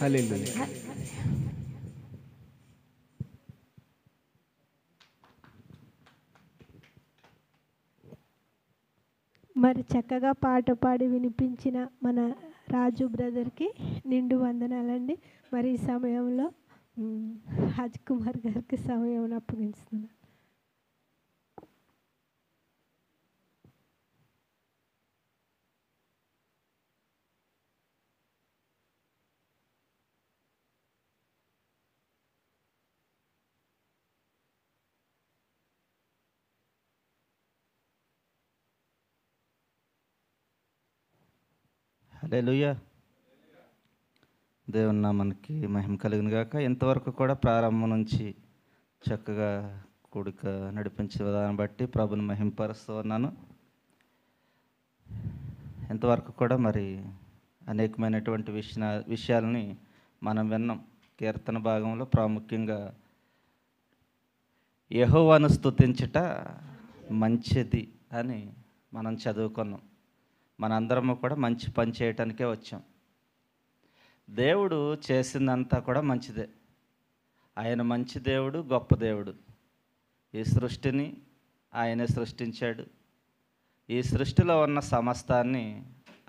హల్లెలూయా. మరి చక్కగా పాట పాడి వినిపించిన మన రాజు బ్రదర్కి నిండు వందనాలండి. మరి ఈ సమయంలో రాజ్ కుమార్ గారికి సమయం అప్పగిస్తున్నాను. హల్లెలూయా. దేవుని నామానికి మహిమ కలిగిన గాక. ఇంతవరకు కూడా ప్రారంభం నుంచి చక్కగా కూడిక నడిపించే విధానం బట్టి ప్రభుని మహిమపరుస్తూ ఉన్నాను. ఇంతవరకు కూడా మరి అనేకమైనటువంటి విషయాలని మనం విన్నాం. కీర్తన భాగంలో ప్రాముఖ్యంగా యెహోవాను స్తుతించుట మంచిది అని మనం చదువుకున్నాం. మనందరము కూడా మంచి పని చేయటానికే వచ్చాం. దేవుడు చేసిందంతా కూడా మంచిదే. ఆయన మంచి దేవుడు, గొప్ప దేవుడు. ఈ సృష్టిని ఆయనే సృష్టించాడు. ఈ సృష్టిలో ఉన్న సమస్తాన్ని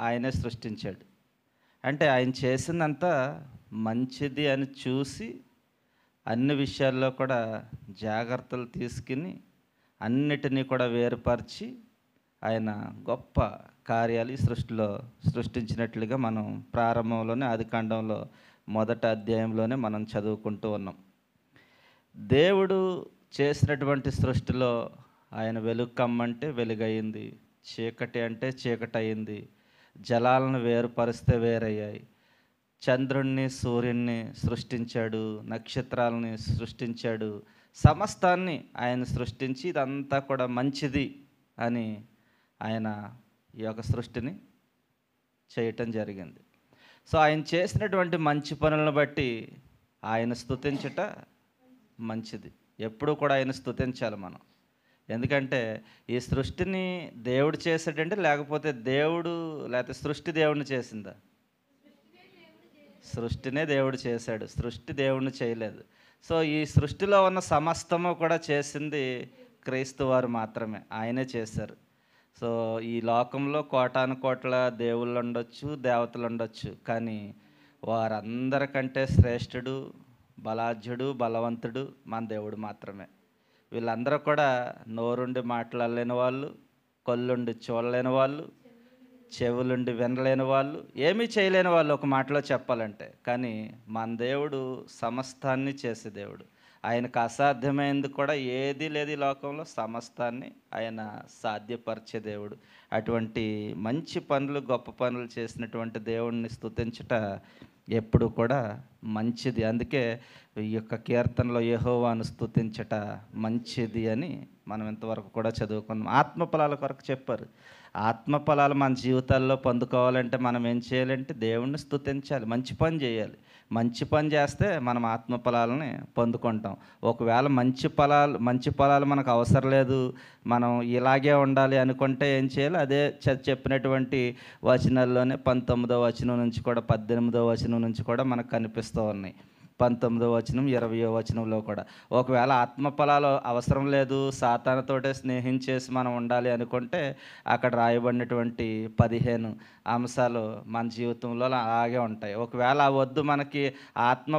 ఆయనే సృష్టించాడు. అంటే ఆయన చేసిందంతా మంచిది అని చూసి అన్ని విషయాల్లో కూడా జాగ్రత్తలు తీసుకుని అన్నిటినీ కూడా వేరుపరిచి ఆయన గొప్ప కార్యాలు ఈ సృష్టిలో సృష్టించినట్లుగా మనం ప్రారంభంలోనే ఆదికాండంలో మొదటి అధ్యాయంలోనే మనం చదువుకుంటూ ఉన్నాం. దేవుడు చేసినటువంటి సృష్టిలో ఆయన వెలుగు కమ్మంటే వెలుగయింది, చీకటి అంటే చీకటి అయింది, జలాలను వేరుపరిస్తే వేరయ్యాయి, చంద్రుణ్ణి సూర్యుణ్ణి సృష్టించాడు, నక్షత్రాలని సృష్టించాడు, సమస్తాన్ని ఆయన సృష్టించి ఇదంతా కూడా మంచిది అని ఆయన ఈ యొక్క సృష్టిని చేయటం జరిగింది. సో ఆయన చేసినటువంటి మంచి పనులను బట్టి ఆయన స్తుతించుట మంచిది. ఎప్పుడూ కూడా ఆయన స్తుతించాలి మనం. ఎందుకంటే ఈ సృష్టిని దేవుడు చేసాడంటే, లేకపోతే లేకపోతే సృష్టి దేవుడిని చేసిందా? సృష్టినే దేవుడు చేశాడు, సృష్టి దేవుడిని చేయలేదు. సో ఈ సృష్టిలో ఉన్న సమస్తము కూడా చేసింది క్రీస్తు వారు మాత్రమే, ఆయనే చేశారు. సో ఈ లోకంలో కోటాను కోట్ల దేవుళ్ళు ఉండొచ్చు, దేవతలు ఉండొచ్చు, కానీ వారందరికంటే శ్రేష్ఠుడు, బలాఢ్యుడు, బలవంతుడు మన దేవుడు మాత్రమే. వీళ్ళందరూ కూడా నోరుండి మాట్లాడలేని వాళ్ళు, కళ్ళుండి చూడలేని వాళ్ళు, చెవులుండి వినలేని వాళ్ళు, ఏమీ చేయలేని వాళ్ళు ఒక మాటలో చెప్పాలంటే. కానీ మన దేవుడు సమస్తాన్ని చేసే దేవుడు. ఆయనకు అసాధ్యమైనది కూడా ఏది లేదు ఈ లోకంలో, సమస్తాన్ని ఆయన సాధ్యపరిచే దేవుడు. అటువంటి మంచి పనులు, గొప్ప పనులు చేసినటువంటి దేవుడిని స్తుతించుట ఎప్పుడు కూడా మంచిది. అందుకే ఈ యొక్క కీర్తనలో యెహోవాను స్తుతించుట మంచిది అని మనం ఇంతవరకు కూడా చదువుకున్నాం. ఆత్మఫలాల కొరకు చెప్పారు. ఆత్మఫలాలు మన జీవితాల్లో పొందుకోవాలంటే మనం ఏం చేయాలంటే దేవుణ్ణి స్తుతించాలి, మంచి పని చేయాలి. మంచి పని చేస్తే మనం ఆత్మఫలాలని పొందుకుంటాం. ఒకవేళ మంచి ఫలాలు మనకు అవసరం లేదు, మనం ఇలాగే ఉండాలి అనుకుంటే ఏం చేయాలి? అదే చెప్పినటువంటి వచనాల్లోనే 19వ వచనం నుంచి కూడా 18వ వచనం నుంచి కూడా మనకు కనిపిస్తూ ఉన్నాయి. 19వ వచనం 20వ వచనంలో కూడా ఒకవేళ ఆత్మఫలాలు అవసరం లేదు, సాతానుతోటే స్నేహించేసి మనం ఉండాలి అనుకుంటే అక్కడ రాయబడినటువంటి 15 అంశాలు మన జీవితంలో అలాగే ఉంటాయి. ఒకవేళ వద్దు, మనకి ఆత్మ